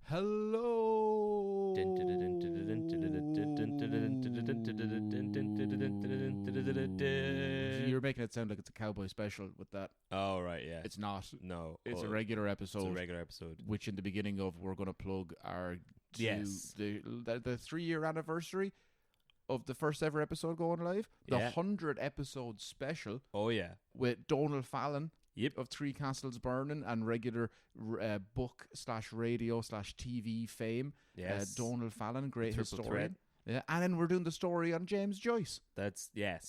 Hello. You're making it sound like it's a cowboy special with that. Oh, right, yeah. It's not. No. It's a regular episode. It's a regular episode. Which in the beginning of we're going to plug our the 3-year anniversary of the first ever episode going live. The 100 episode special. Oh, yeah. With Donald Fallon. Yep. Of Three Castles Burning and regular book/radio/TV fame. Yes. Donald Fallon, great Triple historian. Yeah, and then we're doing the story on James Joyce.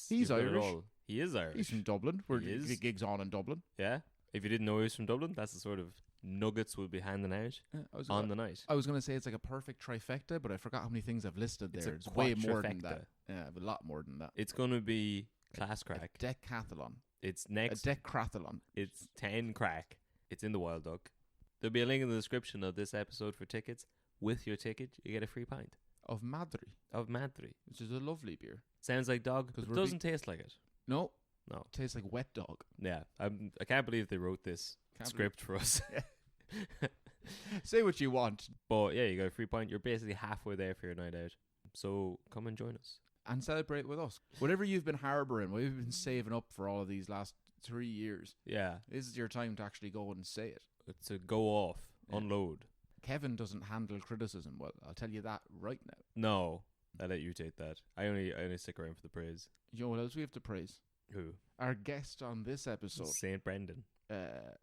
He's Irish. He is Irish. He's from Dublin. The gig's on in Dublin. Yeah. If you didn't know he was from Dublin, that's the sort of nuggets we'll be handing out on the night. I was going to say it's like a perfect trifecta, but I forgot how many things I've listed there. It's way more than that. Yeah, a lot more than that. It's going to be class crack. A decathlon. It's next. A decrathlon. It's 10 crack. It's in the Wild Duck. There'll be a link in the description of this episode for tickets. With your ticket, you get a free pint. Of Madri. Which is a lovely beer. Sounds like dog, but it doesn't taste like it. No. No. It tastes like wet dog. Yeah. I can't believe they wrote this script for us. Say what you want. But yeah, you got a free pint. You're basically halfway there for your night out. So come and join us. And celebrate with us. Whatever you've been harbouring, what you've been saving up for all of these last 3 years. Yeah. This is your time to actually go and say it. It's a go off, unload. Kevin doesn't handle criticism well. I'll tell you that right now. No, I let you take that. I only stick around for the praise. You know what else we have to praise? Who? Our guest on this episode. St. Brendan.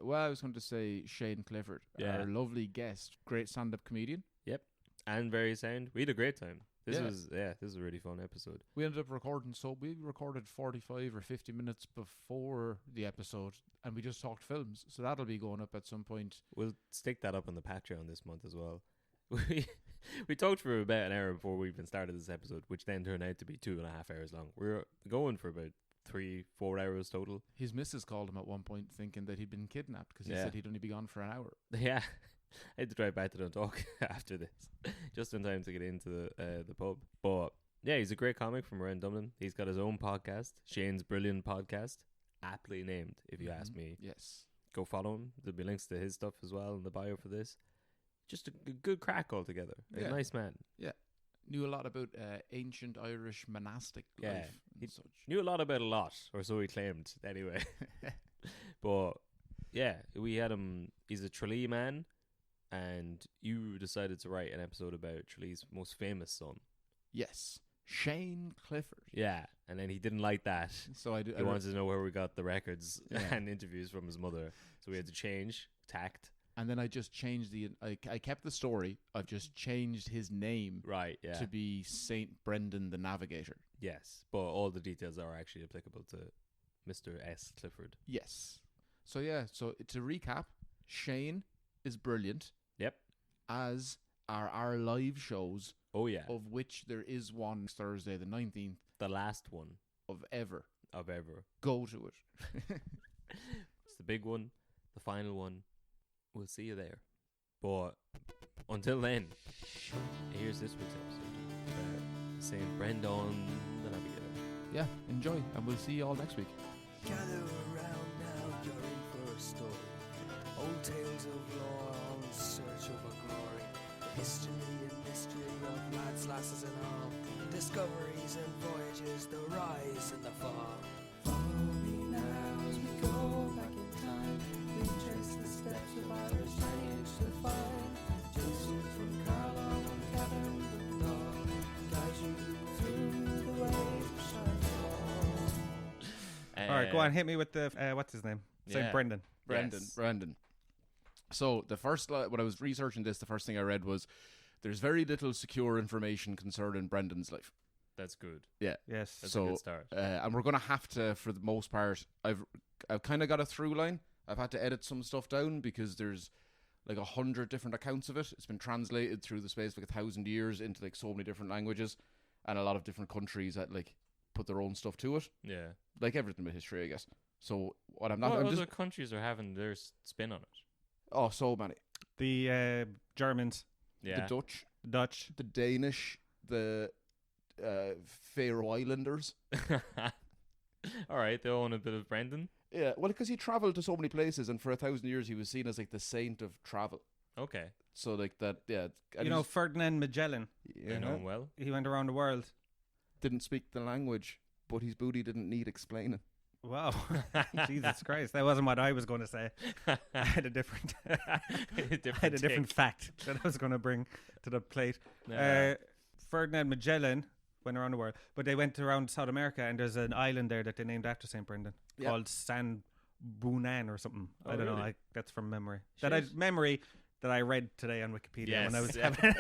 Well, I was going to say Shane Clifford. Yeah. Our lovely guest. Great stand-up comedian. Yep. And very sound. We had a great time. This was a really fun episode. We ended up recording, so we recorded 45 or 50 minutes before the episode, and we just talked films. So that'll be going up at some point. We'll stick that up on the Patreon this month as well. We talked for about an hour before we even started this episode, which then turned out to be 2.5 hours long. We were going for about 3-4 hours total. His missus called him at one point thinking that he'd been kidnapped because he said he'd only be gone for an hour. Yeah. I had to drive back to Dundalk after this, just in time to get into the pub. But yeah, he's a great comic from around Dublin. He's got his own podcast, Shane's Brilliant Podcast, aptly named, if you ask me. Yes. Go follow him. There'll be links to his stuff as well in the bio for this. Just a good crack altogether. A nice man. Yeah. Knew a lot about ancient Irish monastic life and such. Knew a lot about a lot, or so he claimed, anyway. But yeah, we had him. He's a Tralee man. And you decided to write an episode about Tralee's most famous son. Yes. Shane Clifford. Yeah. And then he didn't like that. So he wanted to know where we got the records and interviews from his mother. So we had to change tact. And then I just changed I kept the story. I've just changed his name. Right, yeah. To be St. Brendan the Navigator. Yes. But all the details are actually applicable to Mr. S. Clifford. Yes. So yeah. So to recap, Shane is brilliant. Yep. As are our live shows. Oh, yeah. Of which there is one Thursday the 19th. The last one. Of ever. Go to it. It's the big one. The final one. We'll see you there. But until then, here's this week's episode. St. Brendan the Navigator. Yeah, enjoy. And we'll see you all next week. Gather around now, you're in for a story. Old tales of yore, all in search of a glory. The history and mystery of lads, lasses and all. Discoveries and voyages, the rise and the fall. Follow me now as we go back in time. We trace the steps of Irish lineage to find. Joseph from Carlo and Kevin the dog. Guide you through the ways of Shine's Alright, go on, hit me with the, what's his name? St. Brendan. Brendan. So the first, when I was researching this, the first thing I read was there's very little secure information concerning Brendan's life. That's good. Yeah. Yes. That's a good start. And we're going to have to, for the most part, I've kind of got a through line. I've had to edit some stuff down because there's like 100 different accounts of it. It's been translated through the space of like 1,000 years into like so many different languages, and a lot of different countries that like put their own stuff to it. Yeah. Like everything with history, I guess. So what I'm not... What I'm other just, countries are having their spin on it? Oh, so many. The Germans. The Dutch. The Danish. The Faroe Islanders. All right, they own a bit of Brendan. Yeah, well, because he travelled to so many places, and for 1,000 years he was seen as like the saint of travel. Okay. So like that, yeah. And You know Ferdinand Magellan. I know him well. He went around the world. didn't speak the language, but his booty didn't need explaining. Wow. Jesus Christ. That wasn't what I was going to say. I had a different fact that I was going to bring to the plate. Ferdinand Magellan went around the world, but they went around South America, and there's an island there that they named after St. Brendan called San Brunan or something. Oh, I don't know. really? That's from memory. Shit. Memory that I read today on Wikipedia Yes, when I was yeah. having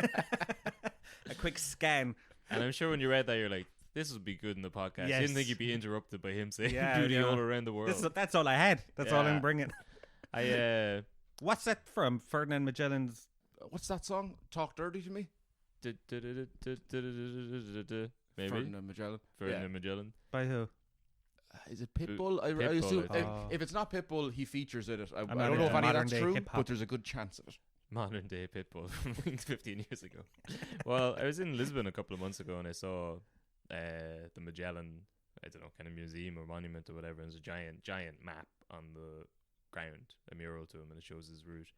a quick scan. And I'm sure when you read that, you're like, this would be good in the podcast. Yes. You didn't think you'd be interrupted by him saying Yeah, booty yeah. all around the world. That's all I had. That's all Yeah. I'm bringing. I What's that from? Ferdinand Magellan's. What's that song? Talk Dirty to Me? maybe Ferdinand Magellan. Ferdinand Magellan. By who? Is it Pitbull? I Pitbull, assume I think. if it's not Pitbull, he features in it. I not don't know if into any of modern that's day true, hip-hop. but there's a good chance of it. Modern day Pitbull from 15 years ago. Well, I was in Lisbon a couple of months ago and I saw the Magellan, I don't know, kind of museum or monument or whatever. And there's a giant map on the ground, a mural to him, and it shows his route.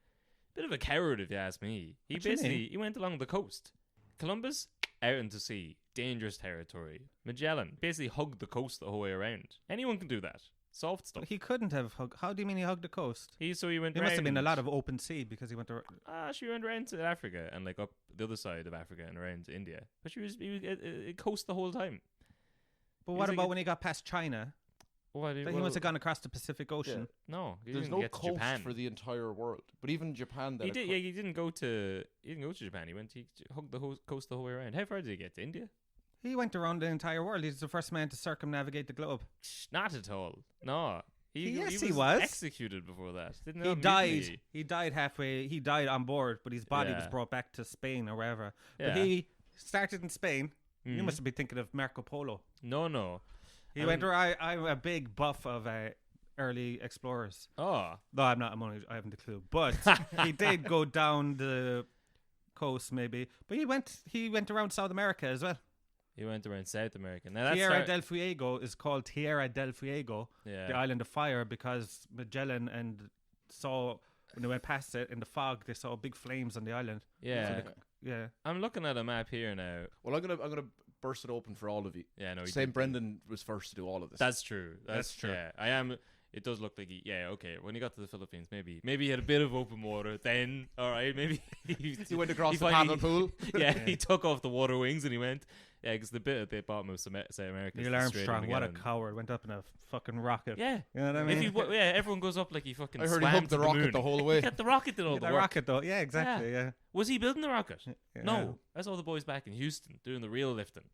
Bit of a coward, if you ask me. He What do you basically mean? he went along the coast. Columbus, out into sea, dangerous territory. Magellan basically hugged the coast the whole way around. Anyone can do that. Soft stuff. He couldn't have hugged. How do you mean he hugged the coast? He went. There must have been a round- lot of open sea because he went to. she went around to Africa and like up the other side of Africa and around to India. But he was coast the whole time. But He what was like about a- when he got past China? Then he must have gone across the Pacific Ocean. No, he There's didn't no get to coast Japan. for the entire world. But even Japan, then He did. Yeah, he didn't go to. He didn't go to Japan. He hugged the coast the whole way around. How far did he get to India? He went around the entire world. He's the first man to circumnavigate the globe. Not at all. No. Yes, he he was. executed before that. Didn't He have died. mutiny. He died halfway. He died on board, but his body was Yeah. brought back to Spain or wherever. Yeah. But he started in Spain. You Mhm. must have been thinking of Marco Polo. No. He I went mean- around. I'm a big buff of early explorers. Oh. No, I'm not. I haven't a clue. But he did go down the coast, maybe. But he went around South America as well. He went around South America. Now that's Tierra del Fuego is called Tierra del Fuego, yeah. the island of fire, because Magellan saw when they went past it in the fog, they saw big flames on the island. Yeah. Yeah. I'm looking at a map here now. Well, I'm gonna burst it open for all of you. Yeah, no. he St. did- Brendan was first to do all of this. That's true. That's true. Yeah, I am. It does look like okay. When he got to the Philippines, maybe he had a bit of open water. Then, all right, maybe he went across he the finally- paddle pool. yeah, he took off the water wings and he went. Yeah, because the bit at the bottom of South America. is Neil the Strait of Armstrong, what a Magellan. coward, went up in a fucking rocket. Yeah. You know what I mean? Everyone goes up like he fucking. I heard he swam hugged to the rocket moon. the whole way. Yeah, the rocket did all Yeah, the the work. rocket though. Yeah, exactly. Yeah. Was he building the rocket? Yeah. No, I saw the boys back in Houston doing the real lifting.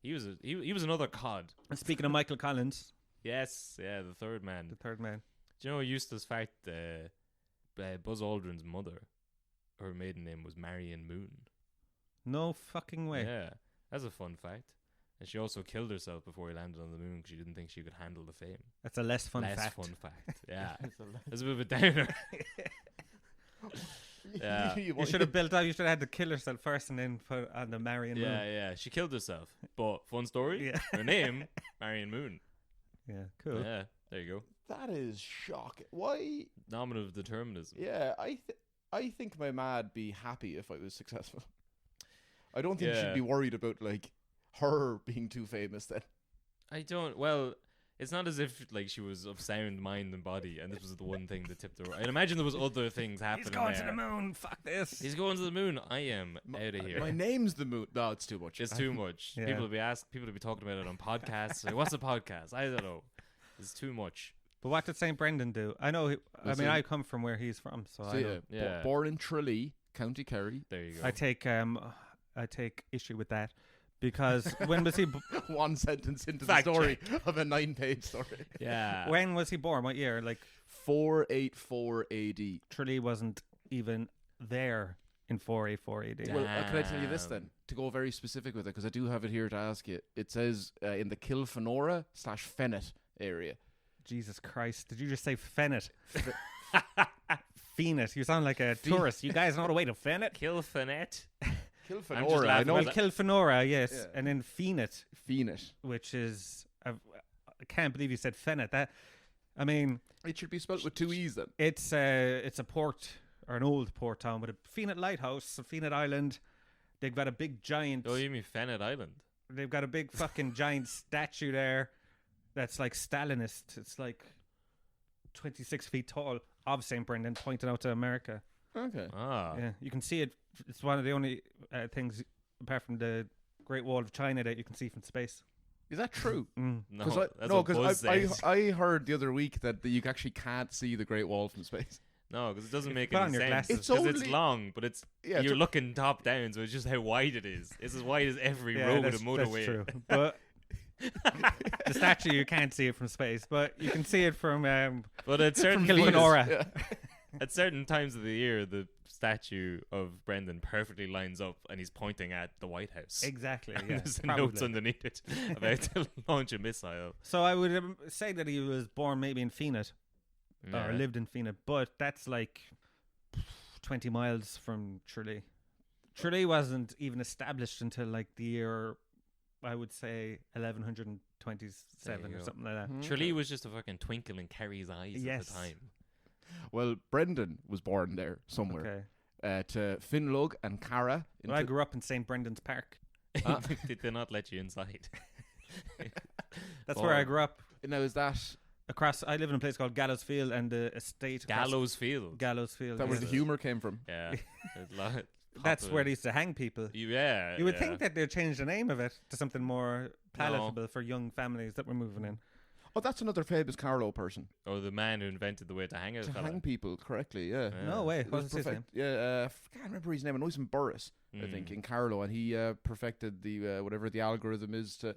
He was another cod. And speaking of Michael Collins, Yes, yeah, the third man. the third man. Do you know Eustace fact? Buzz Aldrin's mother, her maiden name was Marion Moon. No fucking way. Yeah, that's a fun fact. And she also killed herself before he landed on the moon because she didn't think she could handle the fame. That's a less fun Less fact. fun fact. Yeah, it's a bit of a downer. Yeah. You should have built out. You should have had to kill herself first and then put on the Marion Yeah, Moon. yeah. She killed herself. But fun story. Yeah. Her name, Marion Moon. Yeah, cool. Yeah, there you go. That is shocking. Why? Nominative determinism. Yeah, I think my ma'd be happy if I was successful. I don't think Yeah. she'd be worried about like her being too famous then. I don't. Well, it's not as if like she was of sound mind and body, and this was the one thing that tipped her. I'd imagine there was other things happening. He's going to there. the moon. Fuck this. He's going to the moon. I am out of here. My name's the moon. No, it's too much. It's too much. Yeah. People will be asked. People will be talking about it on podcasts. Like, what's a podcast? I don't know. It's too much. But what did St. Brendan do? I know. I Listen. mean, I come from where he's from, so, So I know. Yeah. born in Tralee, County Kerry. There you go. I take issue with that because when was he? One sentence into Fact the story of a 9-page story. yeah. When was he born? What year? Like 484 AD. Tralee wasn't even there in 484 AD. Well, can I tell you this Damn. then? To go very specific with it, because I do have it here to ask you. It says in the Kilfenora/Fennet area. Jesus Christ! Did you just say Fennet? Fennet. You sound like a tourist. You guys know the way to Fennet? Kilfanet. Kilfenora, I laughing know. Well, that- Kilfenora, yes, Yeah. and then Fennet, Fennet. which is I can't believe you said Fennet. That I mean, It should be spelled with 2 E's then. it's a port or an old port town, with a Fenit lighthouse, a Fenit Island. They've got a big giant. Oh, you mean Fennet Island? They've got a big fucking giant statue there that's like Stalinist. It's like 26 feet tall of St. Brendan, pointing out to America. Okay. Yeah, you can see it. It's one of the only things, apart from the Great Wall of China, that you can see from space. Is that true? No, Because what Buzz says. I heard the other week that you actually can't see the Great Wall from space. No, because it doesn't make Put on any your sense. glasses. It's Because it's only- long, but it's Yeah, you're looking top down, so it's just how wide it is. It's as wide as every road with a motorway. That's true. But the statue, you can't see it from space, but you can see it from But at certain Kilmanora. Yeah. at certain times of the year, the statue of Brendan perfectly lines up, and he's pointing at the White House. Exactly. And Yeah, there's probably. notes underneath it about to launch a missile. So I would say that he was born maybe in Fenit Yeah. or lived in Fenit, but that's like 20 miles from Tralee. Tralee wasn't even established until like the year, I would say, 1127 There you or go. something like that. Tralee was just a fucking twinkle in Kerry's eyes at Yes. the time. Well, Brendan was born there somewhere. Okay. To Finlug and Cara. Well, I grew up in St. Brendan's Park. Ah. Did they not let you inside? That's where I grew up. Now, is that I live in a place called Gallows Field, and the estate across- Gallows Field. Gallows Field. where yes. the humour came from? Yeah. That's popular. where they used to hang people. Yeah. You would yeah. think that they'd change the name of it to something more palatable for young families that were moving in. Oh, that's another famous Carlo person. Oh, the man who invented the way to hang a To fella. hang people correctly, yeah. Yeah. No way. It was What's his name? perfect. Yeah, I can't remember his name. I know he's in Burris, I think, in Carlo, and he perfected the whatever the algorithm is to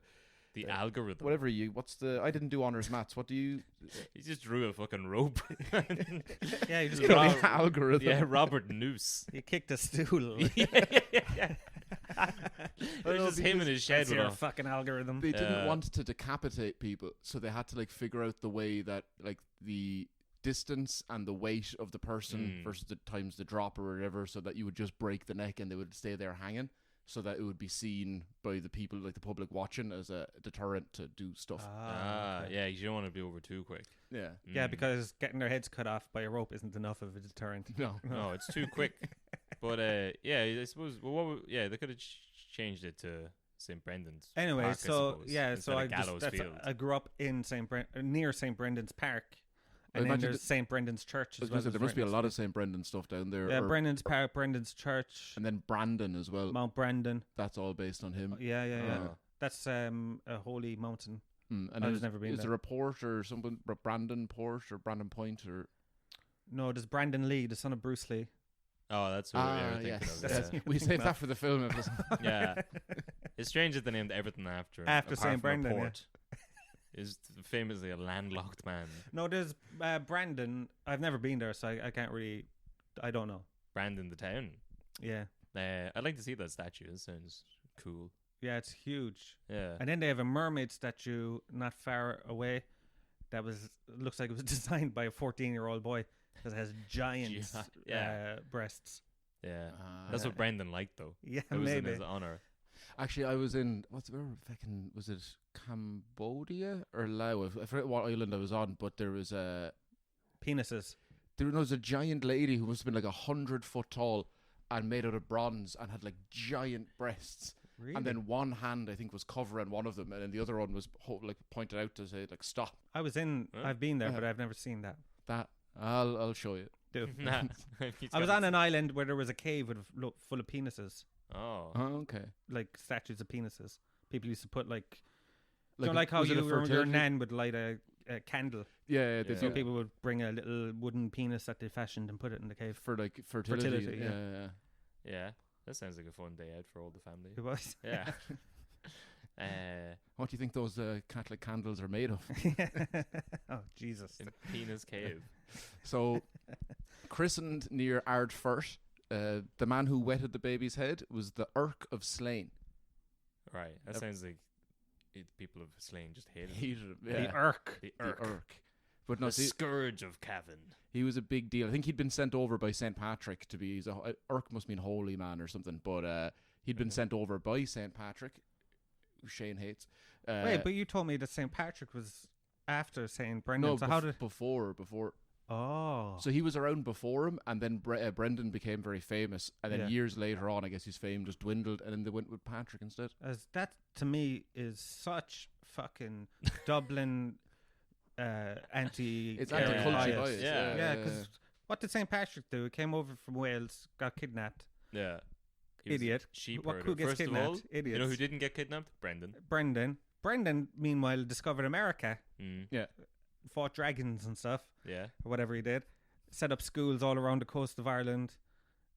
The algorithm. whatever I didn't do honors maths. What do you? He just drew a fucking rope. Yeah, you just The Rob- algorithm. yeah, Robert Noose. he kicked a stool. yeah. It was know, just him in his shed That's with your a fucking algorithm. They didn't Yeah. want to decapitate people, so they had to like figure out the way that like the distance and the weight of the person versus the times the drop or whatever, so that you would just break the neck and they would stay there hanging, so that it would be seen by the people, like the public watching, as a deterrent to do stuff. Okay. yeah, you don't want to be over too quick. Yeah. Yeah, Mm. because getting their heads cut off by a rope isn't enough of a deterrent. No. No, it's too quick. But yeah, I suppose. Well, they could have changed it to St. Brendan's. Anyway, Park, I so suppose, yeah, instead so of I Gallows Field. I grew up in near St. Brendan's Park, and then imagine there's St. Brendan's Church I was as gonna well. say, there must be a lot of St. Brendan stuff down there. Yeah, or- Brendan's Park, Brendan's Church, and then Brandon as well. Mount Brandon. That's all based on him. Yeah. Oh. That's a holy mountain. And I've there's- never been Is there. there a port or something? Brandon Port or Brandon Point or? No, there's Brandon Lee, the son of Bruce Lee. Oh, that's what we were thinking yes. of. Yeah. We saved that for the film episode. Yeah. It's strange that they named everything after him, After apart St. from a Brendan, yeah. port. Is famously a landlocked man. No, there's Brandon. I've never been there, so I can't really. I don't know. Brandon the town. Yeah, I'd like to see that statue. It sounds cool. yeah, it's huge. Yeah. And then they have a mermaid statue not far away. That looks like it was designed by a 14-year-old boy because it has giant Yeah. breasts. Yeah. That's what Brendan liked, though. Yeah, It was in maybe. his honor. Actually, I was in was it Cambodia or Laos? I forget what island I was on, but there was Penises. there was a giant lady who must have been like 100 foot tall and made out of bronze and had like giant breasts. Really? And then one hand, I think, was covering one of them, and then the other one was like pointed out to say like stop. I've been there, but I've never seen that. That I'll show you. Do. Nah. I was on an island where there was a cave full of penises, Oh. Oh, okay. like statues of penises. People used to put like Like how was it a your fertility- nan would light a candle. Yeah, they Yeah. So do people would bring a little wooden penis that they fashioned and put it in the cave. for like fertility. Fertility, yeah. Yeah. That sounds like a fun day out for all the family. It was. Yeah. What do you think those Catholic candles are made of? Oh Jesus! In Penis Cave. So, christened near Ardfert, the man who wetted the baby's head was the Irk of Slane. Right. That sounds like people of Slane just hated him. Hated him. The Yeah. Irk. The The Irk. Irk. But no, The see, scourge of Cavan. he was a big deal. I think he'd been sent over by St. Patrick to be. Irk must mean holy man or something, but he'd been sent over by St. Patrick, who Shane hates. Wait, but you told me that St. Patrick was after St. Brendan. no, so how did? before? Oh. So he was around before him, and then Brendan became very famous, and then Yeah. years later on, I guess his fame just dwindled, and then they went with Patrick instead. As that to me is such fucking Dublin anti. It's Yeah. anti-culture bias. bias. Yeah. Yeah, because what did St. Patrick do? He came over from Wales, got kidnapped. Yeah. He was Idiot. Sheep What, herder. who gets First of kidnapped? all, Idiots. you know who didn't get kidnapped? Brendan. Brendan, meanwhile, discovered America, Mm. fought dragons and stuff, Yeah. or whatever he did. Set up schools all around the coast of Ireland.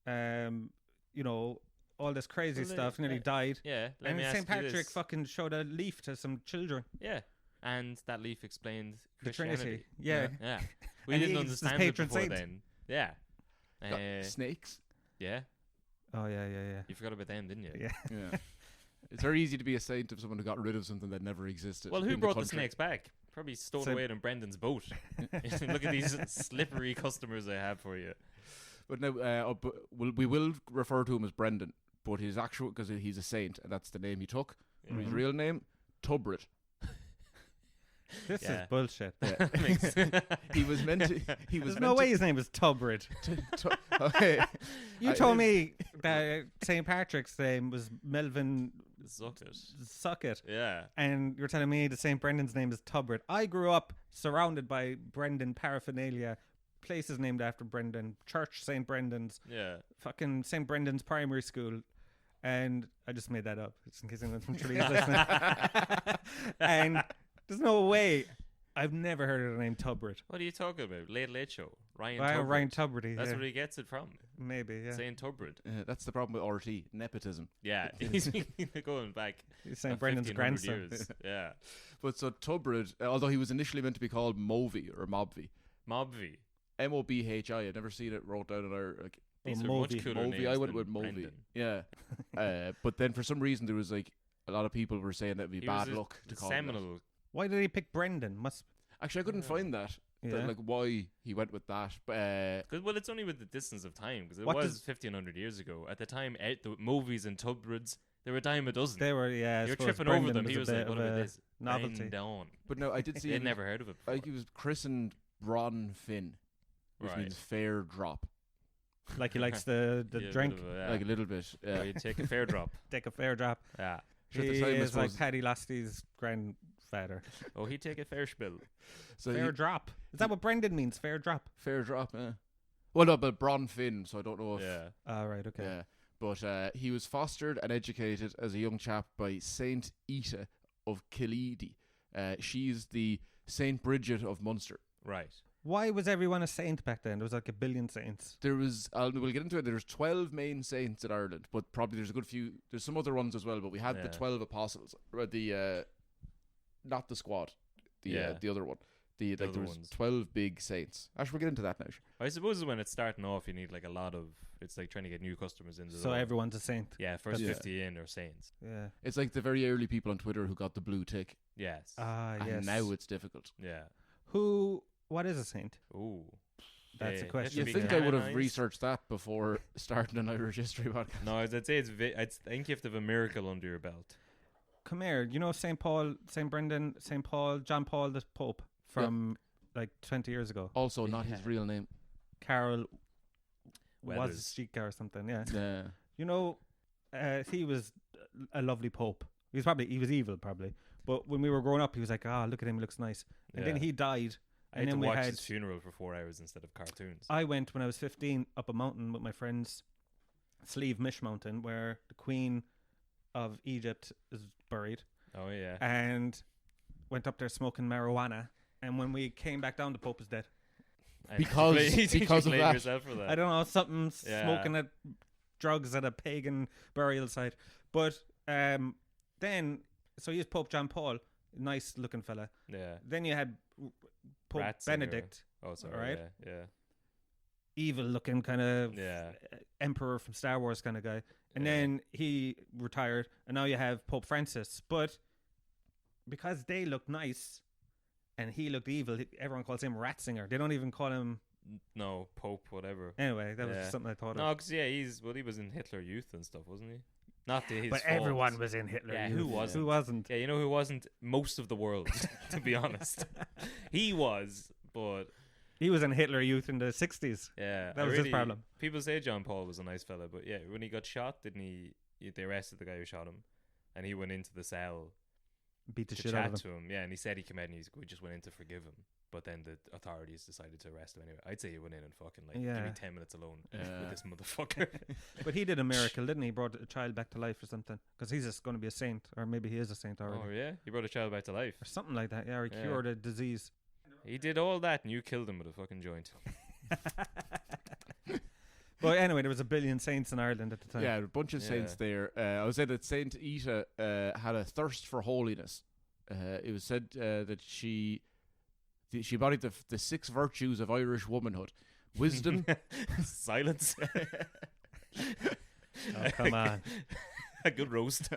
You know, all this crazy Well, they- stuff. Nearly died. Yeah. Let And me ask St. you Patrick this. fucking showed a leaf to some children. Yeah. And that leaf explained The Christianity. Trinity. Yeah. Yeah. We And didn't he's the understand it patron before saint. then. Yeah. Snakes. Yeah. Oh, yeah. You forgot about them, didn't you? Yeah. Yeah. It's very easy to be a saint of someone who got rid of something that never existed. Well, who in brought the country. snakes back? Probably stowed So- away in Brendan's boat. Look at these slippery customers I have for you. But now, we will refer to him as Brendan, but his actual, because he's a saint, and that's the name he took. Yeah. His real name, Tubrit. This Yeah. is bullshit. Makes- He was meant to. He was There's meant no to, way his name was Tubrid. Okay. You I- told me that St. Patrick's name was Melvin Suck it. Suckett, Yeah. and you're telling me that St. Brendan's name is Tubrid. I grew up surrounded by Brendan paraphernalia, places named after Brendan, church St. Brendan's, Yeah. fucking St. Brendan's primary school, and I just made that up, just in case anyone from Tralee is listening. And there's no way. I've never heard of the name Tubrid. What are you talking about? Late Show. Ryan Wow, Tubridt. Ryan Tubridy. That's yeah. where he gets it from. Maybe, yeah. Saying Tubrid. That's the problem with RT, nepotism. Yeah. He's going back. He's St. a Brendan's 1500 grandson. years. Yeah. But so Tubrid, although he was initially meant to be called Movie or Mobvi, Mobvi. Mobhi. I'd never seen it wrote down in our like These Oh, are much Movie. cooler Movie. names I went than with Movie. Brendan. Yeah. But then for some reason there was like a lot of people were saying that'd be He bad was a luck to call him that. seminal. Why did he pick Brendan? Must Actually, I couldn't find that. yeah. Like why he went with that. But Well, it's only with the distance of time because it What was does- 1500 years ago. At the time, the movies and Tubrids, they were a dime a dozen. they were I You're suppose tripping Brendan over them. He a was bit like, "What of about a this?" novelty. Down. but no, I did see. They'd him- never heard of it before. Like he was christened Bron Finn, which Right. means fair drop. Like he likes the Yeah, a bit drink, of a- yeah. Like a little bit. Where you take a fair drop. take a fair drop. Yeah. Sure, at He the time, I is like suppose- Paddy Lasty's grandfather. Oh, he take a fair spill. So Fair he- drop. Is that what Brendan means? Fair drop. fair drop. Yeah. Well, no, but Bron Finn. So I don't know if. Yeah. All right. Okay. Yeah. But he was fostered and educated as a young chap by Saint Ita of Killeedy. She's the Saint Bridget of Munster. Right. Why was everyone a saint back then? There was like a billion saints. There was, we'll get into it. There's 12 main saints in Ireland, but probably there's a good few. There's some other ones as well. But we had the Yeah. 12 apostles, or not the squad, the other one. The There other was ones. 12 big saints. Actually, we'll get into that now. I suppose when it's starting off, you need like a lot of. It's like trying to get new customers in. So everyone's a saint. Yeah, first Yeah. 50 in are saints. Yeah. It's like the very early people on Twitter who got the blue tick, Yes. Ah, and yes. now it's difficult. Yeah. What is a saint? Ooh. That's a that question. should You be think I would have canonised. researched that before starting an Irish history podcast? No, I'd say I think you have to have a miracle under your belt. Come here. You know St. Paul, St. Brendan, St. Paul, John Paul the Pope from like 20 years ago. Also, not his Yeah. real name. Carol Weathers. Wozczyka or something. Yeah. Yeah. You know, he was a lovely Pope. He was evil probably. But when we were growing up, he was like, look at him, he looks nice. And then Yeah. he died. I And had then to we watch had his funeral for 4 hours instead of cartoons. I went when I was 15 up a mountain with my friends, Slieve Mish Mountain, where the Queen of Egypt is buried, Oh yeah. and went up there smoking marijuana. And when we came back down, the Pope was dead. And Because- you because of blame that. yourself for that. I don't know, something Yeah. smoking at drugs at a pagan burial site. But then, so he's Pope John Paul, nice looking fella. Yeah. Then you had Pope Ratzinger. Benedict, Oh, sorry. Alright. Yeah. evil looking kind of Yeah. emperor from Star Wars kind of guy. And Yeah. then he retired, and now you have Pope Francis. But because they look nice and he looked evil, everyone calls him Ratzinger. They don't even call him. No, Pope, whatever. Anyway, that was Yeah. just something I thought No, of. because he was in Hitler Youth and stuff, wasn't he? Not to his But fault. everyone was in Hitler. Yeah, Youth. who wasn't? Who wasn't? Yeah, you know who wasn't? Most of the world, to be honest. He was, but He was in Hitler Youth in the 60s. Yeah, That was his problem. People say John Paul was a nice fella, but yeah, when he got shot, didn't he? They arrested the guy who shot him, and he went into the cell Beat the to shit out chat of him. to him. Yeah, and he said he came out and we just went in to forgive him. But then the authorities decided to arrest him anyway. I'd say he went in and fucking give Yeah. me 10 minutes alone with this motherfucker. But he did a miracle, didn't he? He brought a child back to life or something. Because he's just going to be a saint. Or maybe he is a saint already. Oh yeah, he brought a child back to life. Or something like that. Yeah, or he Yeah. cured a disease. He did all that, and you killed him with a fucking joint. But anyway, there was a billion saints in Ireland at the time. Yeah, a bunch of saints there. I was said that Saint Ita had a thirst for holiness. It was said that she embodied the 6 virtues of Irish womanhood: wisdom. Silence. Oh, come on. A good roast.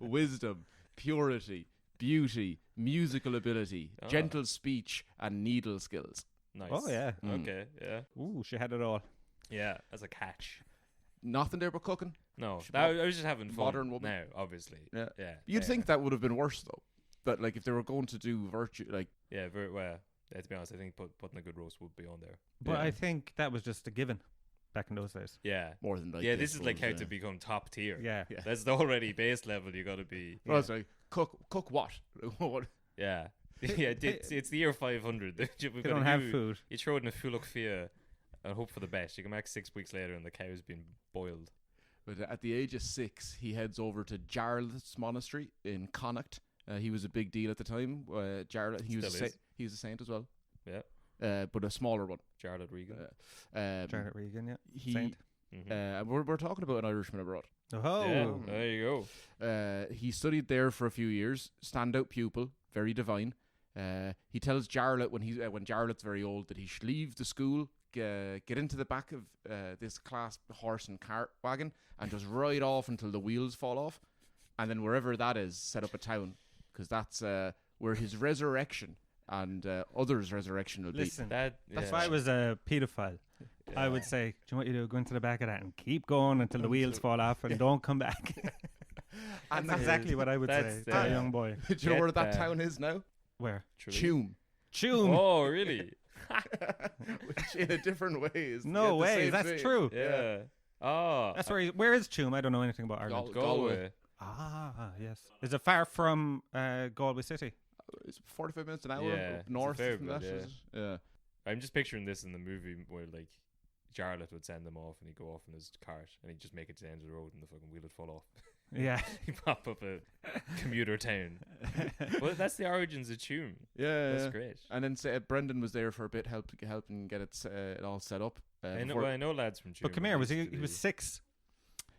Wisdom, purity, beauty, musical ability, Oh. gentle speech, and needle skills. Nice. Oh, yeah. Okay. Yeah. Ooh, she had it all. Yeah. As a catch. Nothing there but cooking. No, She I was just having fun. modern woman. Now, obviously. Yeah. Yeah. You'd think that would have been worse though. That like if they were going to do virtue, like Yeah. Very well. Yeah, to be honest, I think putting a good roast would be on there. But Yeah. I think that was just a given back in those days. Yeah. more than like Yeah. This is like how was, to become top tier. Yeah. Yeah. That's the already base level. You got to be. Well, it's like cook what? What? Yeah. Yeah. It's the year 500. They don't have food. You throw it in a fulloch fia and hope for the best. You come back 6 weeks later and the cow's been boiled. But at the age of 6, he heads over to Jarlath's monastery in Connacht. He was a big deal at the time. Jarlath, he was he was a saint as well. Yeah. But a smaller one. Jarlath Regan. Janet Regan, yeah. He Saint. we're talking about an Irishman abroad. Oh. Yeah, there you go. He studied there for a few years. Standout pupil, very divine. He tells Jarlath when Jarlath's very old that he should leave the school, get into the back of this class horse and cart wagon, and just ride off until the wheels fall off, and then wherever that is, set up a town, because that's where his resurrection and others' resurrection will Listen, That's if I was a paedophile, I would say, do you know what you do? Go into the back of that and keep going until the wheels fall off and don't come back. And That's exactly what I would say to a young boy. Do you know where that Get town is now? Where? Tuam. Tuam. Oh, really? Which in a different way is No the way. same That's thing. true. Yeah. Oh. That's where is Tuam? I don't know anything about Ireland. Galway. Ah, yes. Is it far from Galway City? It's 45 minutes an hour Yeah, up it's a north fair from bit, that. yeah. Is it? Yeah. I'm just picturing this in the movie where like Jarlath would send them off and he'd go off in his cart and he'd just make it to the end of the road and the fucking wheel would fall off. Yeah. He'd pop up a commuter town. Well, that's the origins of Tuam. Yeah. That's yeah. great. And then Brendan was there for a bit, helping get it all set up. I before- know lads from Tuam. But come here, he was 6.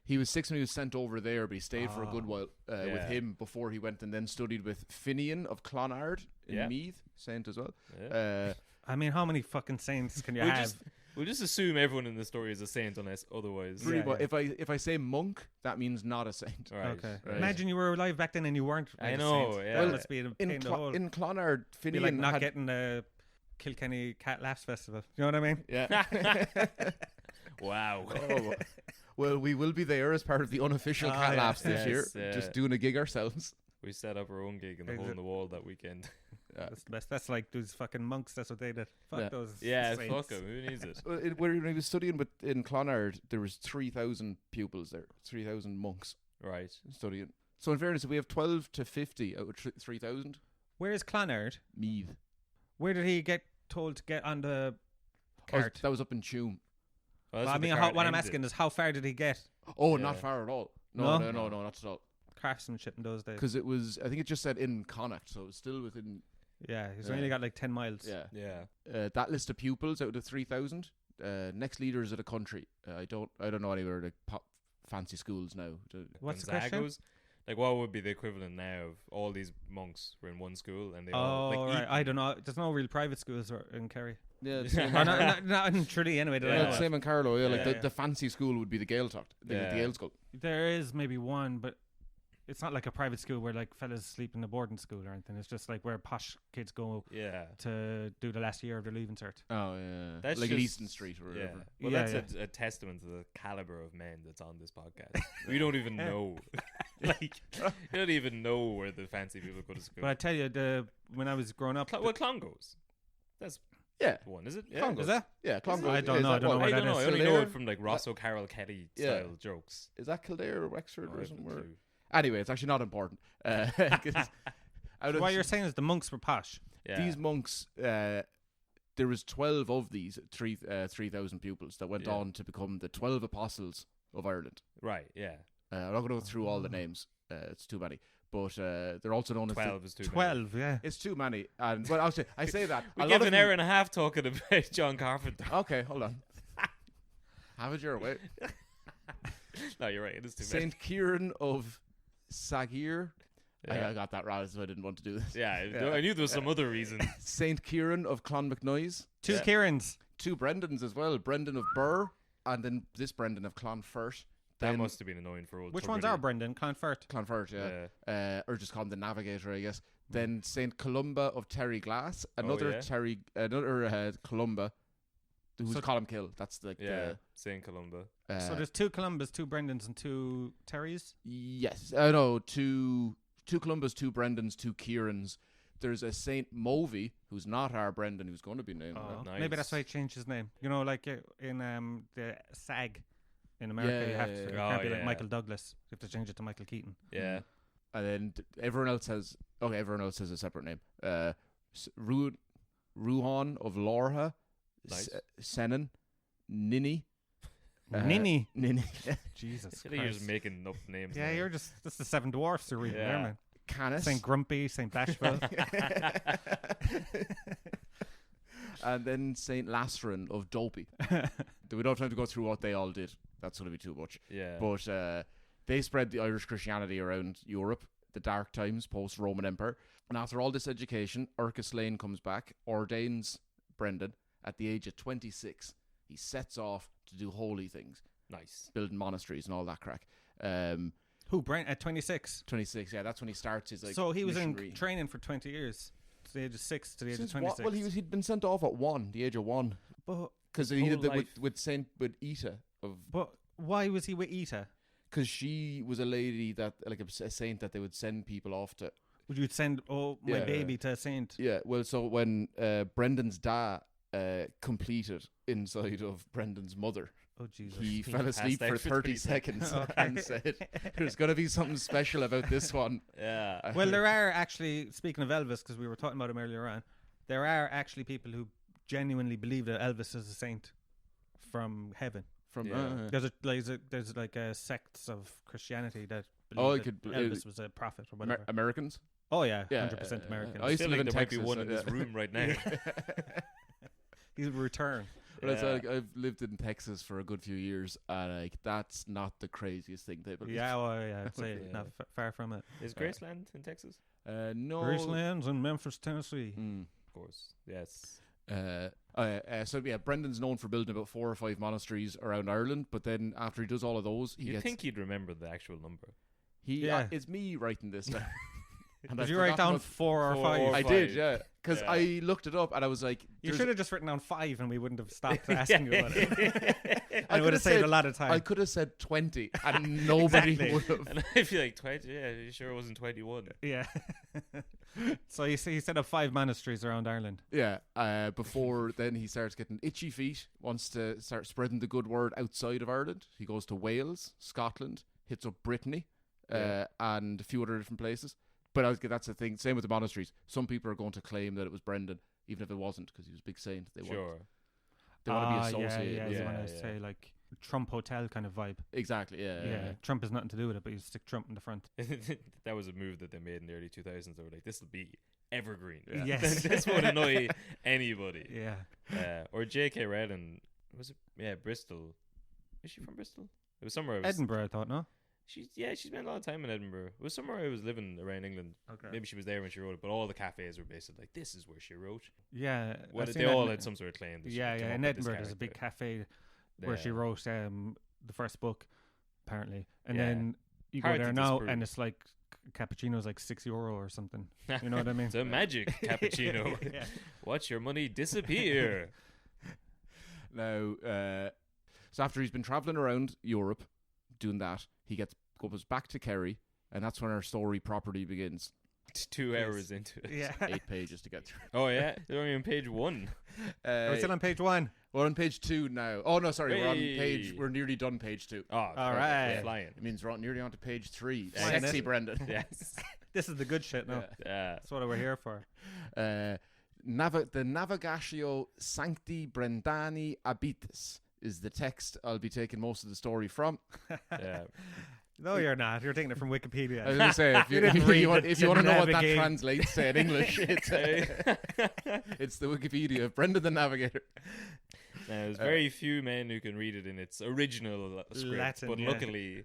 He was 6 when he was sent over there, but he stayed for a good while with Yeah. him before he went and then studied with Finian of Clonard in Yeah. Meath, saint as well. Yeah. I mean, how many fucking saints can you We'll have? we'll just assume everyone in the story is a saint unless otherwise. Pretty Yeah, much. yeah. If I say monk, that means not a saint. All right. Okay. right. Imagine you were alive back then and you weren't. I made a know, saint. yeah. That must be a pain in the hole. In Clonard, Be Finian like not had, getting the Kilkenny Cat Laughs Festival. You know what I mean? yeah. Wow. Oh, well, we will be there as part of the unofficial Cat yeah. Laughs this Yes, year, yeah. just doing a gig ourselves. We set up our own gig in the hole in the wall that weekend. That's the best. That's like those fucking monks. That's what they did. Fuck Yeah. those. Yeah, saints. fuck him. Who needs it? Well, when he was studying in Clonard, there was 3,000 pupils there, 3,000 monks Right. studying. So in fairness, we have 12 to 50 out of 3,000. Where's Clonard? Meath. Where did he get told to get on the Oh, cart? that was up in Tuam. Well, Well, I mean, what I'm asking is how far did he get? Oh, Yeah. not far at all. No? No, not at all. Craftsmanship in those days. Because it was, I think it just said in Connacht, so it was still within. Yeah, he's Yeah. only got like 10 miles. Yeah. Yeah. That list of pupils out of 3,000. Next leaders of the country. I don't know anywhere like fancy schools now. What's the question? Gonzaga's? Like, what would be the equivalent now of all these monks were in one school and they all Oh, like right. Eton- I don't know. There's no real private schools in Kerry. Yeah, Yeah. Or not in Tralee anyway. That I Yeah. know of. same in Carlow. Yeah, like Yeah. the fancy school would be the Gaeltacht, the Yeah. Gael school. There is maybe one, but it's not like a private school where like fellas sleep in the boarding school or anything. It's just like where posh kids go Yeah. to do the last year of their leaving cert. Oh yeah, That's like just- Leeston Street or Yeah. whatever. Well, Yeah, that's a testament to the caliber of men that's on this podcast. We don't even know. Like, you don't even know where the fancy people go to school. But I tell you, when I was growing up, Clongowes. That's Yeah. one, is it? Yeah. Clongo. Is that? Yeah, Clongo. I don't know. I don't know I what don't that know. is. I only know Kildare? it from like Ross O'Carroll Kelly Yeah. style jokes. Is that Kildare or Wexford Oh, I or haven't a somewhere? clue. Anyway, it's actually not important. 'Cause out of What you're saying is the monks were posh. Yeah. these monks, there was 12 of these 3,000 pupils that went Yeah. on to become the 12 apostles of Ireland. Right. Yeah. I'm not going to go through all the names. It's too many. But they're also known as 12 is too many. 12, yeah. It's too many. And well, I say that We a lot give of an them- hour and a half talking about John Carpenter. Okay, hold on. Have it your way. No, you're right. It is too many. Saint Kieran of Sagir. Yeah. I got that right, so I didn't want to do this. Yeah, Yeah. I knew there was some other reason. Saint Kieran of Clonmacnoise. 2 Yeah. Kierans. 2 Brendans as well. Brendan of Burr, and then this Brendan of Clonfert. That Then must have been annoying for old Which Tubridy. ones are Brendan? Clonfert. Clonfert, yeah. Or just call him the Navigator, I guess. Then Saint Columba of Terry Glass. Another yeah. Columba, who's So- Column Kill. That's like Yeah, St. Columba. the. So there's 2 Columbus, 2 Brendans, and 2 Terrys. Yes. No, two Columbas, 2 Brendans, 2 Kierans. There's a Saint Movie, who's not our Brendan, who's going to be named. Oh, nice. maybe that's why he changed his name. You know, like in the SAG in America, you have to. Yeah. You can't be like yeah. Michael Douglas. You have to change it to Michael Keaton. Yeah. And then everyone else has a separate name. Ruhan of Lorha, Nice. Senan, Ninny. Ninny. Ninny. Jesus I think you're just Christ. making up names. Yeah, now. you're just. This is the 7 dwarfs you're reading Yeah. there, man. Canis. St. Grumpy, St. Bashful. And then Saint Lastran of Dopey. We don't have time to go through what they all did. That's going to be too much. Yeah. But they spread the Irish Christianity around Europe, the dark times post-Roman Empire. And after all this education, Urcus Lane comes back, ordains Brendan at the age of 26. He sets off to do holy things, Nice. building monasteries and all that crack. Who, Brent, at 26? 26, yeah, that's when he starts his So he was missionary. in training for 20 years. To the age of 6 to the age of Since 26. well, he'd been sent off at the age of 1. But, Because His he whole did life. with Ita of but why was he with Ita? because she was a lady that like a saint that they would send people off to. Would you send my Yeah. baby to a saint? Yeah, well, so when Brendan's dad completed inside of Brendan's mother, Oh Jesus! he He fell passed asleep out for for 30 30 seconds Okay. and said, "There's going to be something special about this one." Yeah. Well, there are actually, speaking of Elvis, because we were talking about him earlier on, there are actually people who genuinely believe that Elvis is a saint from heaven. From Yeah. There's like sects of Christianity that Oh, believe it could- that Elvis was a prophet or whatever. Americans. Oh yeah, Yeah, 100% American. I I used to feel live like in there might be Texas, one in yeah. this room right now. He'll return. But it's Yeah. like I've lived in Texas for a good few years, and like that's not the craziest thing they believe. Yeah, well, yeah, I'd say Yeah. not far from it. Is Graceland in Texas? No. Graceland's in Memphis, Tennessee. Mm. Of course. Yes. So yeah, Brendan's known for building about 4 or 5 monasteries around Ireland. But then after he does all of those, he You'd gets think he'd remember the actual number. Yeah. it's me writing this down. And Did I you write forgot down about- 4 or 4 5? or I 5. did, yeah, because Yeah. I looked it up and I was like, You there's- should have just written down 5 and we wouldn't have stopped asking you about it. I I would could've have saved said- a lot of time. I could have said 20 and nobody Exactly. would have. And I feel like 20. Yeah, you sure it wasn't 21? Yeah. So he set up 5 monasteries around Ireland. Yeah, before then he starts getting itchy feet, wants to start spreading the good word outside of Ireland. He goes to Wales, Scotland, hits up Brittany, Yeah. and a few other different places. But that's the thing, same with the monasteries. Some people are going to claim that it was Brendan, even if it wasn't, because he was a big saint. They want Sure. to be associated. Yeah, with you Yeah, want to yeah. say like Trump Hotel kind of vibe. Exactly, yeah. Trump has nothing to do with it, but you stick Trump in the front. That was a move that they made in the early 2000s. They were like, this will be evergreen. Yeah. Yes. This won't annoy anybody. Yeah. Or J.K. Rowling, was it? Yeah, Bristol. Is she from Bristol? It was somewhere. I was, Edinburgh, I thought, no? she spent a lot of time in Edinburgh. It was somewhere I was living around England. Okay. Maybe she was there when she wrote it, but all the cafes were basically like, this is where she wrote. Yeah. Well, I've they seen all Edinburgh. had some sort of claim. That she Yeah, came yeah. up In with this Edinburgh, there's a big character. cafe where she Yeah. wrote the first book, apparently. And Yeah. then you go Hard there to now, disprove. and it's like cappuccino's like €6 or something. You know what I mean? It's a magic cappuccino. Yeah. Watch your money disappear. Now, so after he's been traveling around Europe doing that, he goes back to Kerry, and that's when our story properly begins. 2 hours into it. Yeah. 8 pages to get through. Oh yeah, they're only on page 1. Are we still on page 1? We're on page 2 now. Oh no, sorry, Hey. we're nearly done page 2. Oh, All perfect. right. Flying. It means we're nearly on to page 3. Flying Sexy it. Brendan. Yes. This is the good shit now. Yeah. That's what we're here for. The Navigatio Sancti Brendani Abitus is the text I'll be taking most of the story from. Yeah. No, you're not. You're taking it from Wikipedia. I was going to say, if you, didn't if read you want, the- if you the want to know what that navigate. translates to in English, it's the Wikipedia of Brendan the Navigator. Now, there's very few men who can read it in its original script, Latin, but yeah. luckily,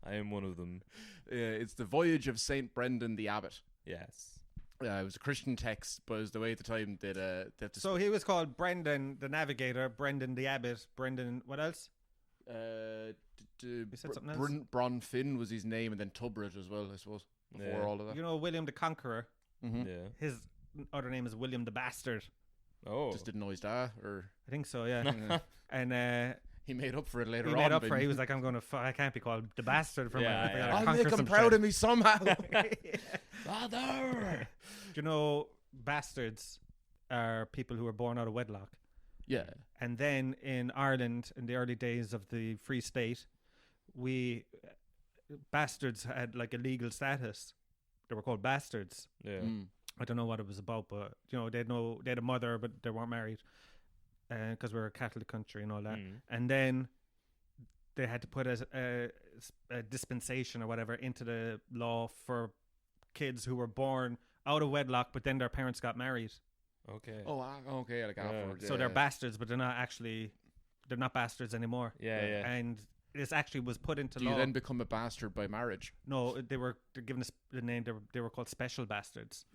I am one of them. It's the Voyage of Saint Brendan the Abbot. Yes. It was a Christian text, but it was the way at the time that they have to. So he was called Brendan the Navigator, Brendan the Abbot, Brendan. What else? You said something else? Bronfyn was his name, and then Tubred as well, I suppose. Before Yeah. all of that. You know William the Conqueror. Mhm. Yeah. His other name is William the Bastard. Oh. Just didn't know his dad, or I think so. Yeah. yeah. And he made up for it later he on. made up by- for it. He was like, "I'm going to. I can't be called the Bastard for Yeah, my. yeah. I'll make him proud of me somehow. Father. Do you know bastards are people who are born out of wedlock? Yeah. And then in Ireland, in the early days of the Free State, bastards had like a legal status. They were called bastards. Yeah. Mm. I don't know what it was about, but you know, they had a mother, but they weren't married, because we're a Catholic country and all that. Mm. And then they had to put a dispensation or whatever into the law for kids who were born out of wedlock, but then their parents got married. Okay. Oh, okay. Like Yeah. afterwards. So they're bastards, but they're not bastards anymore. Yeah, yeah. And this actually was put into Do law. you then become a bastard by marriage? No, they're given the name. They were called special bastards.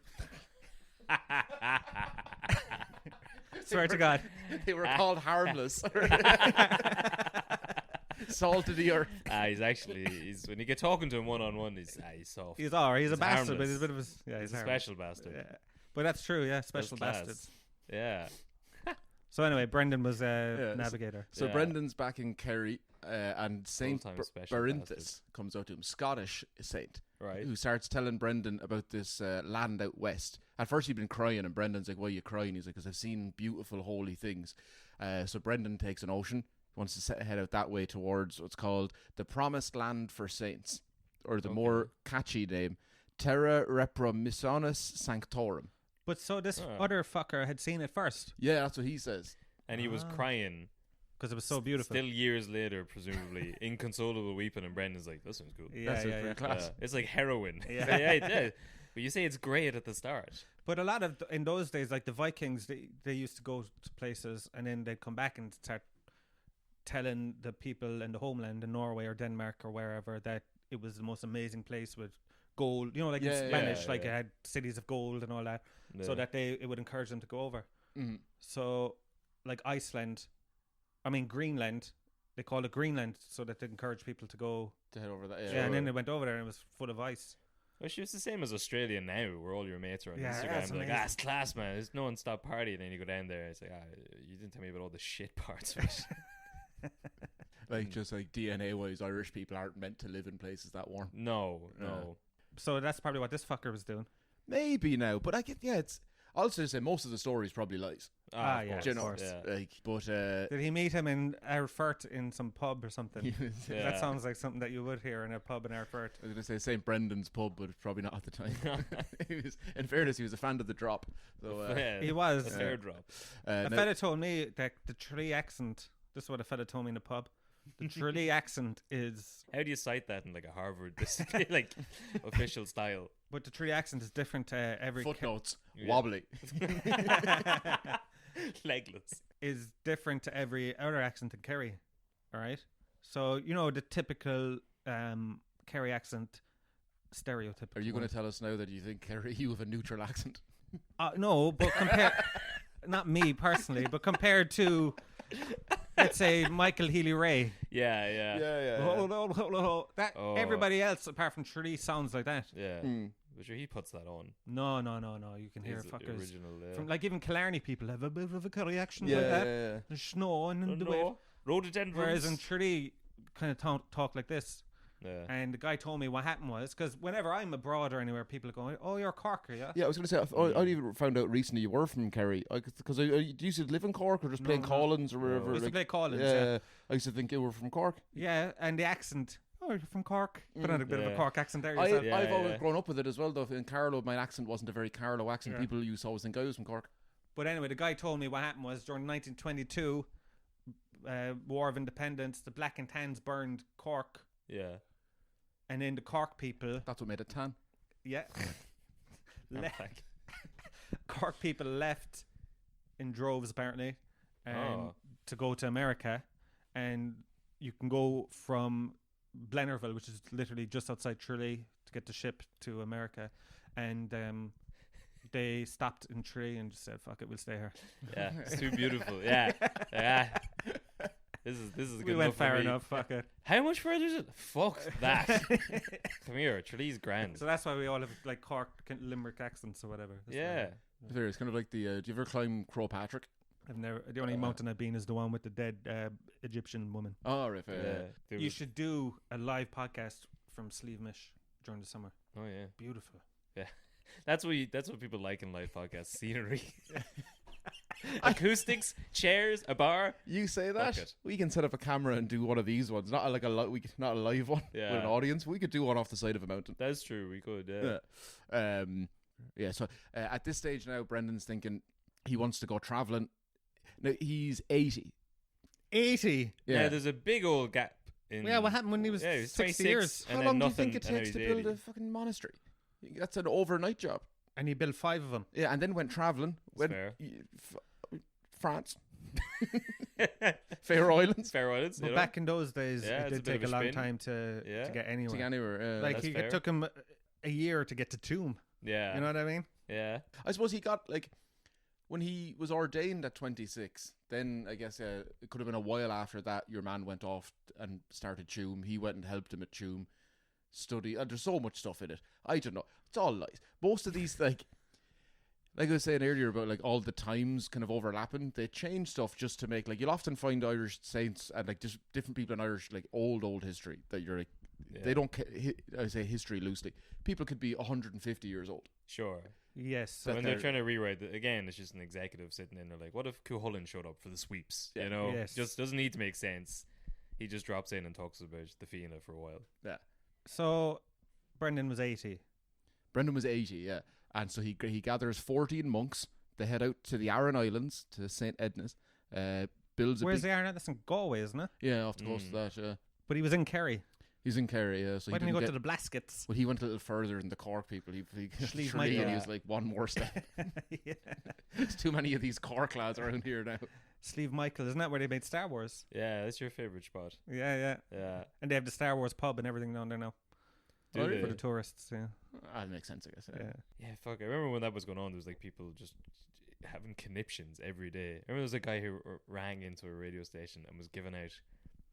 Swear to God. They were called harmless. Salt of the earth. He's when you get talking to him one on one, he's soft. He's alright. He's a He's bastard, but harmless. he's a bit of a He's a harmless. special bastard. Yeah. But that's true. Yeah, special class. bastards. Yeah. So anyway, Brendan was a navigator. So Yeah. Brendan's back in Kerry, and Saint Full-time special Berinthus bastard. comes out to him, Scottish saint, Right. who starts telling Brendan about this land out west. At first he'd been crying, and Brendan's like, "Why are you crying?" He's like, "Because I've seen beautiful, holy things." So Brendan takes an ocean, wants to head out that way towards what's called the Promised Land for Saints, or the more catchy name, Terra Repromissionis Sanctorum. But so this Oh. other fucker had seen it first Yeah, that's what he says. And he was crying. because it was so beautiful. Still years later, presumably, inconsolable weeping, and Brendan's like, "This one's good." Yeah, That's yeah, pretty yeah. class. It's like heroin. Yeah. Yeah. But you say it's great at the start. But a lot of in those days, like the Vikings, they used to go to places and then they'd come back and start telling the people in the homeland in Norway or Denmark or wherever that it was the most amazing place with gold. You know, like in Yeah, Spanish, yeah, like yeah. it had cities of gold and all that, so Yeah. that it would encourage them to go over. Mhm. So, like Greenland, they call it Greenland so that they encourage people to go. To head over that. Yeah, Yeah, and then they went over there and it was full of ice. Well, it's the same as Australia now, where all your mates are on Yeah, Instagram. that's They're like, amazing. it's class, man. There's no one stop partying. And then you go down there, it's like, you didn't tell me about all the shit parts of it. like just like DNA wise, Irish people aren't meant to live in places that warm. No. So that's probably what this fucker was doing. Maybe now, but I get it's. I'll also say most of the story is probably lies. Ah, of yeah, course. Do you of know, course. Yeah. like, but Did he meet him in Erfurt in some pub or something? Yeah. That sounds like something that you would hear in a pub in Erfurt. I was going to say St. Brendan's pub, but probably not at the time. In fairness, he was a fan of the drop. So, Yeah, He was. a fair drop. A now- fella told me that the Tralee accent, this is what a fella told me in the pub, the Tralee accent is, How do you cite that in like a Harvard like official style? but the Tralee accent is different to every footnotes, Yeah. wobbly. Legless. is different to every other accent in Kerry. All right, so you know the typical Kerry accent, stereotypical. Are you going one. to tell us now that you think, Kerry, you have a neutral accent? No, but compare, not me personally, but compared to, let's say, Michael Healy-Rae. Yeah. That Oh. everybody else apart from Tralee sounds like that. Yeah. Mm. But sure, he puts that on. No. You can hear His fuckers original. from like even Killarney people have a bit of a Kerry accent Yeah, like that. yeah, yeah. The snow and the wave. Rhododendrons. Whereas in Tralee, kind of talk like this. Yeah. And the guy told me what happened was, because whenever I'm abroad or anywhere, people are going, "Oh, you're a Corker, yeah?" Yeah, I was going to say, I even found out recently you were from Kerry. Because I used to live in Cork or just playing Collins or wherever. I used to play Collins, yeah. I used to think you were from Cork. Yeah, and the accent. Oh, you're from Cork. But had a bit of a Yeah. Cork accent there I've yourself. always grown up with it as well, though. In Carlow, my accent wasn't a very Carlow accent. Yeah. People used to always think I was from Cork. But anyway, the guy told me what happened was during 1922, War of Independence, the Black and Tans burned Cork, Yeah. and then the Cork people, That's what made it tan. yeah, I'm le- back. Cork people left in droves apparently, to go to America, and you can go from Blennerville, which is literally just outside Tralee, to get the ship to America, and they stopped in Tralee and just said, "Fuck it, we'll stay here." Yeah. It's too beautiful. Yeah. Yeah. This is good We went enough for far me. enough. Fuck it. How much further is it? Fuck that. Come here, Trelee's grand. So that's why we all have like Cork, Limerick accents or whatever. That's Yeah. It's very- It's kind of like the. Do you ever climb Crow Patrick? I've never. The only mountain I've been is the one with the dead Egyptian woman. Oh, right. There You was- should do a live podcast from Sleevemish during the summer. Oh yeah. Beautiful. That's what people like in live podcasts. Scenery. Acoustics, chairs, a bar. You say Fuck that it. we can set up a camera and do one of these ones, not like not a live one with Yeah. an audience. We could do one off the side of a mountain. That's true. We could. Yeah. Yeah. So at this stage now, Brendan's thinking he wants to go traveling. Now he's 80. 80. Yeah. There's a big old gap. Yeah, what happened when he was Yeah, he was 60 26. years? And How then long do you nothing, think it and now takes to he's build 80. a fucking monastery? That's an overnight job. And he built 5 of them. Yeah, and then went traveling. Went fair. France, Faroe Islands, Fair Islands. But you know? back in those days, Yeah, it it's a did bit take of a a long spin. time to Yeah. get anywhere. to get anywhere. Like, That's it fair. took him a year to get to Tomb. Yeah. You know what I mean? Yeah. I suppose he got like when he was ordained at 26. Then I guess it could have been a while after that. Your man went off and started Tuam. He went and helped him at Tuam. Study. There's so much stuff in it. I don't know. It's all lies. Most of these like I was saying earlier about like all the times kind of overlapping. They change stuff just to make like you'll often find Irish saints and like just different people in Irish like old history that you're like they don't. I say history loosely. People could be 150 years old. Sure. Yes. So when they're trying to rewrite it, again, it's just an executive sitting in there like, what if Cuchulainn showed up for the sweeps? Yeah. You know, Yes. just doesn't need to make sense. He just drops in and talks about the Fianna for a while. Yeah. So, Brendan was 80. Brendan was 80, yeah. And so he gathers 14 monks. They head out to the Aran Islands, to St. Edna's. Builds a Where's big... the Iron? That's in Galway, isn't it? Yeah, off the coast of that, yeah. But he was in Kerry. He's in Kerry, yeah. So Why didn't he go get... to the Blaskets? Well, he went a little further than the Cork people. He Slieve Tralee, Michael. and he was like, one more step. Yeah. There's too many of these Cork lads around here now. Sleeve Michael. Isn't that where they made Star Wars? Yeah, that's your favorite spot. Yeah. Yeah. And they have the Star Wars pub and everything down there now. Do Oh, they? For the tourists, yeah. That makes sense, I guess. Yeah. Yeah, fuck. I remember when that was going on, there was like people just having conniptions every day. I remember there was a guy who rang into a radio station and was given out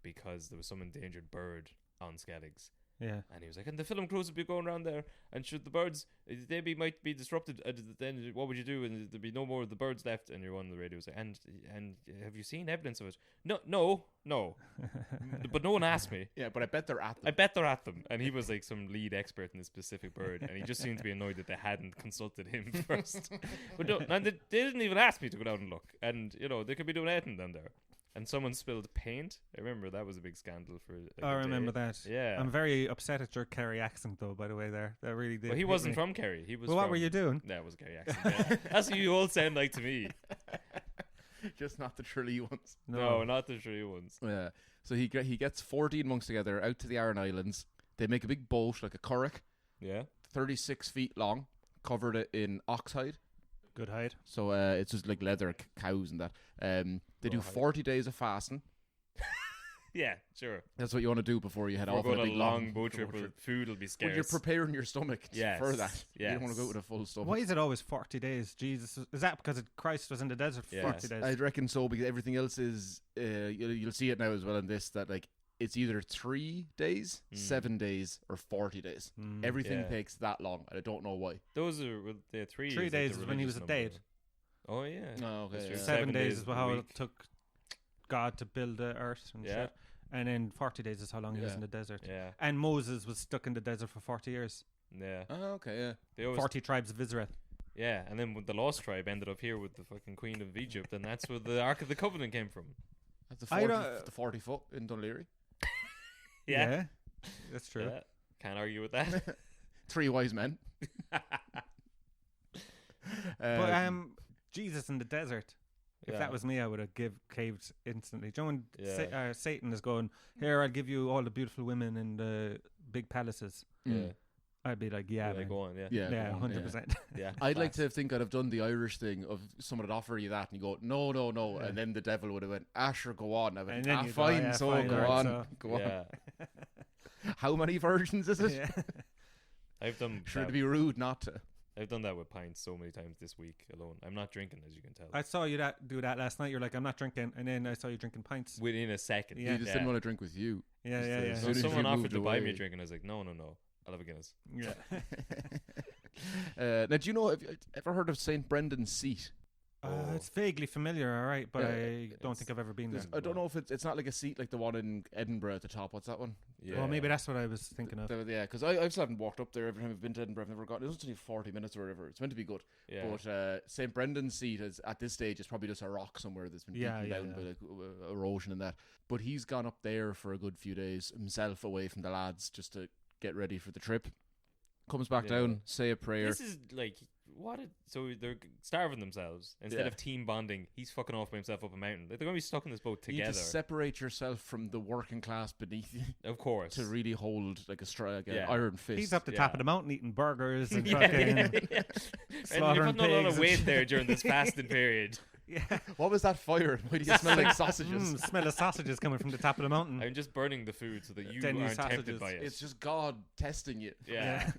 because there was some endangered bird on Skelligs. Yeah. And he was like, and the film crews would be going around there, and should the birds, might be disrupted, then what would you do? And there'd be no more of the birds left. And you're on the radio, like, and have you seen evidence of it? No. But no one asked me. Yeah, but I bet they're at them. I bet they're at them. And he was like some lead expert in this specific bird, and he just seemed to be annoyed that they hadn't consulted him first. But no, and they didn't even ask me to go down and look. And you know, they could be doing anything down there. And someone spilled paint. I remember that was a big scandal for. Like, I a remember day. that. Yeah. I'm very upset at your Kerry accent, though, by the way, there. That really did. Well, he hit wasn't me. from Kerry. He was. Well, what from, were you doing? That was a Kerry accent. Yeah. That's what you all sound like to me. Just not the Tralee ones. No, not the true ones. Yeah. So he gets 14 monks together out to the Aran Islands. They make a big boat, like a curragh, Yeah. 36 feet long, covered it in oxhide. Good hide. So it's just like leather cows and that. They do 40 days of fasting. Yeah, sure. That's what you want to do before you head We're off on going a on big a long boat trip. Food will be scarce. Well, you're preparing your stomach Yes, for that. You don't want to go yes. with a full stomach. Why is it always 40 days? Jesus. Is that because Christ was in the desert for Yeah. 40 days? I'd reckon so, because everything else is you'll see it now as well in this, that like it's either 3 days, 7 days, or 40 days. Everything Yeah. takes that long, and I don't know why. Those are the 3 3 is days like the is when he was religious a number. date. Oh yeah. Oh, okay. That's true. Yeah. 7 days is of the how it week. took God to build the earth and Yeah. shit. And then 40 days is how long he was Yeah. in the desert. Yeah. And Moses was stuck in the desert for 40 years. Yeah. Oh, okay, yeah. They always 40 tribes of Israel. Yeah, and then when the lost tribe ended up here with the fucking Queen of Egypt, and that's where the Ark of the Covenant came from. That's the I 40, don't- the 40 foot in Dunleary. Yeah. That's true. Yeah. Can't argue with that. 3 wise men. But Jesus in the desert. If Yeah. that was me, I would have caved instantly. Do you know when Yeah. Satan is going, here, I'll give you all the beautiful women in the big palaces. Yeah. I'd be like, yeah, Yeah, man. go on, yeah. Yeah, Yeah, go on, 100%. Yeah. I'd like class. to think I'd have done the Irish thing of someone would offer you that and you go, no, no, no. Yeah. And then the devil would have went, Asher, go on. I went, And then you go, fine, yeah, so fine, go alright, on. so- Go on. Yeah. How many virgins is it? Yeah. I've done Sure, that. to be rude not to. I've done that with pints so many times this week alone. I'm not drinking, as you can tell. I saw you do that last night. You're like, I'm not drinking. And then I saw you drinking pints. Within a second. Yeah. He just didn't want to drink with you. Yeah, Just yeah, as yeah. soon So as you someone offered moved to buy me a away. drink, and I was like, no. I'll have a Guinness. Yeah. Now, do you know, have you ever heard of St. Brendan's Seat? It's vaguely familiar, all right, but Yeah, I don't it's- think I've ever been there. I don't know if it's not like a seat like the one in Edinburgh at the top. What's that one? Yeah. Oh, maybe that's what I was thinking of. Yeah, because I still haven't walked up there every time I've been to Edinburgh. I've never got. It was only 40 minutes or whatever. It's meant to be good. Yeah. But St. Brendan's Seat is at this stage is probably just a rock somewhere that's been Yeah, beaten yeah, down yeah. by like erosion and that. But he's gone up there for a good few days himself, away from the lads, just to get ready for the trip. Comes back Yeah. down, say a prayer. This is like so they're starving themselves instead Yeah. of team bonding. He's fucking off by himself up a mountain. They're gonna be stuck in this boat You need together. to separate yourself from the working class beneath you Of course. to really hold like an Yeah. iron fist. He's up the top Yeah. of the mountain eating burgers and yeah, fucking yeah, yeah. And slaughtering you're putting a lot pigs of and weight shit. there during this fasting period. yeah. What was that fire? Why do you smell like sausages? Smell of sausages coming from the top of the mountain. I'm just burning the food so that you Then you aren't tempted sausages. by it. It's just God testing you. yeah.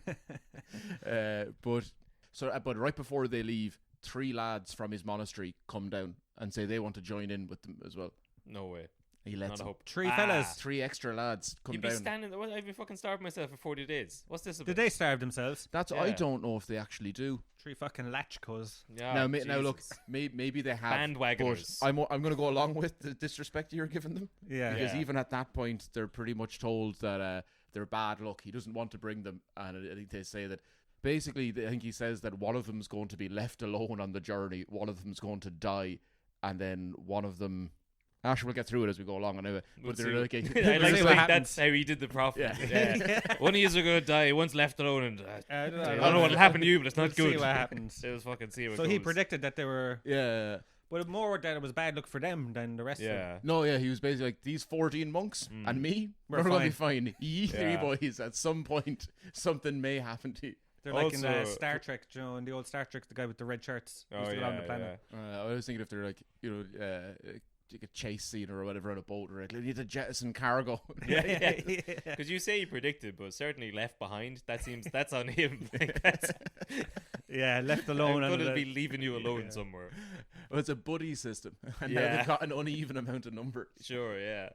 But right before they leave, 3 lads from his monastery come down and say they want to join in with them as well. No way. He Not lets a them. hope. 3 fellas. 3 extra lads come You'd be down. standing there. I've been fucking starving myself for 40 days. What's this about? Did they starve themselves? That's I Yeah. don't know if they actually do. 3 fucking latchkos. Yeah, now look, Jesus. maybe they have. Bandwagoners. But I'm going to go along with the disrespect you're giving them. Yeah. Because Yeah. even at that point, they're pretty much told that they're bad luck. He doesn't want to bring them, and I think they say that. Basically, I think he says that one of them's going to be left alone on the journey, one of them's going to die, and then one of them. Actually, we'll get through it as we go along anyway. We'll But they're see. like, I We'll like see to what think happens. that's how he did the prophet. Yeah. Yeah. One of you are going to die. One's left alone, and I don't I don't know what'll happen to you, but it's We'll not good. see what happens. It was fucking see what So he goes. predicted that they were, yeah. but more that it was bad luck for them than the rest of them. Yeah. No, yeah, he was basically like, these 14 monks and me, We're we're going to be fine. Ye Yeah. 3 boys, at some point, something may happen to you. They're like in Also- Star Trek, you know, in the old Star Trek, the guy with the red shirts Oh, used to go around the yeah, planet. yeah. I was thinking if they're like, like a chase scene or whatever on a boat, or like, you need to jettison cargo. Yeah, because you say he predicted, but certainly left behind. That's on him. Like, that's, Yeah, left alone. I'm on going to the- be leaving you alone Yeah. somewhere. Well, it's a buddy system, and now Yeah. they've got an uneven amount of numbers. Sure, yeah.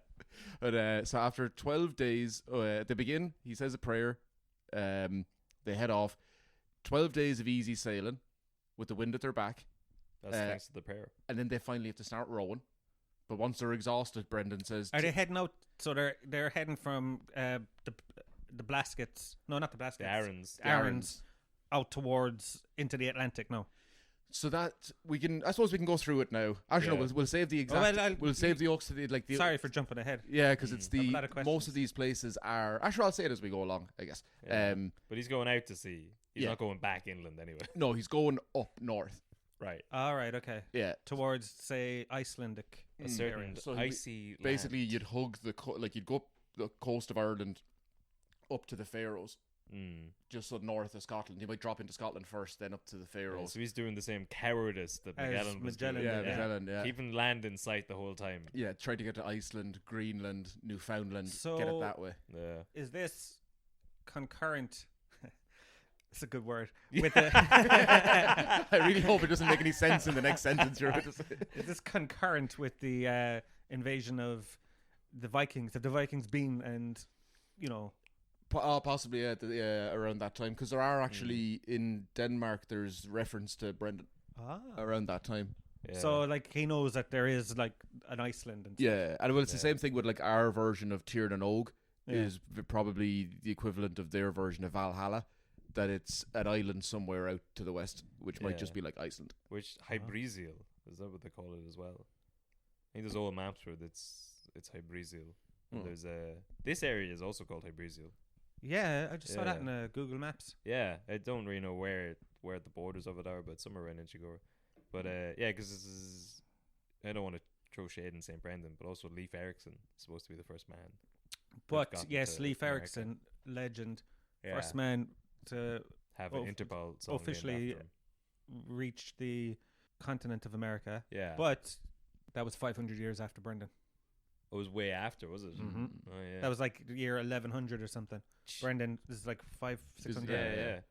But so after 12 days, they begin. He says a prayer. They head off. 12 days of easy sailing with the wind at their back, That's thanks to the prayer. and then they finally have to start rowing. But once they're exhausted, Brendan says, Are they heading out? So they're heading from the Blaskets. No, not the Blaskets. The Aarons. Aarons out towards into the Atlantic now. So that we can, I suppose we can go through it now. Actually, Yeah. no, we'll save the Oh, exact. well, we'll save the oaks to the Sorry for jumping ahead. Yeah, because it's I have a the lot of questions. most of these places are. Actually, I'll say it as we go along. I guess. Yeah. But he's going out to sea. He's Yeah. not going back inland anyway. No, he's going up north. Right. All right, okay. Yeah. Towards, say, Icelandic. A certain So he- icy Basically, land. you'd hug you'd go up the coast of Ireland, up to the Faroes, just so north of Scotland. You might drop into Scotland first, then up to the Yeah, Faroes. so he's doing the same cowardice that As Magellan was Magellan doing. Yeah, did, Magellan. Yeah. Keeping land in sight the whole time. Yeah, try to get to Iceland, Greenland, Newfoundland, get So- it that way. Yeah. Is this concurrent? It's a good word. With the I really hope it doesn't make any sense in the next sentence you're about to say. Is this concurrent with the invasion of the Vikings? Have the Vikings been and, you know... Possibly around that time, because there are actually in Denmark there's reference to Brendan around that time. Yeah. So like he knows that there is like an Iceland and stuff. Yeah, and well, it's the Yeah. same thing with like our version of Tir na Og Yeah. is probably the equivalent of their version of Valhalla, that it's an island somewhere out to the west, which might just Yeah. be like Iceland. Which Hybrisial, is that what they call it as well? I think there's old maps where it's Hybrisial. And Hmm. there's this area is also called Hybrisial. Yeah, I just saw that Yeah. in Google Maps. Yeah, I don't really know where the borders of it are, but somewhere around Inchigora. But yeah, because I don't want to throw shade in St. Brendan, but also Leif Erikson is supposed to be the first man. But gotten yes, to Leif America. Erikson, legend, Yeah, first man to have an of- Interpol song named officially after him. reach the continent of America. Yeah, But that was 500 years after Brendan. it was way after, was it? Mhm. Oh yeah, That was like the year 1100 or something. Brendan is like 500-600.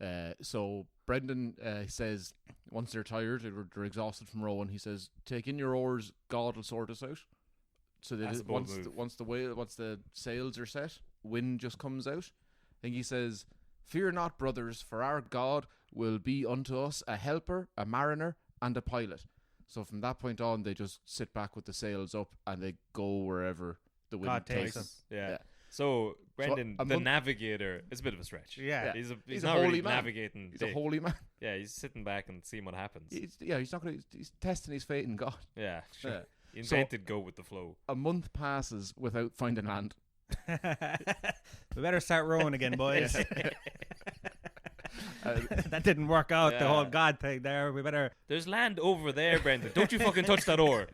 yeah. So Brendan says once they're tired, they're exhausted from rowing, he says, "Take in your oars, God will sort us out." So That's a bold move. once the sails are set, wind just comes out. I think he says, "Fear not, brothers, for our God will be unto us a helper, a mariner, and a pilot." So from that point on, they just sit back with the sails up and they go wherever the wind God takes takes them. Nice. Yeah. Yeah. So Brendan, a the month- navigator, is a bit of a stretch. Yeah. He's a not holy really man. navigating. He's a dick. holy man. Yeah, he's sitting back and seeing what happens. He's not gonna. He's testing his faith in God. Yeah, sure. Yeah. He So- invented go with the flow. A month passes without finding land. We better start rowing again, boys. Uh, That didn't work out, the Yeah. whole God thing there. We better. There's land over there, Brendan. Don't you fucking touch that oar.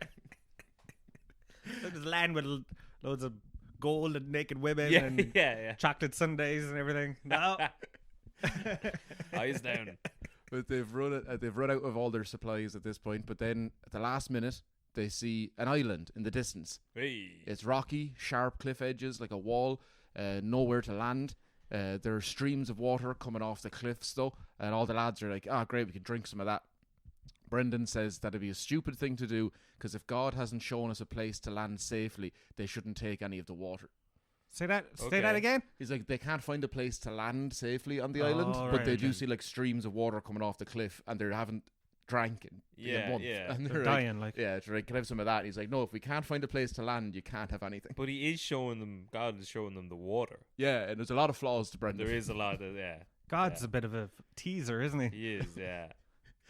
There's land with loads of gold and naked women Yeah, and yeah. chocolate sundaes and everything. No. Eyes down. but they've run out of all their supplies at this point. But then at the last minute, they see an island in the distance. Hey. It's rocky, sharp cliff edges like a wall, nowhere to land. There are streams of water coming off the cliffs though, and all the lads are like, "Ah, great, we can drink some of that." Brendan says that'd be a stupid thing to do because if God hasn't shown us a place to land safely, they shouldn't take any of the water. Say that Okay. again. He's like, they can't find a place to land safely on the Oh, island, but right, they do okay. see like streams of water coming off the cliff, and they haven't drank in a month. Yeah. And They're they're like, dying like. yeah, they're like, "Can I have some of that?" And he's like, "No, if we can't find a place to land, you can't have anything." But he is showing them, God is showing them the water. Yeah, and there's a lot of flaws to Brendan. There is a lot of, yeah. God's Yeah. a bit of a teaser, isn't he? He is, yeah.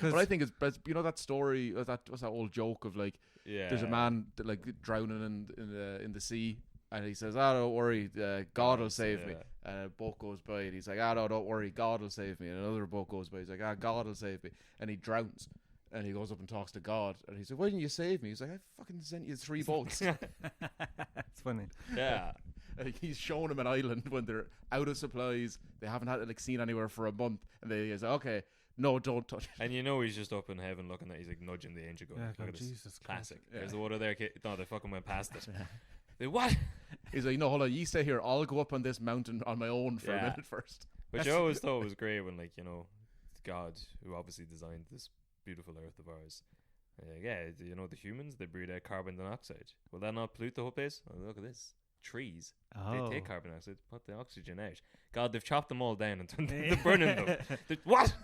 But I think it's you know that story, what's that old joke of like Yeah. there's a man that, like drowning in the sea, and he says, "Ah, don't worry, God will save me." yeah. And a boat goes by, and he's like, "Ah, no, don't worry, God will save me." And another boat goes by, he's like, "Ah, God will save me," and he drowns. And he goes up and talks to God, and he's like, "Why didn't you save me?" He's like, "I fucking sent you 3 boats." It's funny. Yeah. Like, he's showing him an island when they're out of supplies, they haven't had like seen anywhere for a month, and he's like, "Okay, no, don't touch it." And you know he's just up in heaven looking at, he's like nudging the angel going, Yeah, look God, at this. Jesus Christ. Classic. Yeah. There's the water there, kid. No, they fucking went past it. They, what? He's like, "No, hold on, you stay here. I'll go up on this mountain on my own for a Yeah. minute first." Which I always thought was great when, like, you know, God, who obviously designed this beautiful earth of ours. Yeah, you know, the humans, they breathe out carbon dioxide. Will that not pollute the whole place? Oh, look at this. Trees. Oh. They take carbon dioxide, put the oxygen out. God, they've chopped them all down and they're burning them. What?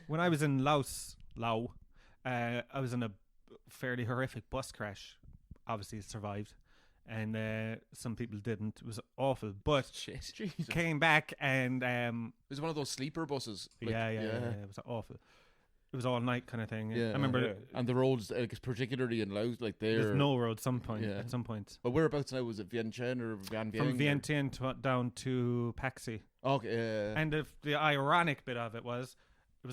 When I was in Laos, I was in a fairly horrific bus crash. Obviously, it survived, and some people didn't. It was awful, but Shit. Jesus. came back and It was one of those sleeper buses. Like, yeah, it was awful. It was all night kind of thing. Yeah. I remember Yeah. And the roads, like, particularly in Laos, like there's they're no road. Some point Yeah. at some point Well, whereabouts now? Was it Vientiane or Van from Vientiane down to Paxi. Okay, And the ironic bit of it was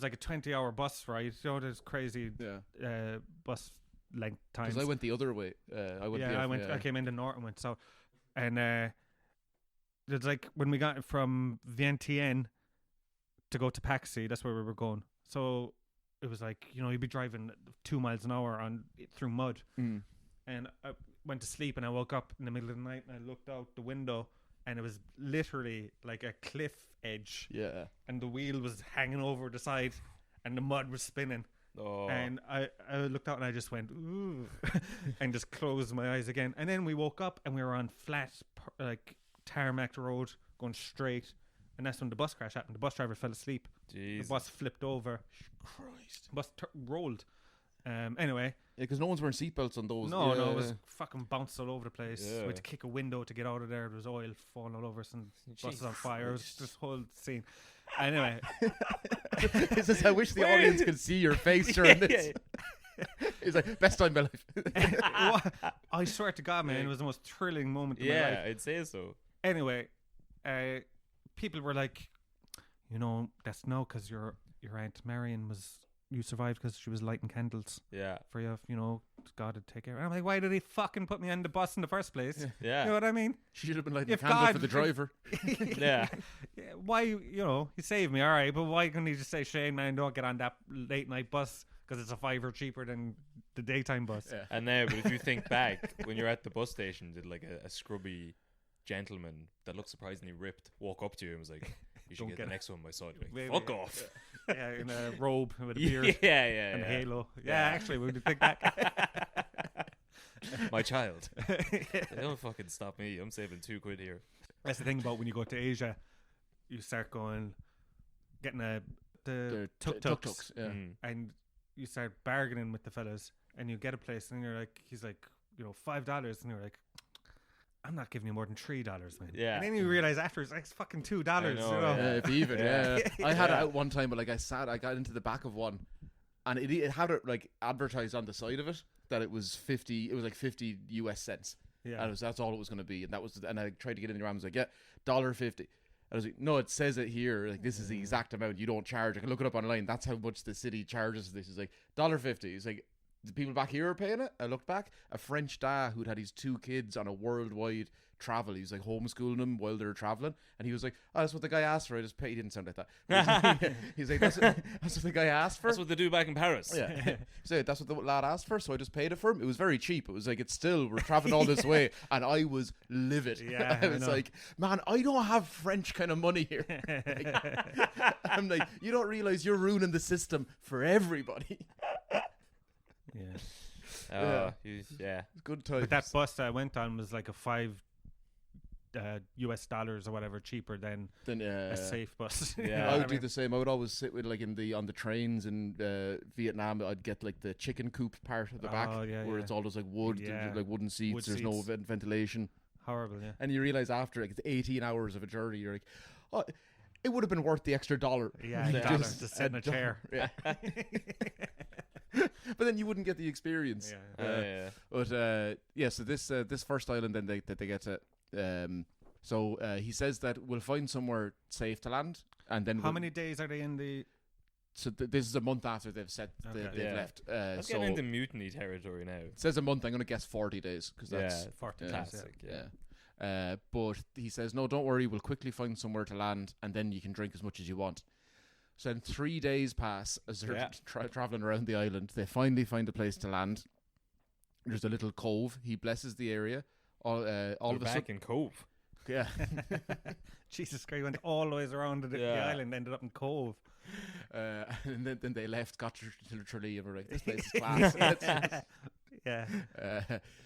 like a 20-hour bus ride. You know, there's crazy yeah. bus length times. Because I went the other way. I came into Norton went so, and it's like when we got from Vientiane to go to Paxi, that's where we were going. So it was like, you know, you'd be driving 2 miles an hour through mud, Mm. and I went to sleep and I woke up in the middle of the night and I looked out the window and it was literally like a cliff edge, Yeah. and the wheel was hanging over the side and the mud was spinning. Oh. And I looked out and I just went, ooh, and just closed my eyes again. And then we woke up and we were on flat, like, tarmac road going straight. And that's when the bus crash happened. The bus driver fell asleep. Jesus. The bus flipped over. Christ. The bus rolled. Anyway, because no one's wearing seatbelts on those. no, Yeah. it was fucking bounced all over the place. Yeah. We had to kick a window to get out of there. There was oil falling all over us and buses on fire. It was this whole scene. Anyway, It's just, I wish the audience could see your face during this. It's like best time of my life. I swear to God, man, it was the most thrilling moment of my life. Yeah, I'd say so. Anyway, people were like, that's no, because your Aunt Marion you survived because she was lighting candles Yeah. for you. God would take care. And I'm like, why did he fucking put me on the bus in the first place? Yeah. You know what I me? She should have been lighting a If candle God- for the driver. Yeah. Why, he saved me, all right, but why couldn't he just say, Shane, man, don't get on that late night bus because it's a $5 cheaper than the daytime bus? Yeah. And now, but if you think back, when you're at the bus station, did like a scrubby gentleman that looked surprisingly ripped walk up to you and was like, "You should Don't get get the it. next one, my son." You're Maybe, like, fuck yeah. off. Yeah, in a robe with a beard Yeah. and a halo. Yeah, Yeah. actually, we would think that. My child. They don't fucking stop me. I'm saving £2 here. That's the thing about when you go to Asia, you start getting the tuk-tuks, Yeah. Mm. and you start bargaining with the fellas, and you get a place, and he's like, $5, and you're like, I'm not giving you more than $3, man. Yeah. And then you realize after it's like it's fucking $2. I know, you know? yeah. If even, Yeah. yeah. I had it out one time, but like I got into the back of one, and it had it like advertised on the side of it that it was 50. It was like 50 US cents. Yeah. And that's all it was going to be, and and I tried to get in the RAM. I was like, yeah, $1.50. I was like, no, it says it here. Like this is the exact amount. You don't charge. I can look it up online. That's how much the city charges. This is like $1.50. It's like the people back here are paying it. I looked back. A French dad who'd had his 2 kids on a worldwide travel. He was like homeschooling them while they were traveling, and he was like, "Oh, that's what the guy asked for." I just paid. He didn't sound like that. He's like, "That's what the guy asked for." That's what they do back in Paris. Yeah. So that's what the lad asked for, so I just paid it for him. It was very cheap. It was like, it's still, we're traveling all this way, and I was livid. Yeah, I I was know. like, man, I don't have French kind of money here. I'm like, you don't realize you're ruining the system for everybody. Yeah. Yeah. Good times. But that bus that I went on was like a $5 US dollars or whatever cheaper than Then, a safe bus. Yeah. You know I what would do mean? the same. I would always sit with like on the trains in Vietnam. I'd get like the chicken coop part at the back, Oh, yeah, where yeah. it's all just like wood, Yeah. there's, like wooden seats. Wood There's no seats. ventilation. Horrible, yeah. And you realize after like it's 18 hours of a journey, you're like, oh, it would have been worth the extra $1. Yeah, Yeah. $1 Just to sit in a chair. Yeah. But then you wouldn't get the experience. Yeah. But yeah, so this first island then that they get to. So he says that we'll find somewhere safe to land, and then How many days are they in the? So this is a month after they've Okay. they've Yeah. left. Let's So get into mutiny territory now. it says a month. I'm going to guess 40 days because that's 40 yeah. days, Classic. yeah. Yeah. But he says, no, don't worry. We'll quickly find somewhere to land, and then you can drink as much as you want. So then 3 days pass as they're Yeah. traveling around the island. They finally find a place to land. There's a little cove. He blesses the area. All We're of a back sudden, in Cove. yeah. Jesus Christ, went all the ways around the Yeah. island, ended up in Cove. And then they left, got to Tralee, and were like, this place is class. Yeah.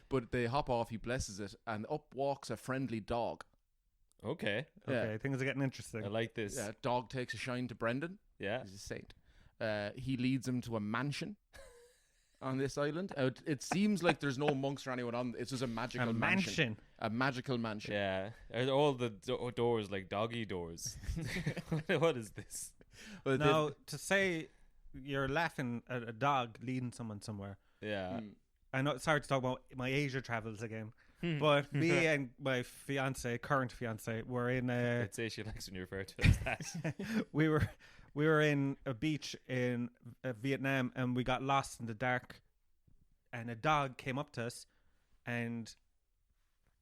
But they hop off. He blesses it, and up walks a friendly dog. Okay. Okay, things are getting interesting. I like this. Yeah, dog takes a shine to Brendan. Yeah. He's a saint. He leads him to a mansion on this island. It seems like there's no monks or anyone on. It's just a magical A mansion. A magical mansion. Yeah. Are all the doors like doggy doors? What is this? Well, Now, to say you're laughing at a dog leading someone somewhere. Yeah. I know. Sorry to talk about my Asia travels again, but me and my current fiance, were in a. I'd say she likes when you refer to it as that. we were in a beach in Vietnam, and we got lost in the dark, and a dog came up to us and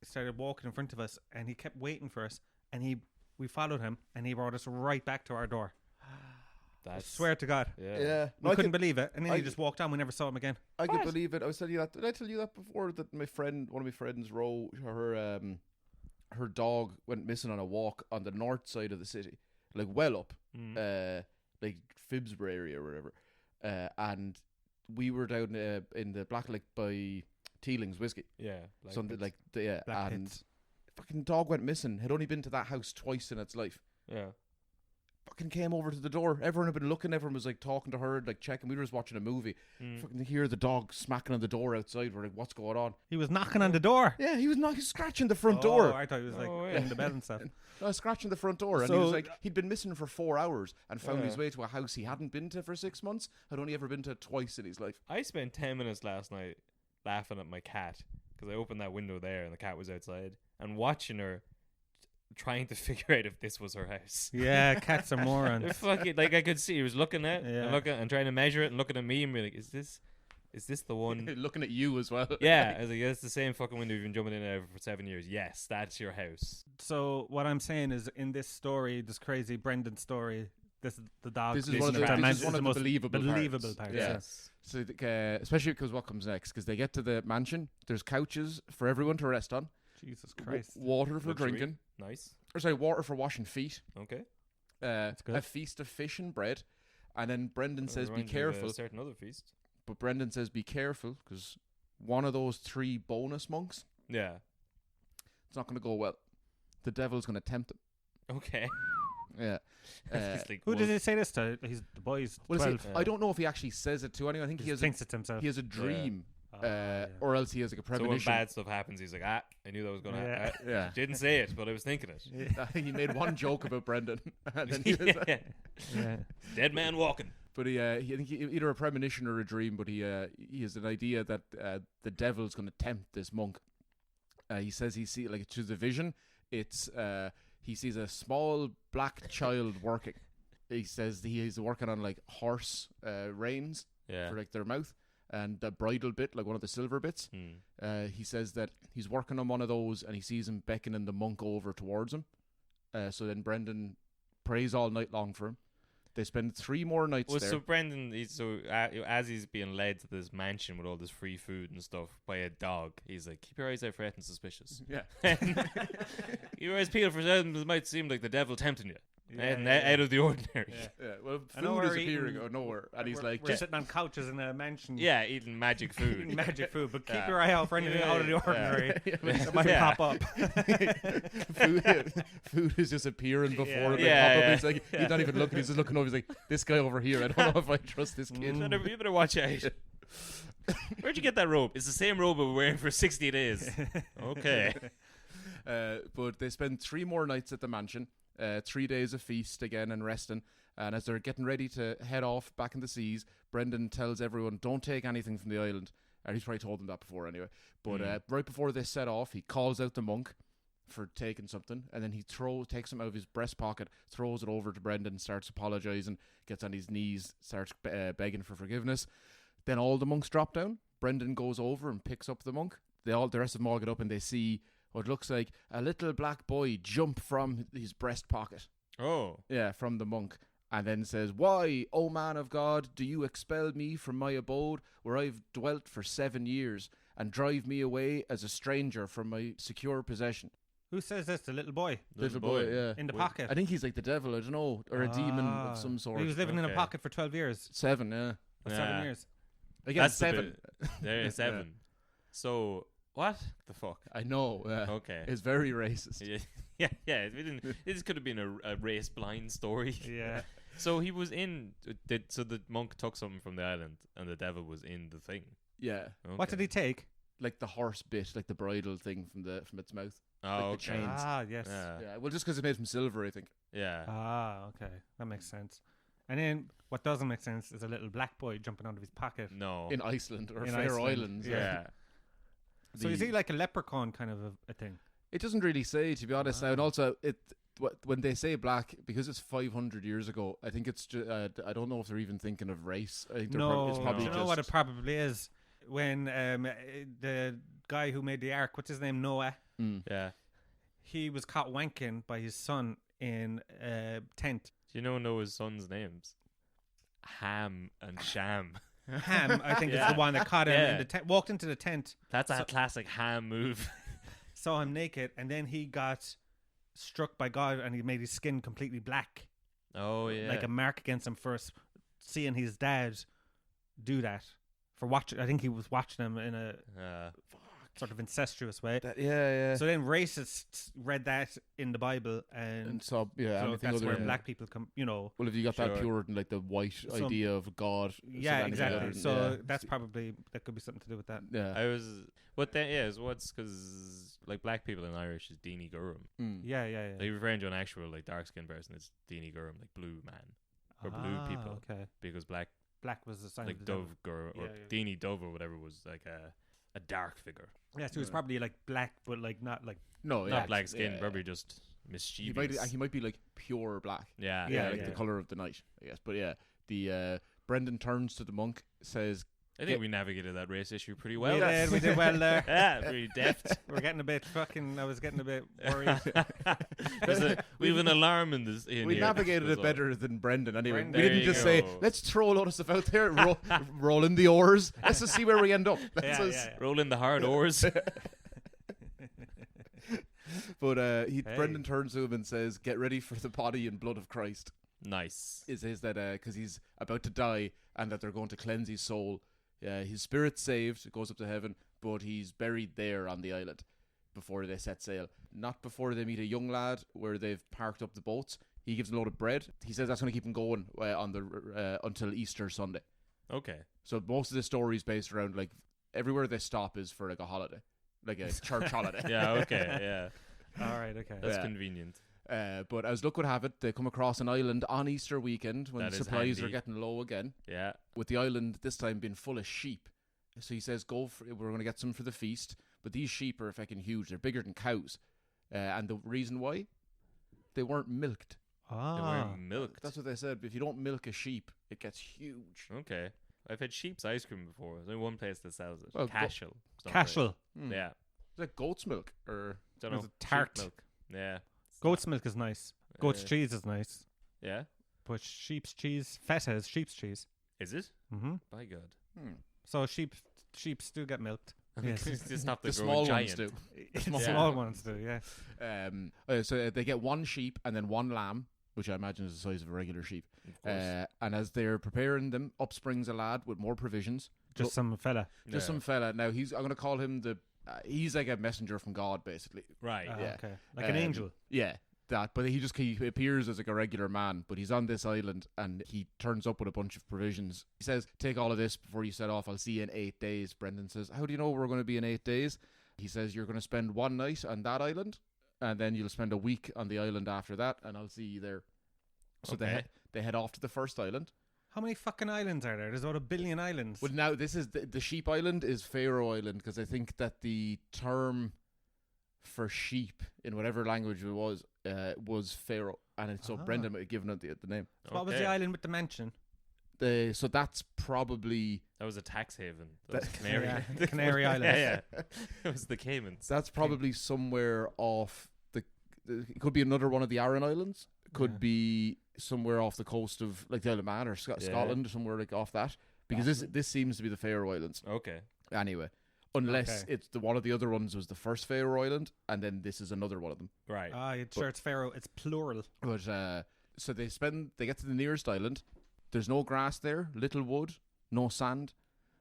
started walking in front of us, and he kept waiting for us, and we followed him, and he brought us right back to our door. I swear to God. Yeah. Yeah. We couldn't believe it, and then I- he just walked on. We never saw him again. I could believe it. I was telling you that. Did I tell you that before? That one of my friends, her dog went missing on a walk on the north side of the city, like well up, like Phibsborough area or whatever. And we were down in the Black Lake by Teeling's Whiskey. Yeah. Something like yeah, Black and Pits. fucking dog went missing. Had only been to that house twice in its life. Yeah. fucking came over to the door. Everyone had been looking. Everyone was like talking to her, like checking. We were just watching a movie. Fucking hear the dog smacking on the door outside. We're like, what's going on? He was knocking on the door. Yeah, he was scratching the front door. I thought he was like ringing the bell and stuff. No, scratching the front door, and So- he was like, he'd been missing for 4 hours and found his way to a house he hadn't been to for 6 months. Had only ever been to twice in his life. I spent 10 minutes last night laughing at my cat because I opened that window there and the cat was outside and watching her trying to figure out if this was her house. Yeah, cats are They're morons. fucking, like, I could see he was looking at Yeah. and looking and trying to measure it and looking at me and be like, is this the one? Looking at you as well. Yeah, I was like, yeah, it's the same fucking window you've been jumping in and out of for 7 years. Yes, that's your house. So what I'm saying is, in this story, this crazy Brendan story, this is the dog. This is This one of is the, the this is one of the most believable parts. Yeah. Yes. So, especially because what comes next, because they get to the mansion, there's couches for everyone to rest on, Jesus Christ. water for Luxury. drinking, Nice. or sorry, water for washing feet, Okay. good. a feast of fish and bread, and then Brendan says, "Be Reminds me of careful." A certain other feast. But Brendan says, "Be careful, because one of those 3 bonus monks, Yeah. it's not going to go well. The devil's going to tempt him." Okay. Yeah. It's like, Who well, did he say this to? He's the boy's Well, 12. see, I don't know if he actually says it to anyone. I think He he has thinks it to himself. he has a dream, Yeah. or else he has like a So when premonition. bad stuff happens, he's like, I knew that was going to Yeah. happen. Yeah. Didn't say it, but I was thinking it. I think he made one joke about Brendan, and then he was Yeah. Yeah. Dead man walking. but I think either a premonition or a dream. But he has an idea that the devil's going to tempt this monk. He says he see like to the vision. It's he sees a small black child working. He says he's working on like horse reins Yeah. for like their mouth and the bridle bit, like one of the silver bits. He says that he's working on one of those and he sees him beckoning the monk over towards him. So then Brendan prays all night long for him. They spend 3 more nights Well, there. so Brendan, as he's being led to this mansion with all this free food and stuff by a dog, he's like, keep your eyes out for anything suspicious. Yeah. Keep your eyes peeled for something that might seem like the devil tempting you. And yeah. out of the ordinary. Yeah. Yeah, well, I know food is we're appearing eating- out of nowhere, and he's like, we're sitting on couches in a mansion. Yeah, eating magic food. Eating magic food, but keep Yeah. your eye out for anything Yeah, out of the yeah, ordinary. Yeah. That might Yeah. pop up. food is just appearing before him. Yeah, They pop up, yeah. he's like, he's not even looking. He's just looking over. He's like, this guy over here. I don't know if I trust this kid. You better watch out. Where'd you get that robe? It's the same robe we were wearing for 60 days. Okay. But they spend 3 more nights at the mansion, 3 days of feast again and resting. And as they're getting ready to head off back in the seas, Brendan tells everyone, don't take anything from the island. And he's probably told them that before anyway. But right before they set off, he calls out the monk for taking something. And then he takes him out of his breast pocket, throws it over to Brendan, starts apologising, gets on his knees, starts begging for forgiveness. Then all the monks drop down. Brendan goes over and picks up the monk. The rest of them all get up and they see what looks like a little black boy jump from his breast pocket. Oh. Yeah, from the monk. And then says, why, O man of God, do you expel me from my abode where I've dwelt for 7 years and drive me away as a stranger from my secure possession? Who says this? The little boy Little boy, yeah. in the Wait. pocket. I think he's like the devil, I don't know, or a demon of some sort. He was living in a Okay. pocket for 12 years. 7, yeah. Or Yeah. 7 years. Again, That's the 7. There is 7. So, what the fuck? I know. Okay. It's very racist. Yeah. We didn't. This could have been a race blind story. Yeah. So he was in. So the monk took something from the island, and the devil was in the thing. Yeah. What did he take? Like the horse bit, like the bridle thing from its mouth. Oh, like the okay. chains. Ah, yes. Yeah. Yeah, well, just because it's made from silver, I think. Yeah. Ah, okay. That makes sense. And then what doesn't make sense is a little black boy jumping out of his pocket. No. In Iceland or In Faroe Iceland, Islands. yeah. So is he like a leprechaun kind of a thing? It doesn't really say, to be honest. Now, and also, when they say black, because it's 500 years ago, I think it's just, I don't know if they're even thinking of race. I think it's No, probably do you know what it probably is? When the guy who made the ark, what's his name, Noah, Yeah. he was caught wanking by his son in a tent. Do you know Noah's sons' names? Ham and Sham. Ham, I think, is Yeah. the one that caught him Yeah. in the tent, walked into the tent, That's a classic Ham move. saw him naked, and then he got struck by God and he made his skin completely black. Oh yeah. Like a mark against him for seeing his dad do that. For watching, I think he was watching him in a. sort of incestuous way. yeah. So then racists read that in the Bible, and so so anything that's other where than black people come. You know, well, if you got that Sure. pure like the white Some- idea of God, yeah, anything exactly. other than- So yeah. that's probably that could be something to do with that. yeah. I was, but then is what's because like black people in Irish is Deanie Gurram. Yeah, yeah, yeah. Like referring to an actual like dark skinned person, it's Deanie Gurram, like blue man or blue people, Okay, because black black was the sign like of the devil. Dove Gurram or Yeah, yeah. Deanie Dove or whatever was like a dark figure, Yeah, so it's probably like black, but like not like No, yeah, not black skin, yeah. probably just He mischievous. might be like pure black. Yeah, Yeah, like the color of the night, I guess. But yeah, the Brendan turns to the monk, says, I think we navigated that race issue pretty well. we did well there. Yeah, pretty deft. We're getting a bit fucking. I was getting a bit worried. We have an alarm in this. In we here navigated as it well. better than Brendan. Anyway, Brendan. we There didn't you just say, go. let's throw a lot of stuff out there, roll in the oars. Let's just see where we end up. Let's Yeah, just- yeah. Roll in the hard oars. But Hey. Brendan turns to him and says, get ready for the body and blood of Christ. Nice. Is that because he's about to die and that they're going to cleanse his soul. His spirit's saved, it goes up to heaven, but he's buried there on the island before they set sail. Not before they meet a young lad where they've parked up the boats. He gives a load of bread. He says that's going to keep him going on the until Easter Sunday. Okay. So most of the story is based around like everywhere they stop is for like a holiday, like a church holiday. Yeah. Okay. Yeah. All right, okay. That's Yeah. convenient. But as luck would have it, they come across an island on Easter weekend when That is supplies are handy. getting low again. Yeah. With the island this time being full of sheep. So he says, we're going to get some for the feast. But these sheep are fucking huge. They're bigger than cows. And the reason why? They weren't milked. They Ah, were milked. That's what they said. If you don't milk a sheep, it gets huge. Okay. I've had sheep's ice cream before. There's only one place that sells it. Well, Cashel. It's not cashel. Hmm. great. Yeah. Is that goat's milk? Or Don't Is know. it tart? Sheep milk. Yeah. Goat's milk is nice. Goat's Uh, cheese is nice. Yeah. But sheep's cheese, feta is sheep's cheese. Is it? Mm-hmm. By God. So sheep do get milked. Yes. Just not the the small growing ones giant. do. The Yeah. small ones do, yeah. So they get one sheep and then one lamb, which I imagine is the size of a regular sheep. Of course. And as they're preparing them, up springs a lad with more provisions. Just some fella. Just some fella. Now I'm going to call him he's like a messenger from God, basically. Right. Yeah. Okay. Like an angel. Yeah, that. But he appears as like a regular man, but he's on this island and he turns up with a bunch of provisions. He says, "Take all of this before you set off. I'll see you in 8 days." Brendan says, "How do you know we're going to be in 8 days?" He says, "You're going to spend one night on that island, and then you'll spend a week on the island after that, and I'll see you there." So Okay. they head off to the first island. How many fucking islands are there? There's about 1 billion islands. Well, now this is the sheep island is Faroe Island because I think that the term for sheep in whatever language it was Faroe, and so Ah. Brendan might have given it the name. So what was the island with the mansion? So that's probably That was a tax haven. That was That- Canary. Yeah, the Canary Islands. Yeah, yeah. It was the Caymans. that's probably somewhere off it could be another one of the Aran Islands. It could Yeah. be somewhere off the coast of like the Isle of Man or Yeah. Scotland, somewhere like off that. Because this seems to be the Faroe Islands. Okay. Anyway, unless Okay. it's one of the other ones was the first Faroe Island, and then this is another one of them. Right. Sure, it's Pharaoh. It's plural. But so they get to the nearest island. There's no grass there, little wood, no sand.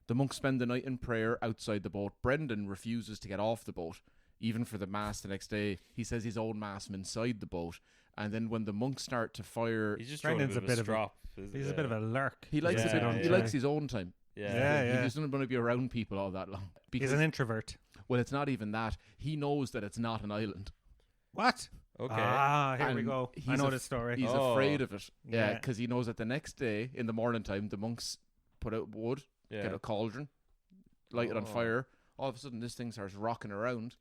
The monks spend the night in prayer outside the boat. Brendan refuses to get off the boat, even for the mass the next day. He says his own mass from inside the boat. And then when the monks start to fire, He's just Brendan's throwing a bit of a strop. He's a bit of a lurk. he likes Yeah, he yeah. likes his own time. Yeah. Yeah. He doesn't want to be around people all that long. He's Because an introvert. well, it's not even that. He knows that it's not an island. What? Okay. Here we And go. I he's know af- this story. He's Oh. afraid of it. Yeah, Yeah. because he knows that the next day in the morning time, the monks put out wood, yeah. get a cauldron, light it on Oh. fire. All of a sudden, this thing starts rocking around.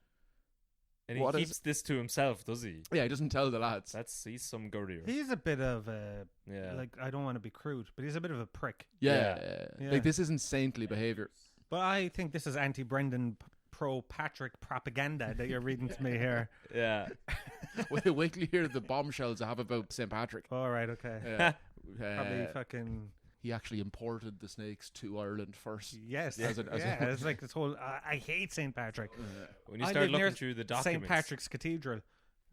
And he What is keeps this to himself, does he? Yeah, he doesn't tell the lads. He's some gurrier. He's a bit of a Yeah. like. I don't want to be crude, but he's a bit of a prick. Yeah. Yeah. Like, this isn't saintly behavior. But I think this is anti-Brendan, pro-Patrick propaganda that you're reading to me here. Yeah. Wait till you hear the bombshells I have about St. Patrick. All right, okay. Yeah. Probably fucking He actually imported the snakes to Ireland first. yes. As a- yeah, it's like this whole. I hate St. Patrick. When you I start live near looking through the documents. St. Patrick's Cathedral.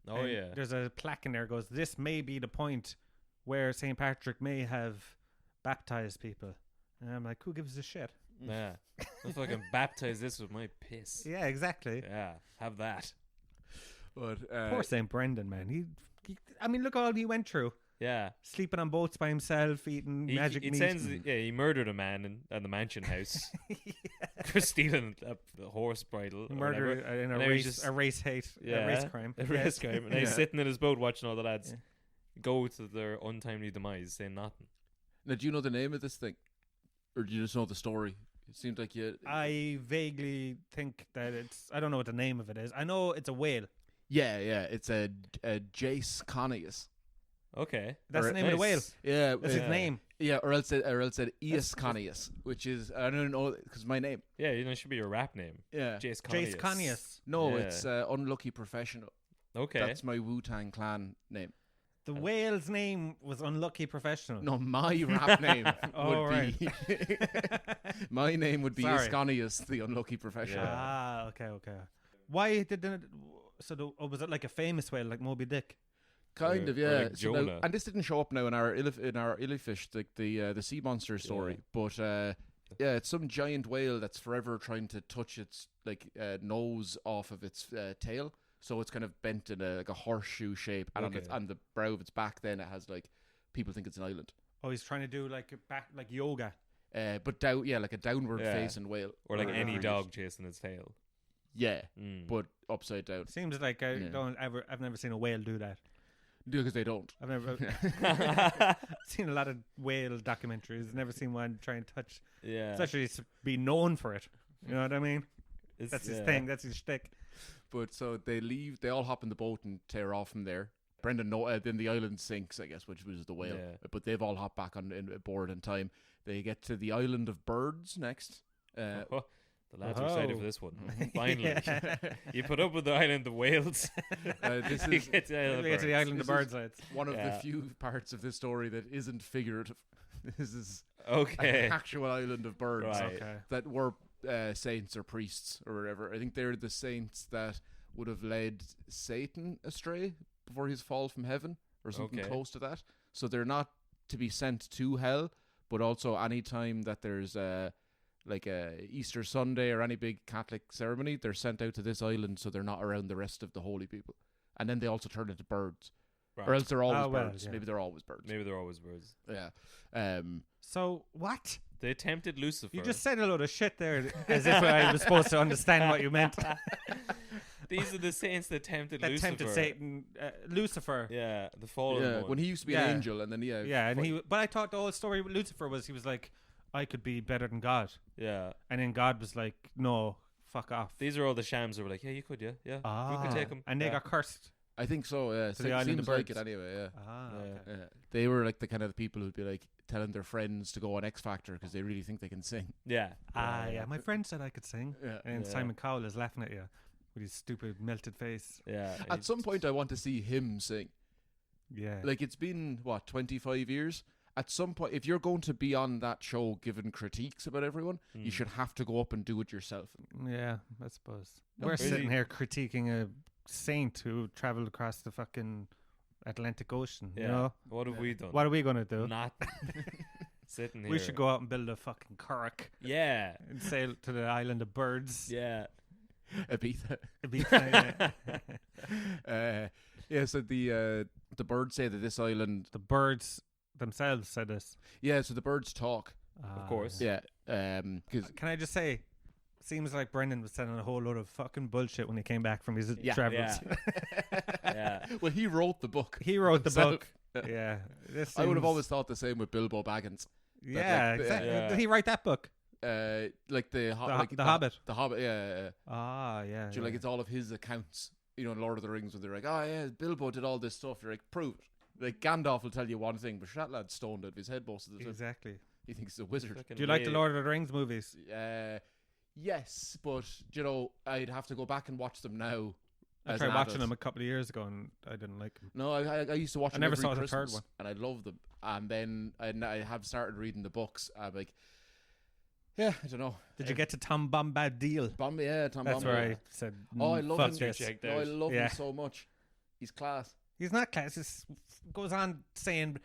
Oh and yeah. There's a plaque in there that goes, "This may be the point where St. Patrick may have baptized people." And I'm like, who gives a shit? Yeah. I'll fucking baptize this with my piss. Yeah, exactly. Yeah, have that. But Poor St. Brendan, man. He, I mean, look all he went through. Yeah. Sleeping on boats by himself, eating magic It meat. sounds, he murdered a man in the mansion house for stealing a horse bridle. Murder in And a now he's race, just- a race hate, a race crime. A race crime. And he's Yeah. sitting in his boat watching all the lads go to their untimely demise, saying nothing. now, do you know the name of this thing, or do you just know the story? It seemed like you. I vaguely think that it's. I don't know what the name of it is. I know it's a whale. Yeah, it's a Jace Conius. Okay. That's the name of the whale. Nice. Yeah, That's his name. Yeah, or else Eus Conius, which is I don't know because my name. Yeah, it should be your rap name. Yeah, Jace Jace Conius. Conius. no, Yeah. it's Unlucky Professional. Okay. That's my Wu-Tang Clan name. The whale's name was Unlucky Professional. No, my rap name Oh, would be. My name would be Sorry. Isconius, the Unlucky Professional. Yeah. Ah, okay. Why didn't it? So was it like a famous whale, like Moby Dick? Kind Or- of, or yeah. like So now- Jonah. and this didn't show up now in our Illifish, like the sea monster story. Yeah. But yeah, it's some giant whale that's forever trying to touch its nose off of its tail, so it's kind of bent in a horseshoe shape, and Okay. on the brow of its back, then it has people think it's an island. Oh, he's trying to do like yoga. But like a downward Yeah. facing whale, Or like Or- any or- dog chasing its tail. Yeah, Mm. but upside down. Seems like I've never seen a whale do that. Because they don't. I've never seen a lot of whale documentaries. Never seen one try and touch. Yeah. Especially to be known for it. You know what I mean? It's- That's his yeah. thing. That's his shtick. But so they leave. They all hop in the boat and tear off from there. Brendan, then the island sinks, I guess, which was the whale. Yeah. But they've all hopped back aboard in time. They get to the island of birds next. The lads are excited for this one. Finally. Yeah. You put up with the island of Wales. This You is get to the island We of get to the birds. island of This birds. Lads. one of Yeah. the few parts of this story that isn't figurative. This is Okay. an actual island of birds Right. Okay. that were saints or priests or whatever. I think they're the saints that would have led Satan astray before his fall from heaven or something Okay. close to that. So they're not to be sent to hell, but also any time that there's like a Easter Sunday or any big Catholic ceremony, they're sent out to this island so they're not around the rest of the holy people. And then they also turn into birds. Right. Or else they're always Oh, well, birds. yeah. Maybe they're always birds. Maybe they're always birds. Yeah. So what? They tempted Lucifer. You just said a load of shit there, as if I was supposed to understand what you meant. These are the saints that tempted That Lucifer. tempted Satan, Lucifer. Yeah, the fallen Yeah, one. when he used to be Yeah. an angel, and then Yeah, and but I thought the whole story with Lucifer was he was like, I could be better than God, Yeah. and then God was like, no, fuck off. These are all the shams that were like, yeah, you could, yeah. You could take them. and they got cursed. I think so. Yeah, To the island seems of like birds. it anyway. Yeah. Yeah. Okay. Yeah. They were like the kind of the people who'd be like telling their friends to go on X Factor because they really think they can sing. Yeah. Yeah. My friend said I could sing, Yeah. and Yeah. Simon Cowell is laughing at you with his stupid melted face. Yeah. At some point, I want to see him sing. Yeah. Like it's been 25 years. At some point, if you're going to be on that show giving critiques about everyone, you should have to go up and do it yourself. Yeah, I suppose. No, We're really. sitting here critiquing a saint who traveled across the fucking Atlantic Ocean. Yeah. You know, What have we done? what are we gonna do? Not sitting here. We should go out and build a fucking currach Yeah. and sail to the island of birds. Yeah. Ibiza. It'd be kinda- Yeah. So the birds say that this island. the birds themselves said this. Yeah. So the birds talk. Of course. Yeah. Because Can I just say, seems like Brendan was telling a whole load of fucking bullshit when he came back from his Yeah. travels. Yeah. well, he wrote the book. He wrote the himself. book. Yeah. This I would have seems- always thought the same with Bilbo Baggins. Yeah, like, exactly. yeah. Did he write that book? Like the The Hobbit. The Hobbit. Yeah. Ah, yeah. So like it's all of his accounts. You know, in Lord of the Rings, where they're like, oh yeah, Bilbo did all this stuff. You're like, prove it. Like Gandalf will tell you one thing, but that lad's stoned out of his head most of the time. Exactly. He thinks he's a wizard. Do you like the Lord of the Rings movies? Yes, but you know, I'd have to go back and watch them now. I as tried an watching adult. them a couple of years ago and I didn't like them. No, I used to watch them never every saw the third Christmas, one. and I loved them. And then I have started reading the books. I'm like, yeah, I don't know. Did you get to Tom Bombadil? Tom That's Bombadil. where I said, Oh, I love fuck him. this. Checked No, I out. love Yeah. him so much. He's class. He's not class. He goes on saying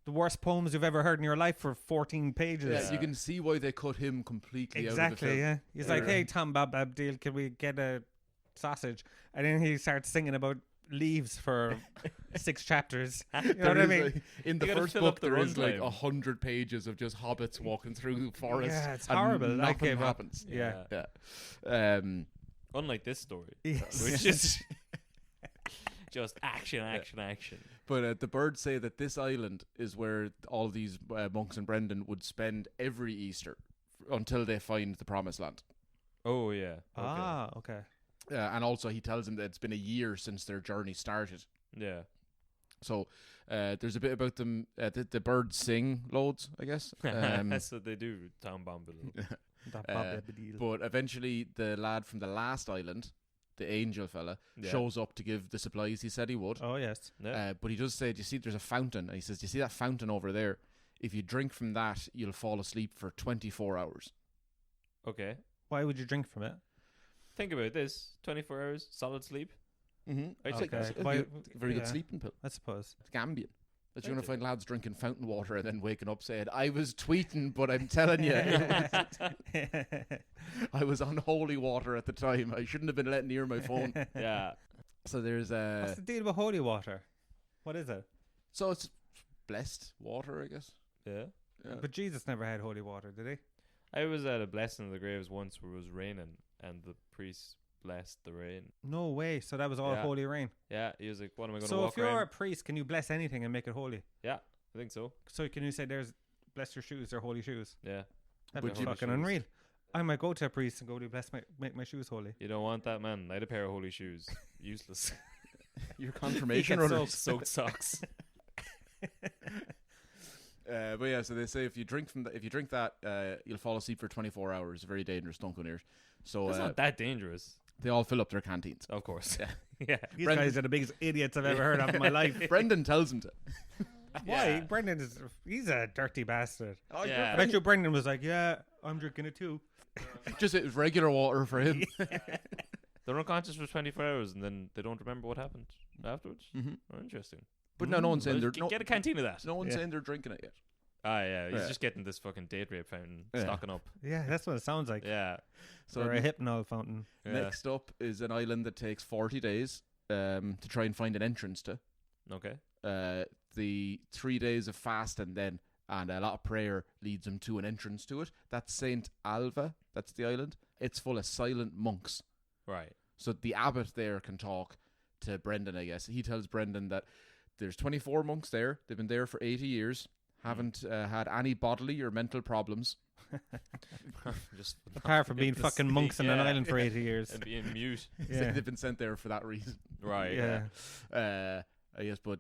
the worst poems you've ever heard in your life for 14 pages. Yeah, you can see why they cut him completely out of the Exactly, film. yeah. He's like, hey, Tom Bob Abdil, can we get a sausage? And then he starts singing about leaves for 6 chapters. You know what I mean? Like, in the You gotta first fill up book, the there is like runtime. 100 pages of just hobbits walking through the forest. Yeah, it's and horrible. I Nothing gave up. happens. Yeah. Yeah. Unlike this story, Yes. which is just action. But the birds say that this island is where all these monks and Brendan would spend every Easter until they find the Promised Land. Oh yeah. Okay. Ah, okay. And also he tells them that it's been a year since their journey started. Yeah. So there's a bit about them. The birds sing loads, I guess. That's what they do. Tom Bombadil. That Bob Abdil. But eventually the lad from the last island, the angel fella, Yeah. shows up to give the supplies he said he would. Oh, yes. Yeah. But he does say, do you see there's a fountain? And he says, do you see that fountain over there? If you drink from that, you'll fall asleep for 24 hours. Okay. Why would you drink from it? Think about this: 24 hours solid sleep. Mm-hmm. It's like Okay. a Why- very good yeah. sleeping pill. I suppose. It's Gambian. That you're going to Okay. find lads drinking fountain water and then waking up saying, I was tweeting, but I'm telling you, I was on holy water at the time. I shouldn't have been let near my phone. Yeah. So there's What's the deal with holy water? What is it? So it's blessed water, I guess. Yeah. Yeah. But Jesus never had holy water, did he? I was at a blessing of the graves once where it was raining and the priest blessed the rain. No way. So that was all Yeah. holy rain. Yeah, he was like, "What am I going to So walk if you're around?" a priest, can you bless anything and make it holy? Yeah, I think so. So can you say, "There's bless your shoes, they're holy shoes"? Yeah, That'd Would be you- fucking shoes. unreal. I might go to a priest and go to make my shoes holy. you don't want that, man. I had a pair of holy shoes. Useless. Your confirmation gets runners. Soaked socks. But yeah, so they say if you drink that, you'll fall asleep for 24 hours. Very dangerous. Don't go near it. So That's not that dangerous. they all fill up their canteens. Of course. Yeah. Yeah. These Brendan- guys are the biggest idiots I've ever heard of in my life. Brendan tells them to. Why? Yeah. Brendan he's a dirty bastard. Oh, Yeah. I bet you Brendan was like, yeah, I'm drinking it too. Just it was regular water for him. They're unconscious for 24 hours and then they don't remember what happened afterwards. Mhm. Oh, interesting. But no one's saying Well, they're get a canteen of that. no one's Yeah. saying they're drinking it yet. Ah, yeah. He's Yeah. just getting this fucking date rape fountain Yeah. stocking up. Yeah, that's what it sounds like. Yeah. So Or a hypnol fountain. Yeah. next up is an island that takes 40 days to try and find an entrance to. Okay. The 3 days of fasting then and a lot of prayer leads them to an entrance to it. That's Saint Alva. That's the island. It's full of silent monks. Right. So the abbot there can talk to Brendan, I guess. He tells Brendan that there's 24 monks there. They've been there for 80 years. Haven't had any bodily or mental problems. Just Apart from being to fucking speak, monks on an yeah. island for 80 years. and being mute. Yeah. They've been sent there for that reason. Right. Yeah. I guess, but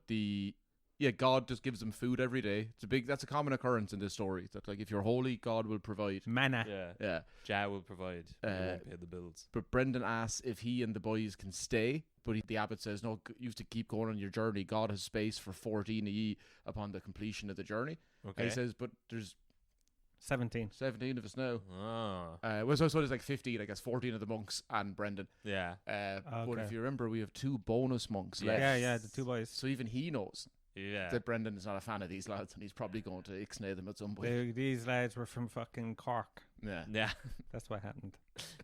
God just gives them food every day. That's a common occurrence in this story. That like if you're holy, God will provide. Mana. Yeah. Yeah. Jah will provide. He won't pay the bills. But Brendan asks if he and the boys can stay, but the abbot says, no, you have to keep going on your journey. God has space for 14 of ye upon the completion of the journey. And Okay. he says, but there's 17. 17 of us now. Oh. So there's like 15, I guess, 14 of the monks and Brendan. Yeah. But Okay. if you remember, we have 2 bonus monks Yes. left. Yeah, the two boys. So even he knows Yeah. that Brendan is not a fan of these lads and he's probably going to ixnay them at some point. These lads were from fucking Cork. Yeah. Yeah. That's what happened.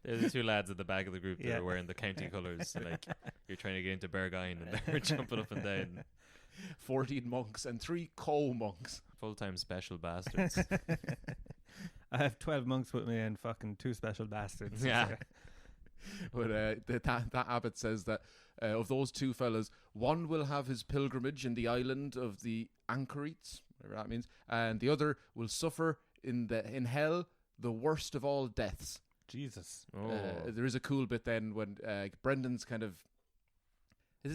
They're the two lads at the back of the group that Yeah. are wearing the county colours. Like you're trying to get into Berghain and they're jumping up and down. 14 monks and 3 co-monks. Full-time special bastards. I have 12 monks with me and fucking 2 special bastards. Yeah. But that abbot says that of those 2 fellas, one will have his pilgrimage in the island of the Anchorites, whatever that means, and the other will suffer in hell the worst of all deaths. Jesus. Oh. There is a cool bit then when Brendan's kind of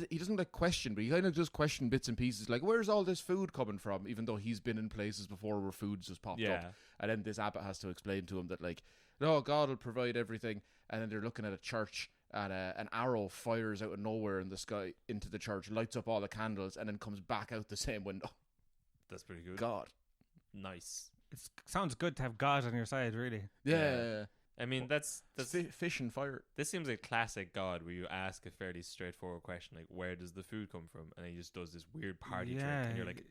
he doesn't like question, but he kind of just question bits and pieces, like where's all this food coming from? Even though he's been in places before where food's just popped Yeah. up, and then this abbot has to explain to him that like, no, God will provide everything, and then they're looking at a church, and an arrow fires out of nowhere in the sky into the church, lights up all the candles, and then comes back out the same window. That's pretty good. God, Nice. It sounds good to have God on your side, really. yeah, I mean, that's fish and fire. this seems like classic God, where you ask a fairly straightforward question like, "Where does the food come from?" and he just does this weird party trick, and you're like,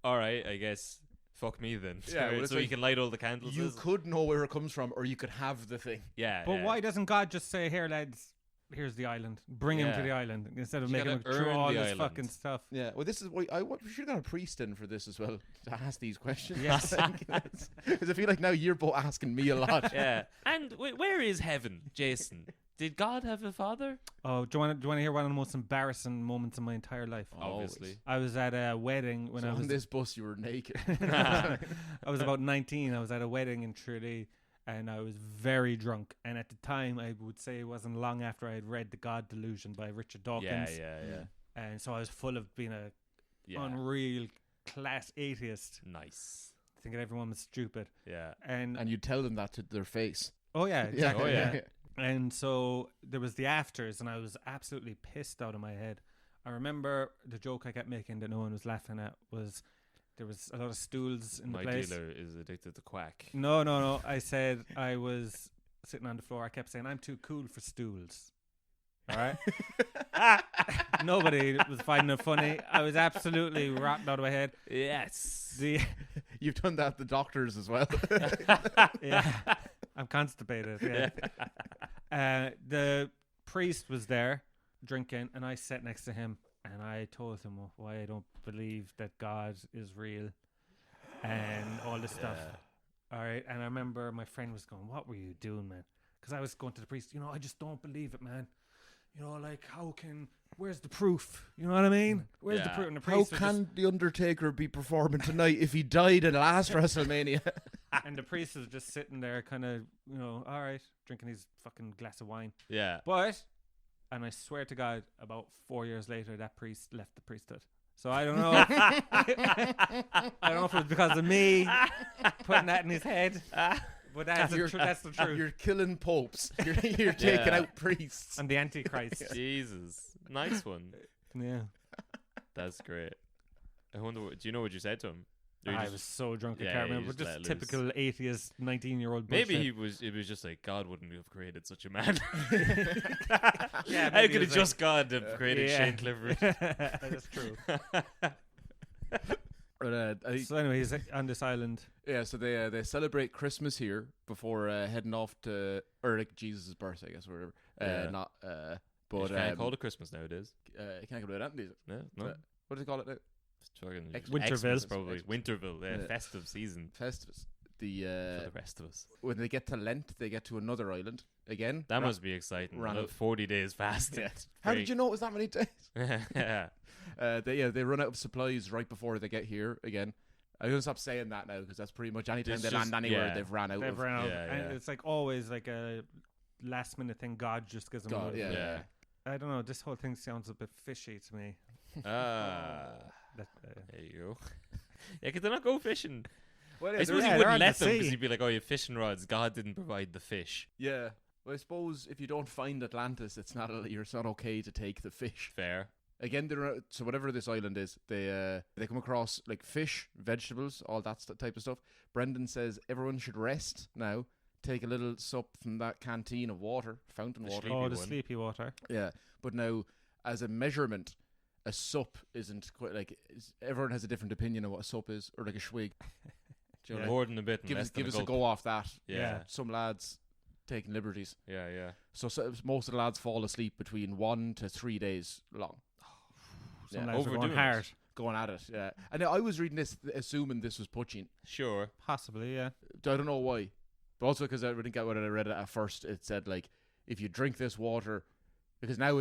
all right, I guess. Fuck me then. Yeah, well, it's so like you can light all the candles. You could know where it comes from, or you could have the thing. Yeah. But yeah. why doesn't God just say, "Here, lads, here's the island. Bring him to Yeah. the island," instead of You making him gotta through earn all the this island. fucking stuff? Yeah, well, this is why we should have got a priest in for this as well to ask these questions. Yes. Because I feel like now you're both asking me a lot. Yeah. And where is heaven, Jason? Did God have a father? Oh, do you want to hear one of the most embarrassing moments in my entire life? Obviously. I was at a wedding when So I was on this bus, you were naked. I was about 19. I was at a wedding in Tralee, and I was very drunk. And at the time, I would say it wasn't long after I had read The God Delusion by Richard Dawkins. Yeah. And so I was full of being a Yeah. unreal class atheist, Nice. thinking everyone was stupid. Yeah. And And you tell them that to their face. oh yeah, exactly. Oh, yeah. And so there was the afters, and I was absolutely pissed out of my head. I remember the joke I kept making that no one was laughing at was there was a lot of stools in My the place. dealer is addicted to quack. No. I said I was sitting on the floor. I kept saying, "I'm too cool for stools." All right? Nobody was finding it funny. I was absolutely rotten out of my head. Yes. You've done that at the doctors as well. Yeah. I'm constipated. Yeah. The priest was there drinking, and I sat next to him, and I told him why I don't believe that God is real and all this stuff. All right. And I remember my friend was going, "What were you doing, man?" Because I was going to the priest, I just don't believe it, man. Like, where's the proof? You know what I mean? Where's the Yeah. proof? And the How priest was can the Undertaker be performing tonight if he died in last WrestleMania? and the priest was just sitting there kind of, all right, drinking his fucking glass of wine. Yeah. But, and I swear to God, about 4 years later, that priest left the priesthood. So I don't know. I don't know if it was because of me putting that in his head. But that's the truth. You're killing popes. You're taking out priests. I'm the Antichrist. Jesus. Nice one. Yeah. That's great. I wonder, do you know what you said to him? Or you I just- was so drunk I Yeah, can't you remember. just let Just loose. typical atheist 19-year-old Maybe bullshit. it was just like God wouldn't have created such a man. Yeah, How maybe could it it was just God have created Yeah. Shane Clifford? That's true. But, So anyway, he's on this island. yeah, so they celebrate Christmas here before heading off to, or like Jesus' birthday, I guess, or whatever. Yeah. Not, But but can't call it Christmas nowadays. you can't call it that, is it? No. What do they call it now? It's fucking Winterville. Xmas probably. Xmas. Winterville, Yeah. festive season Festivus. for the rest of us. When they get to Lent, they get to another island again. That must be exciting. ran Another out. 40 days fast. Yeah. How did you know it was that many days? yeah. They run out of supplies right before they get here again. I'm gonna stop saying that now because that's pretty much anytime It's they just- land anywhere, yeah. they've ran out They've of ran out. Yeah, And yeah. it's like always like a last minute thing. God just gives them. God. a- Yeah, Yeah. I don't know. This whole thing sounds a bit fishy to me. Ah. That, There you go. Yeah, because they're not go fishing. Well, I suppose yeah, you they're wouldn't on let the them because sea. you'd be like, oh, you have fishing rods. God didn't provide the fish. yeah. Well, I suppose if you don't find Atlantis, it's not okay to take the fish. Fair. Again, so whatever this island is, they come across like fish, vegetables, all that type of stuff. Brendan says everyone should rest now. Take a little sup from that canteen of water, fountain The water. sleepy oh, the one. sleepy water. Yeah, but now as a measurement, a sup isn't quite like everyone has a different opinion of what a sup is, or like a schwig. Do you know what I mean? More than a bit. and Give less us than give us a gulp. go off that. Yeah. Some lads taking liberties. Yeah. So most of the lads fall asleep between 1 to 3 days long. Some Yeah. lads are going Overdoing it. hard. Going at it, yeah. And I was reading this assuming this was poaching. Sure. Possibly, yeah. I don't know why. But also because I didn't get when I read it at first, it said like, if you drink this water, because now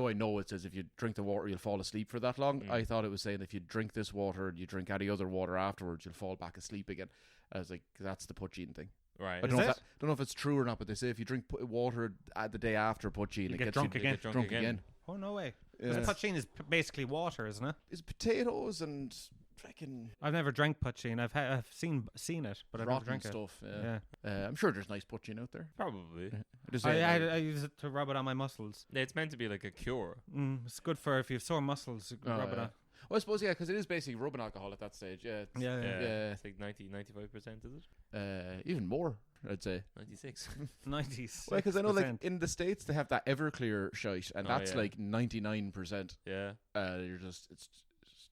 I know it says if you drink the water you'll fall asleep for that long. Mm. I thought it was saying if you drink this water and you drink any other water afterwards you'll fall back asleep again. I was like, 'cause that's the poaching thing. Right. I don't know if it's true or not, but they say if you drink water the day after poaching, You it get gets drunk you again. Get drunk again. Oh, no way. Yeah. Because poutine is basically water, isn't it? It's potatoes and freaking I've never drank poutine. I've seen it, but I've never rotten drank it. stuff. Yeah. I'm sure there's nice poaching out there. Probably. Just I, saying, I use it to rub it on my muscles. Yeah, it's meant to be like a cure. It's good for if you have sore muscles. You can Oh, rub it yeah. on. Well, I suppose, yeah, because it is basically rubbing alcohol at that stage. Yeah, it's, Yeah, yeah. Yeah. It's like 95%, is it? even more, I'd say. 96. 90s. Well, because I know, like, in the States, they have that Everclear shite, and Oh, that's yeah. like 99%. Yeah. It's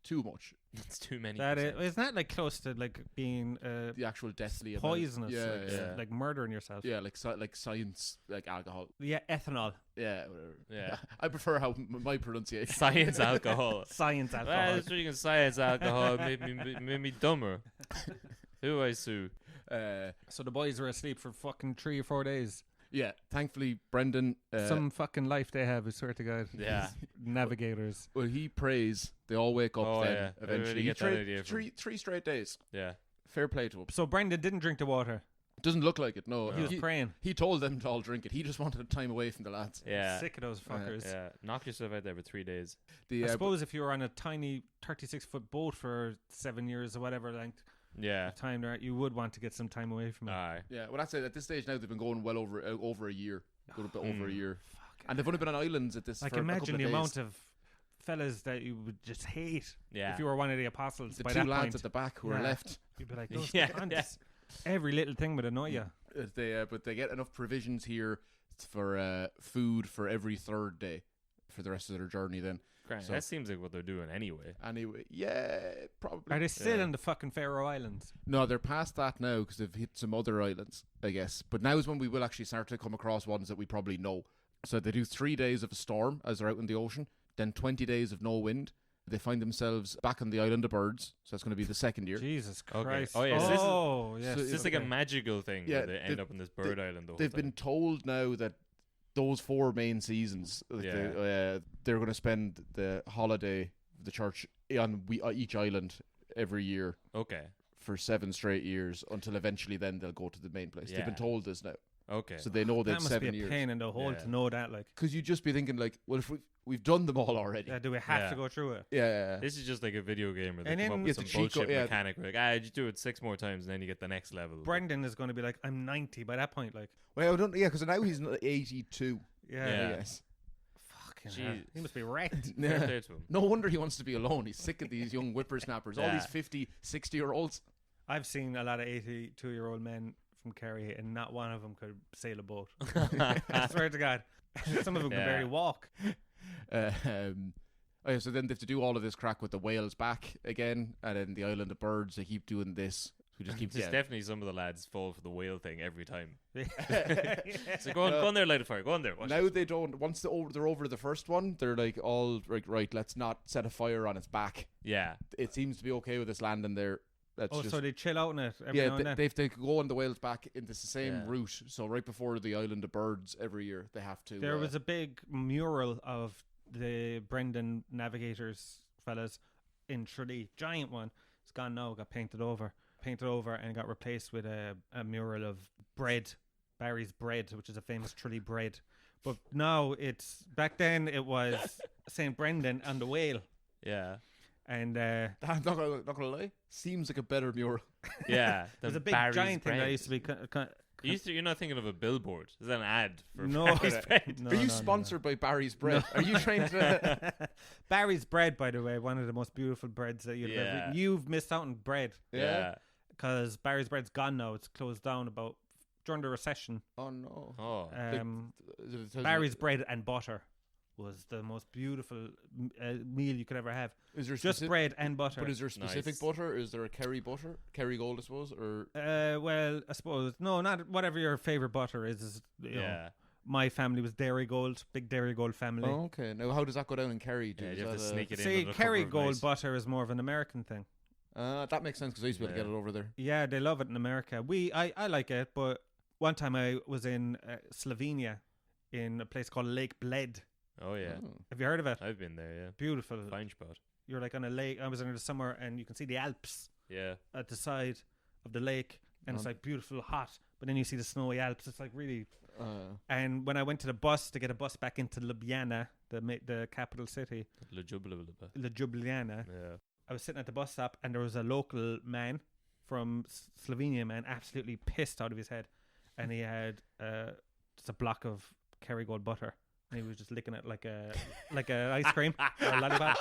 too much. It's too many. That is, percent. isn't that like close to like being The actual deathly amount. poisonous, Yeah, like, yeah. like murdering yourself? Yeah, like like science, like alcohol. Yeah, ethanol, Yeah, whatever. Yeah. I prefer how my pronunciation. Science alcohol. science Well, alcohol. drinking science alcohol made me dumber. Who I sue? So the boys were asleep for fucking 3 or 4 days. Yeah, thankfully Brendan. Some fucking life they have, I swear to God. Yeah. Navigators. Well, he prays. They all wake up. Oh, then yeah. eventually, Everybody he get that tried idea from- three straight days. Yeah. Fair play to him. So Brendan didn't drink the water. Doesn't look like it. No, He was praying. He told them to all drink it. He just wanted time away from the lads. Yeah. Sick of those fuckers. Yeah. Knock yourself out there for 3 days. The I suppose if you were on a tiny 36-foot boat for 7 years or whatever length Yeah. of time there, you would want to get some time away from it. Aye. yeah, well, that's it. At this stage now, they've been going well over a year, a little bit over a Mm. year, and they've only been on islands at this. Like, for a imagine couple the of amount days. of fellas that you would just hate Yeah. if you were one of the apostles. The by two that lads point, at the back who are Yeah. left. you'd be like, those Yeah, cunts. Every little thing would annoy you. But they get enough provisions here for food for every third day for the rest of their journey. Then Grand. So- That seems like what they're doing anyway. anyway, yeah, probably. Are they still Yeah. in the fucking Faroe Islands? No, they're past that now because they've hit some other islands, I guess. But now is when we will actually start to come across ones that we probably know. So they do 3 days of a storm as they're out in the ocean, then 20 days of no wind. They find themselves back on the island of birds. So that's going to be the second year. Jesus Okay. Christ. Oh, yeah, so this is- Oh, yes. so It's just like a magical thing Yeah, where they end they've- up on this bird island the whole They've time. been told now that those 4 main seasons, like they're going to spend the holiday, the church, on each island every year Okay. for 7 straight years until eventually then they'll go to the main place. They've been Yeah. told this now. Okay. So they know that they've must 7 be a years. pain in the hole Yeah. to know that. Like, Because you'd just be thinking like, well, if we've done them all already. do we have Yeah. to go through it? Yeah. This is just like a video game where they And come then up you with have some to cheat bullshit code, yeah. mechanic. Like, just do it 6 more times and then you get the next level. Brendan is going to be like, I'm 90 by that point. Like, Well, I don't. Yeah, because now he's 82. yeah. Yeah. Yes. Fucking Jeez. hell. He must be wrecked. Fair Yeah. play to him. No wonder he wants to be alone. He's sick of these young whippersnappers. All Yeah. these 50, 60-year-olds. I've seen a lot of 82-year-old men from Kerry, and not one of them could sail a boat. I swear to God. Some of them can Yeah. barely walk. Oh, yeah, so then they have to do all of this crack with the whales back again, and then the island of birds. They keep doing this. We just keep. There's Yeah. definitely some of the lads fall for the whale thing every time. Yeah. So go on there, light a fire. Go on there. Watch Now this. they don't. Once they're over the first one, they're like all like, right. Let's not set a fire on its back. Yeah. It seems to be okay with this landing there. That's Oh, just, so they chill out in it every yeah, now and then. they have to go on the whales back into the same Yeah. route. So right before the island of birds every year, they have to. There was a big mural of the Brendan Navigators fellas in Tralee, giant one. It's gone now, got painted over, and got replaced with a mural of bread, Barry's bread, which is a famous Tralee bread. But now it's, back then it was St. Brendan and the whale. Yeah. And I'm not gonna lie. Seems like a better mural. Yeah. there's the a big Barry's giant thing that bread. used to be You're not thinking of a billboard. Is that an ad for No. Barry's bread? No, Are you no, no, sponsored by Barry's Bread? Are you trying to? Barry's bread, by the way, one of the most beautiful breads that you've Yeah. ever. You've missed out on bread Yeah. because Barry's bread's gone now. It's closed down about during the recession. Oh no. Oh. Barry's bread and butter was the most beautiful meal you could ever have. Is there Just bread and butter. But is there a specific Nice. butter? Is there a Kerry butter? Kerry Gold, I suppose, or Well, I suppose no, not whatever your favorite butter is. You know, Yeah. my family was Dairy Gold, big Dairy Gold family. Oh, okay. Now, how does that go down in Kerry? Yeah, Is you have to that, sneak it in. See, under the Kerry cover of Gold night. butter is more of an American thing. That makes sense because I used to be able to Yeah. get it over there. Yeah, they love it in America. I like it, but one time I was in Slovenia in a place called Lake Bled. Oh, yeah. Oh. Have you heard of it? I've been there, yeah. Beautiful. Fine spot. You're like on a lake. I was in the summer, and you can see the Alps Yeah. at the side of the lake, and it's Oh. like beautiful, hot. But then you see the snowy Alps. It's like really. Uh, And when I went to the bus to get a bus back into Ljubljana, the capital city, Ljubljana, Yeah. I was sitting at the bus stop, and there was a local man from Slovenia, man, absolutely pissed out of his head, and he had just a block of Kerry Gold butter, and he was just licking it like a ice cream or a lollipop.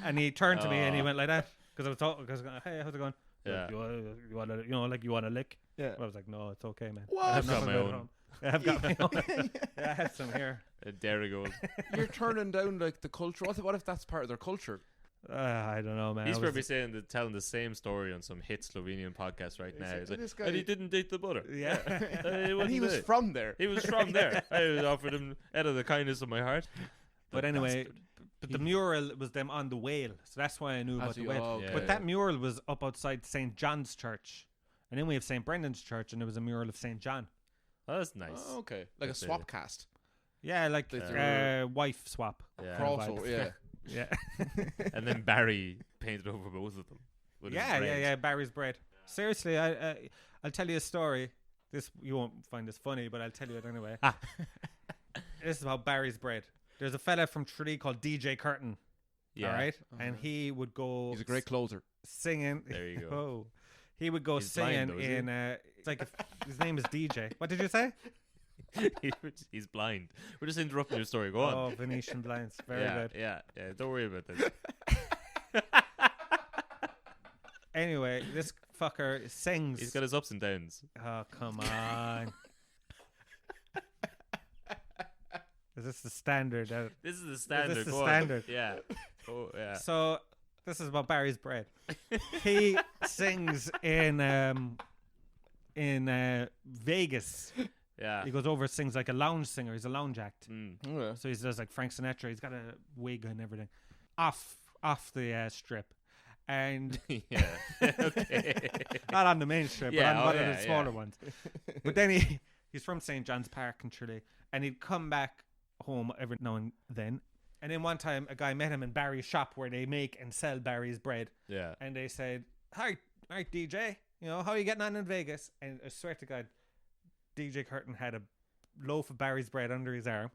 And he turned to me and he went like that because I was talking. Because hey, how's it going? Yeah. Like, you want to, you want to lick? yeah. I was like, no, it's okay, man. What? I have I've got nothing my at own. home. I've got my own. Yeah, I have some here. Derigold. You're turning down like the culture. What if that's part of their culture? I don't know, man. He's probably telling the same story on some hit Slovenian podcast right now. He's like, this guy- and he didn't date the butter. Yeah. And he was from there. He was from there. I offered him out of the kindness of my heart. But anyway, bastard. but the mural was them on the whale, so that's why I knew about the whale. Okay. But that mural was up outside St. John's Church. And then we have St. Brendan's Church, and there was a mural of St. John. Oh, that's nice. Oh, okay, like That's a swap cast. Yeah, like wife swap. Yeah. Crossover, yeah. Yeah. And then Barry painted over both of them. with his Yeah, bread. Barry's bread. Seriously, I'll tell you a story. This you won't find this funny, but I'll tell you it anyway. This is about Barry's bread. There's a fella from Tralee called DJ Curtin. Yeah. All right, and he would go. He's a great closer. Singing. There you go. Oh, he would go He's singing blind, though, is he? in. It's like his name is DJ. What did you say? He's blind. We're just interrupting your story. Go on. Oh, Venetian blinds. Very yeah, good. Yeah. Don't worry about this. Anyway, this fucker sings. He's got his ups and downs. Oh, come on. Is this the standard? This is the standard. the Go on. standard? Yeah. Oh, yeah. So this is about Barry's bread. He sings in Vegas. Yeah. He goes over, sings like a lounge singer. He's a lounge act. Mm. Yeah. So he does like Frank Sinatra. He's got a wig and everything. Off the strip. And Yeah. Okay. not on the main strip, Yeah, but on oh, one of yeah, the smaller yeah. ones. But then he's from St. John's Park in Tralee, and he'd come back home every now and then. And then one time, a guy met him in Barry's shop where they make and sell Barry's bread. Yeah. And they said, "Hi, DJ, how are you getting on in Vegas?" And I swear to God, DJ Curtin had a loaf of Barry's bread under his arm,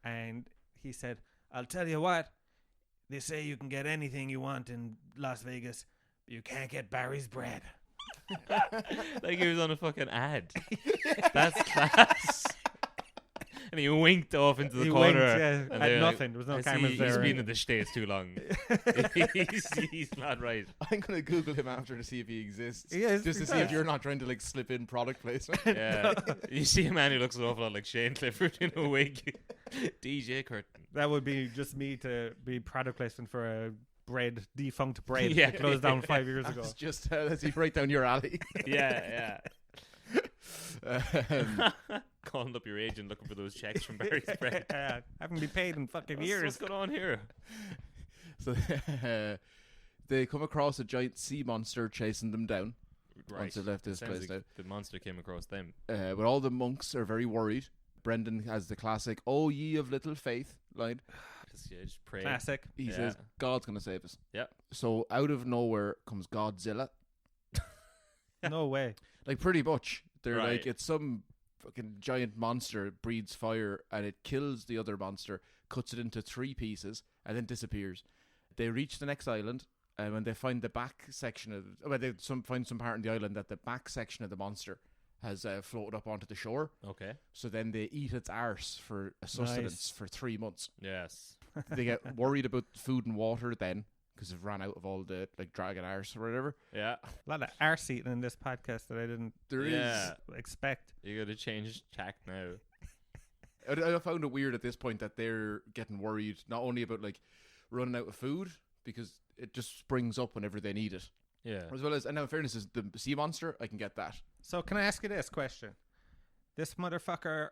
and he said, "I'll tell you what. They say you can get anything you want in Las Vegas, but you can't get Barry's bread." Like he was on a fucking ad. That's class. And he winked off into the He corner. winked, yeah, and at they're like, nothing. There was no "I see cameras there. He's been in the States too long. he's not right. I'm gonna Google him after to see if he exists. He is, just to he see if does. you're not trying to like slip in product placement. Yeah. You see a man who looks an awful lot like Shane Clifford in a wig. DJ Curtin. That would be just me to be product placement for a defunct bread Yeah. that closed down 5 years ago. That's just as he right down your alley. Yeah. Um, Calling up your agent looking for those checks from Barry's bread. Yeah, haven't been paid in fucking What's years. going on here? so they come across a giant sea monster chasing them down. Once they left this Sounds place like the monster came across them. But all the monks are very worried. Brendan has the classic "Oh ye of little faith" line. Just pray. Classic. He Yeah. says God's gonna save us. Yep. So out of nowhere comes Godzilla. No way. Like pretty much. They're Right. like, it's some fucking giant monster, breathes fire, and it kills the other monster, cuts it into 3 pieces, and then disappears. They reach the next island, and when they find the back section find some part in the island that the back section of the monster has floated up onto the shore. Okay. So then they eat its arse for a sustenance for 3 months. Yes. They get worried about food and water then, because they've ran out of all the like dragon arse or whatever. Yeah. A lot of arse eating in this podcast that I didn't There is. Yeah. expect. You got to change tack now. I found it weird at this point that they're getting worried not only about like running out of food, because it just springs up whenever they need it, Yeah. as well as, and now in fairness, is the sea monster, I can get that. So can I ask you this question? This motherfucker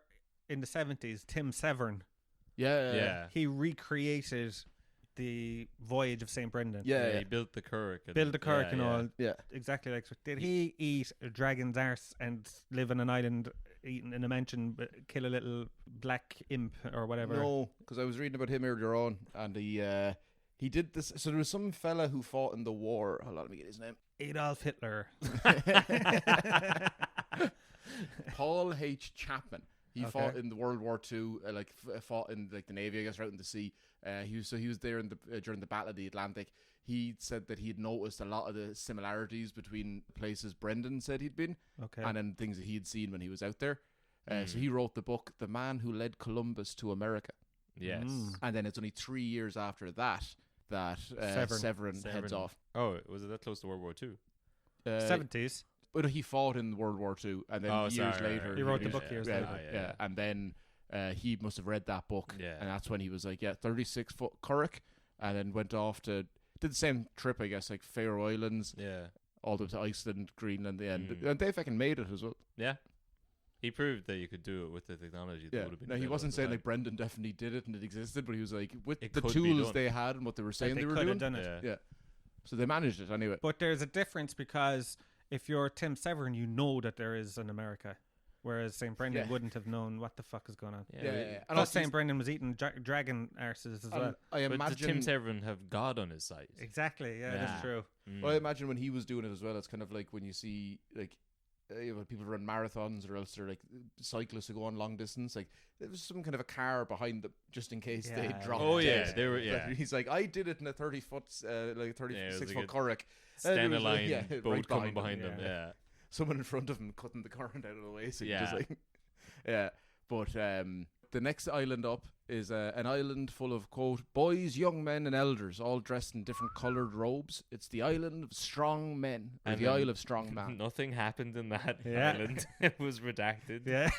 in the 70s, Tim Severn, Yeah. he recreated the voyage of St. Brendan. Yeah. He built the Kirk. Build a Kirk and all. Yeah. Exactly like so. Did he eat a dragon's arse and live on an island eating in a mansion, but kill a little black imp or whatever? No, because I was reading about him earlier on, and he did this. So there was some fella who fought in the war. Hold on, let me get his name. Adolf Hitler. Paul H. Chapman. He Okay. fought in the World War II, fought in like the Navy, I guess, out in the sea. He was there in the during the Battle of the Atlantic. He said that he had noticed a lot of the similarities between places Brendan said he'd been, Okay. and then things that he'd seen when he was out there. So he wrote the book, "The Man Who Led Columbus to America," Yes. and then it's only 3 years after that Severin heads off. Oh, was it that close to World War II? 70s. But he fought in World War II, and then years sorry, later He wrote the was- book years yeah, later. yeah. And then he must have read that book, Yeah. and that's when he was like, 36-foot currach, and then went off to did the same trip, I guess, like Faroe Islands, Yeah. all the way to Iceland, Greenland, the end, Mm. and they fucking made it as well. Yeah. He proved that you could do it with the technology. That Yeah, would have been no, he available wasn't at the saying time. like Brendan definitely did it and it existed, but he was like with It the could be tools done. they had and what they were saying That they were could doing. have done it. Yeah. So they managed it anyway. But there's a difference because if you're Tim Severn, you know that there is an America, whereas St. Brendan Yeah. wouldn't have known what the fuck is going on. Yeah. And Plus, also St. Brendan was eating dragon arses as well. I But imagine does Tim Severin have God on his side? Exactly. Yeah, Yeah. that's true. Mm. Well, I imagine when he was doing it as well, it's kind of like when you see like when people run marathons or else they're like cyclists who go on long distance. Like there was some kind of a car behind them just in case they Yeah, dropped. Oh, dead. yeah, they were- Like, yeah. he's like, I did it in a 30-foot, like a Yeah, it was 36-foot like a currach. Stand was, line yeah, boat right coming behind behind them. yeah. Yeah. Someone in front of him cutting the current out of the way. So you Yeah. just like, yeah. But the next island up is an island full of, quote, boys, young men, and elders, all dressed in different coloured robes. It's the island of strong men, or And the then Isle of Strong Man. Nothing happened in that Yeah. island. It was redacted. Yeah.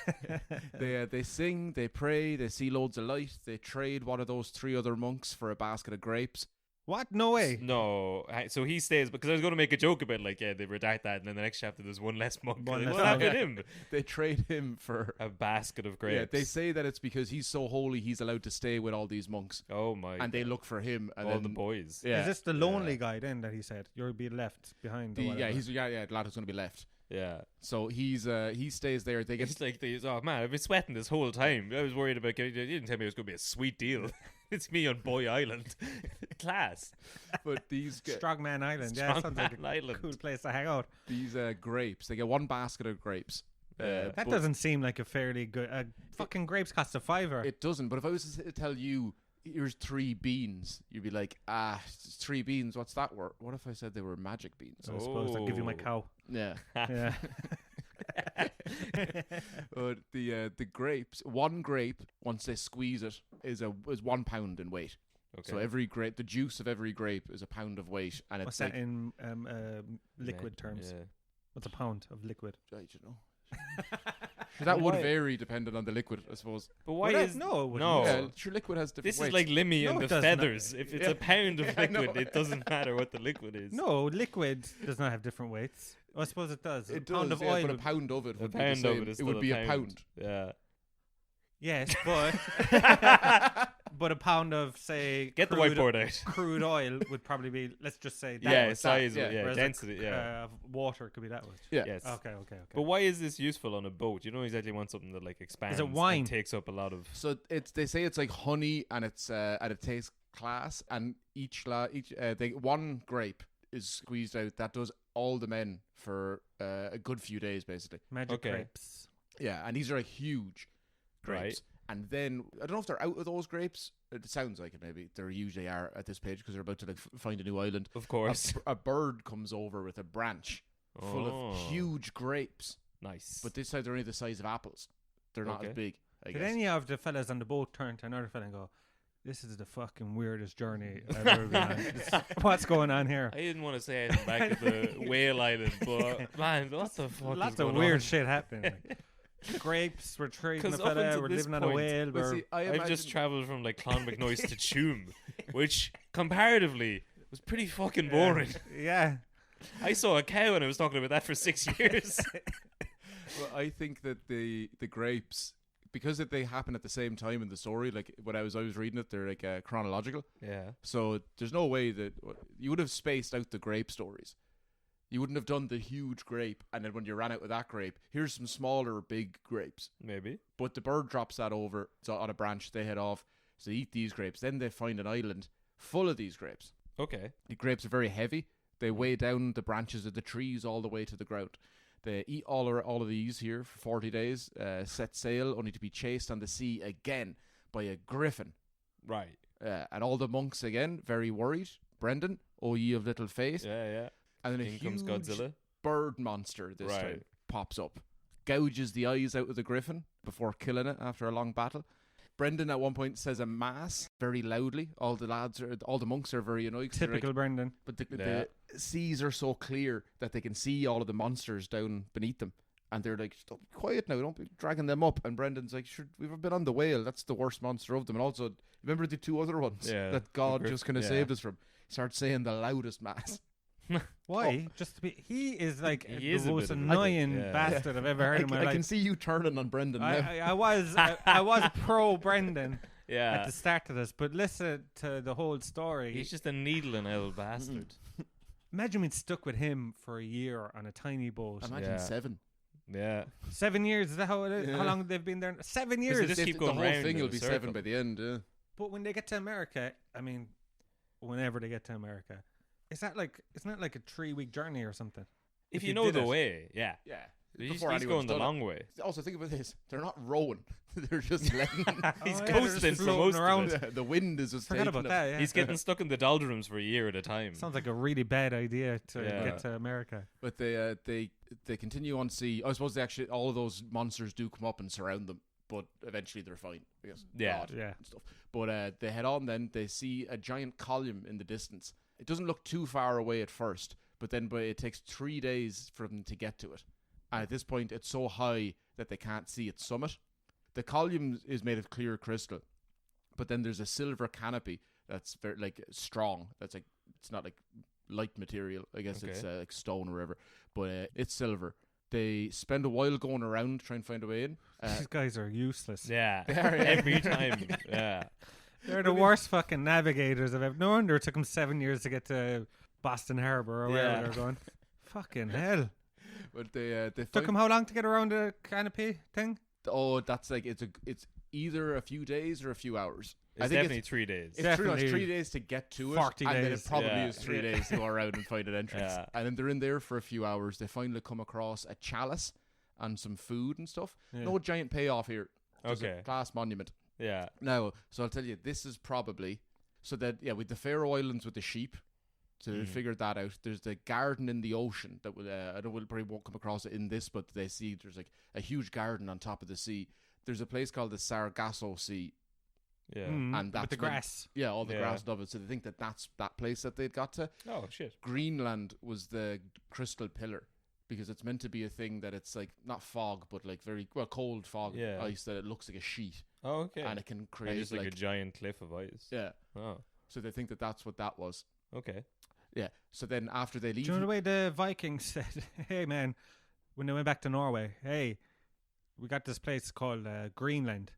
They sing, they pray, they see loads of light. They trade one of those 3 other monks for a basket of grapes. What? No way. No, so he stays because I was going to make a joke about like they redact that, and then the next chapter there's one less monk. One Like, less what happened monk. to him? They trade him for... A basket of Yeah, grapes. they say that it's because he's so holy he's allowed to stay with all these monks. Oh my! And they look for him. And all then, the boys. Yeah. Is this the lonely guy then that he said you'll be left behind? Or The whatever? the lad who's going to be left. Yeah. So he stays there. They get It's like these. Oh man, I've been sweating this whole time. I was worried about. You didn't tell me it was going to be a sweet deal. It's me on Boy Island. Class. but these Strongman Island. Yeah, sounds like Strongman a Island. cool place to hang out. these grapes. They get one basket of grapes. That That but doesn't seem like a fairly good. Fucking grapes cost a $5. It doesn't. But if I was to tell you, here's 3 beans, you'd be like, it's 3 beans. What's that worth? What if I said they were magic beans? I suppose I'll give you my cow. Yeah. Yeah. But the grapes, one grape, once they squeeze it, is 1 pound in weight. Okay. So every grape, the juice of every grape is a pound of weight, and What's it's that like in liquid terms? Yeah. What's a pound of liquid? I don't know. That would Why? vary depending on the liquid, I suppose. But why Well, is no? It wouldn't. no? Yeah, sure, liquid has different This weights. is like Limmy No, and it the does not. feathers. If it's Yeah. a pound of Yeah, I know. liquid, it doesn't matter what the liquid is. No, liquid does not have different weights. Oh, I suppose it does. it a pound does, of yeah, oil. but a would- pound of it A would be pound the same. of it is It would still be a pound. Yeah. Yes, but but a pound of say Get the crude, whiteboard out. crude oil would probably be, let's just say that Yeah, much. size. yeah. Yeah, Whereas density. Yeah. water could be that much. Yeah. Yes. Okay. But why is this useful on a boat? You don't exactly want something that like expands. wine? And takes up a lot of. So they say it's like honey, and it tastes class, and one grape is squeezed out that does all the men for a good few days, basically. Magic Okay. grapes. Yeah, and these are like huge grapes. Right. And then I don't know if they're out of those grapes. It sounds like it. Maybe they usually are at this page because they're about to like find a new island. Of course. A bird comes over with a branch full Oh. of huge grapes, Nice. but this side they're only the size of apples. They're not Okay. as big. I Did guess. any of the fellas on the boat turn to another fella and go, "This is the fucking weirdest journey I've ever been on. What's going on here?" I didn't want to say it back at the whale island, but man, what the fuck? Lots is of going weird on? shit happening. Like, grapes, we're trading 'Cause a up fella, until we're this living on a point- whale. But We're, see, I I've just imagine- travelled from like Clonmacnoise to Tuam, which comparatively was pretty fucking boring. yeah. I saw a cow and I was talking about that for 6 years. Well, I think that the grapes, because they happen at the same time in the story, like when I was reading it, they're like chronological. Yeah. So there's no way that you would have spaced out the grape stories. You wouldn't have done the huge grape, and then when you ran out with that grape, here's some smaller, big grapes. Maybe. But the bird drops that over so on a branch. They head off, so they eat these grapes. Then they find an island full of these grapes. Okay. The grapes are very heavy. They weigh down the branches of the trees all the way to the ground. They eat all of these here for 40 days, set sail, only to be chased on the sea again by a griffin. Right. And all the monks again, very worried. Brendan, O ye of little faith. Yeah, yeah. And then a In huge comes Godzilla. bird monster this Right. time pops up, gouges the eyes out of the griffin before killing it after a long battle. Brendan at one point says a mass very loudly. All the monks are very annoyed. 'Cause they're like, Typical Brendan. but the seas are so clear that they can see all of the monsters down beneath them. And they're like, stop, quiet now, don't be dragging them up. And Brendan's like, sure, we've been on the whale. That's the worst monster of them. And also, remember the 2 other ones that God just kind of saved us from? He starts saying the loudest mass. Why? Just to be, he is like He is the a most bit of a- annoying yeah. bastard I've ever heard in my I life. can see you turning on Brendan now. I was pro Brendan Yeah. at the start of this, but listen to the whole story. He's just a needling old bastard. Imagine being stuck with him for a year on a tiny boat. Imagine Yeah. 7. Yeah. 7 years, is that how it is? Yeah. How long they've been there? 7 they years. just keep going the whole round thing in will a be circle. 7 by the end. Yeah. But when they get to America, I mean, whenever they get to America, isn't that like a 3-week journey or something? If you you know did the it. way, yeah. Yeah. He's Before going anyone's the done it. long way. Also, think about this. They're not rowing. They're just letting... He's they're coasting just for floating most around. of it. the wind is just Forgot taking about them. that. Yeah. He's getting stuck in the doldrums for a year at a time. Sounds like a really bad idea to Yeah. get to America. But they continue on sea. I suppose they actually, all of those monsters do come up and surround them, but eventually they're fine. Because Yeah. God Yeah. and stuff. But they head on. Then they see a giant column in the distance. It doesn't look too far away at first, but it takes 3 days for them to get to it. And at this point, it's so high that they can't see its summit. The column is made of clear crystal, but then there's a silver canopy that's very strong. That's like, it's not like light material. I guess it's like stone or whatever, but it's silver. They spend a while going around trying to find a way in. These guys are useless. Yeah. They are, yeah. Every time. Yeah. They're the worst fucking navigators I've ever. No wonder it took them 7 years to get to Boston Harbor or wherever Yeah. they're going. Fucking hell. But they Took find, them how long to get around the canopy thing? that's like it's either a few days or a few hours. It's think definitely 3 days. It's pretty much Definitely 3 days to get to it, 40 and then days. it probably Yeah. is 3 days to go around and find an entrance. Yeah. And then they're in there for a few hours. They finally come across a chalice and some food and stuff. Yeah. No giant payoff here. Just Okay. a class monument. Yeah. Now, so I'll tell you, this is probably so that with the Faroe Islands with the sheep. So they figured that out. There's the garden in the ocean that will I know we'll probably won't come across it in this, but they see there's like a huge garden on top of the sea. There's a place called the Sargasso Sea. Yeah. And that's with the when- grass. Yeah, all the Yeah. grass of it. So they think that that's that place that they'd got to. Oh, shit. Greenland was the crystal pillar because it's meant to be a thing that it's like not fog, but like very cold fog Yeah. ice that it looks like a sheet Oh, okay. and it can And create just like a giant cliff of ice. yeah. Oh, So they think that that's what that was. okay. Yeah. So then after they leave, Do you know the way the Vikings said, hey man, when they went back to Norway, hey, we got this place called Greenland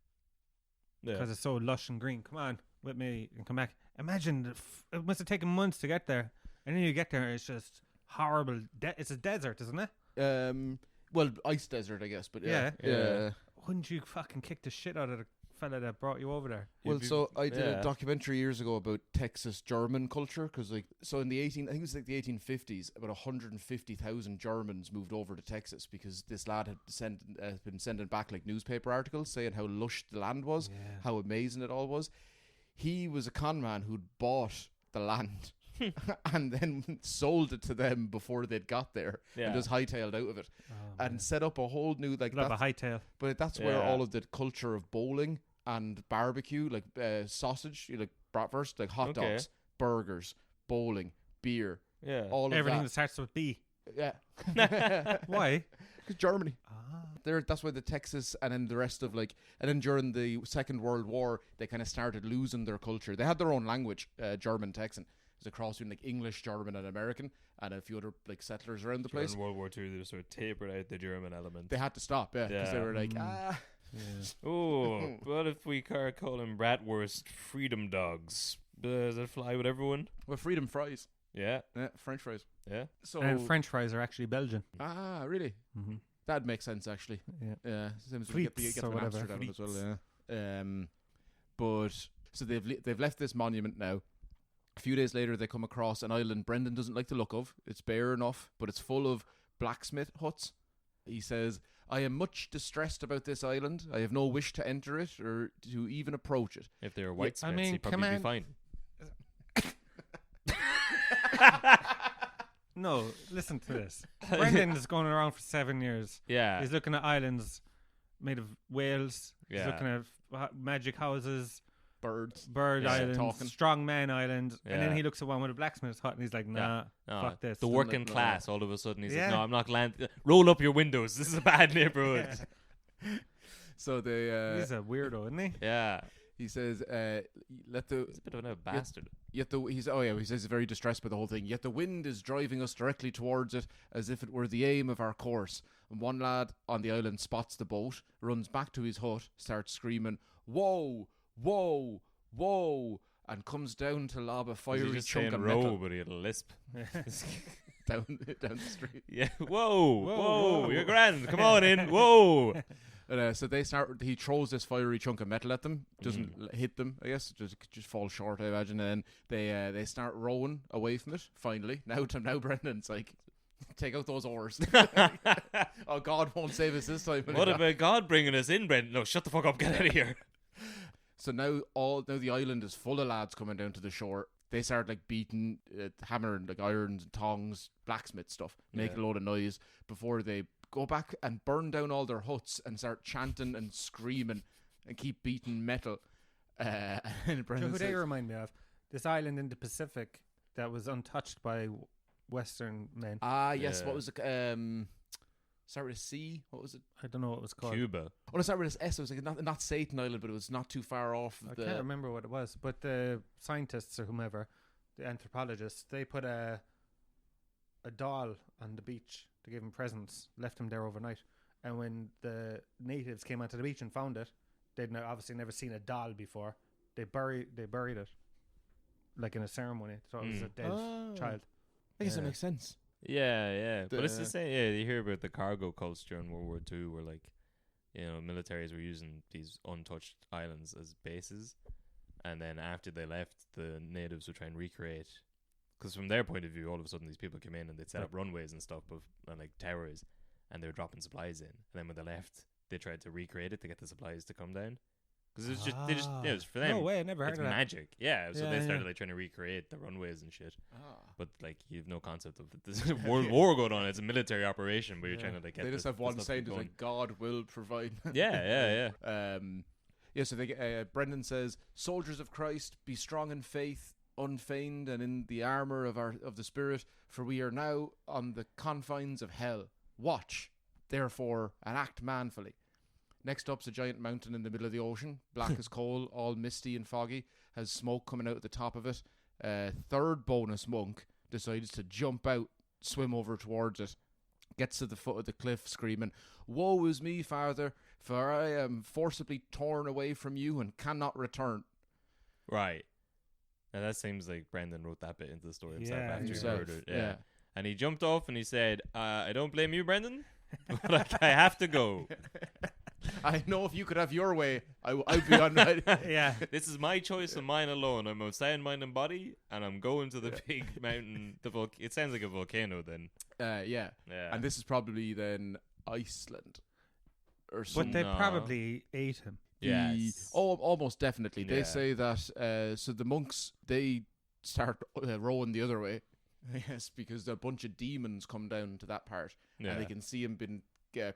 Yeah. because it's so lush and green. Come on with me and come back. Imagine it must have taken months to get there. And then you get there, it's just horrible. It's a desert, isn't it? well, ice desert, I guess, but Yeah. Yeah. Wouldn't you fucking kick the shit out of the fella that brought you over there? Well, so I did yeah. a documentary years ago about Texas German culture because, so in the I think it was like the 1850s, about 150,000 Germans moved over to Texas because this lad had been sending back like newspaper articles saying how lush the land was, Yeah. how amazing it all was. He was a con man who'd bought the land and then sold it to them before they'd got there Yeah. and just hightailed out of it and set up a whole new Love a hightail. but that's where Yeah. all of the culture of bowling and barbecue, like sausage, like bratwurst, like hot Okay. dogs, burgers, bowling, beer, Yeah. all of Everything that that. starts with B. Yeah. Why? Because Germany. Ah. That's why the Texas and then the rest of and then during the Second World War, they kind of started losing their culture. They had their own language, German Texan. It's a cross between like English, German, and American, and a few other like settlers around the place. During World War II, they sort of tapered out the German element. They had to stop, because they Yeah. were like, Oh, what if we call them bratwurst freedom dogs? Does it fly with everyone? well, freedom fries, Yeah. French fries. Yeah. So And French fries are actually Belgian. really. Mm-hmm. That'd make sense, actually. Yeah. Yeah, same as we get Fleets them or in whatever. Amsterdam as well. Yeah. But so they've left this monument now. A few days later, they come across an island Brendan doesn't like the look of. It's bare enough, but it's full of blacksmith huts. He says, "I am much distressed about this island. I have no wish to enter it or to even approach it." If they were white I smiths, mean, he'd probably be come fine. No, listen to this. Brendan is going around for 7 years. Yeah. He's looking at islands made of whales. He's Yeah. looking at magic houses, Bird Yeah. Island, Talking. Strong Man Island, and then Yeah. he looks at one with a blacksmith's hut and he's like, nah, No, fuck this. The Still working like, no. class, all of a sudden, he's Yeah. like, no, I'm not landing. Roll up your windows. This is a bad neighborhood. So they He's a weirdo, isn't he? Yeah. he says let the He's a bit of a bastard. Yet he says he's very distressed by the whole thing. Yet the wind is driving us directly towards it, as if it were the aim of our course. And one lad on the island spots the boat, runs back to his hut, starts screaming, "Whoa, whoa, whoa!" and comes down to lob a Was he fiery just chunk saying of row, metal but he had a lisp. down the street. Yeah. Whoa, whoa. you're grand. Come on in. Whoa. And, so he throws this fiery chunk of metal at them, doesn't hit them, I guess, just falls short, I imagine. And then they start rowing away from it. Finally, now Brendan's like, take out those oars. Oh, God won't save us this time. What about God bringing us in, Brendan? No, shut the fuck up. Get out of here. So now the island is full of lads coming down to the shore. They start like beating, hammering like irons and tongs, blacksmith stuff, making a load of noise before they go back and burn down all their huts and start chanting and screaming and keep beating metal. And So Brendan who they says, remind me of? This island in the Pacific that was untouched by Western men. yes, Yeah. what was it? Start with a C. What was it? I don't know what it was called. Cuba. Oh, no, start with a S. It was like not Satan Island, but it was not too far off. I can't remember what it was, but the scientists or whomever, the anthropologists, they put a doll on the beach to give him presents, left him there overnight, and when the natives came onto the beach and found it, they'd obviously never seen a doll before. They buried it, like in a ceremony. So it was a dead child. I guess Yeah. that makes sense. Yeah. But it's the The- same. Yeah, you hear about the cargo culture in World War II where, like, militaries were using these untouched islands as bases. And then after they left, the natives would try and recreate. Because from their point of view, all of a sudden these people came in and they'd set up runways and stuff, and like towers, and they were dropping supplies in. And then when they left, they tried to recreate it to get the supplies to come down. Because it was for them. No way, I never heard It's of that. magic. Yeah, so Yeah, they started yeah. like trying to recreate the runways and shit. But like you've no concept of this world Yeah. war going on. It's a military operation, but you're Yeah. trying to like get They just the- have the one stuff saying, going. like, God will provide. Yeah. So Brendan says, "Soldiers of Christ, be strong in faith, unfeigned, and in the armor of the Spirit, for we are now on the confines of hell. Watch, therefore, and act manfully." Next up's a giant mountain in the middle of the ocean, black as coal, all misty and foggy, has smoke coming out at the top of it. Third bonus monk decides to jump out, swim over towards it, gets to the foot of the cliff screaming, "Woe is me, Father, for I am forcibly torn away from you and cannot return." Right. Now that seems like Brendan wrote that bit into the story himself Yeah, after he himself, heard it. yeah. And he jumped off and he said, "I don't blame you, Brendan, but like, I have to go. I know if you could have your way, I'd be on right. Yeah. This is my choice and mine alone. I'm of sound mind and body, and I'm going to the big mountain. It sounds like a volcano then. Yeah. Yeah. And this is probably then Iceland. Or But something. they No. probably ate him. Yes. Almost definitely. They Yeah. say that, so the monks, they start rowing the other way. Yes, because a bunch of demons come down to that part. Yeah. And they can see him being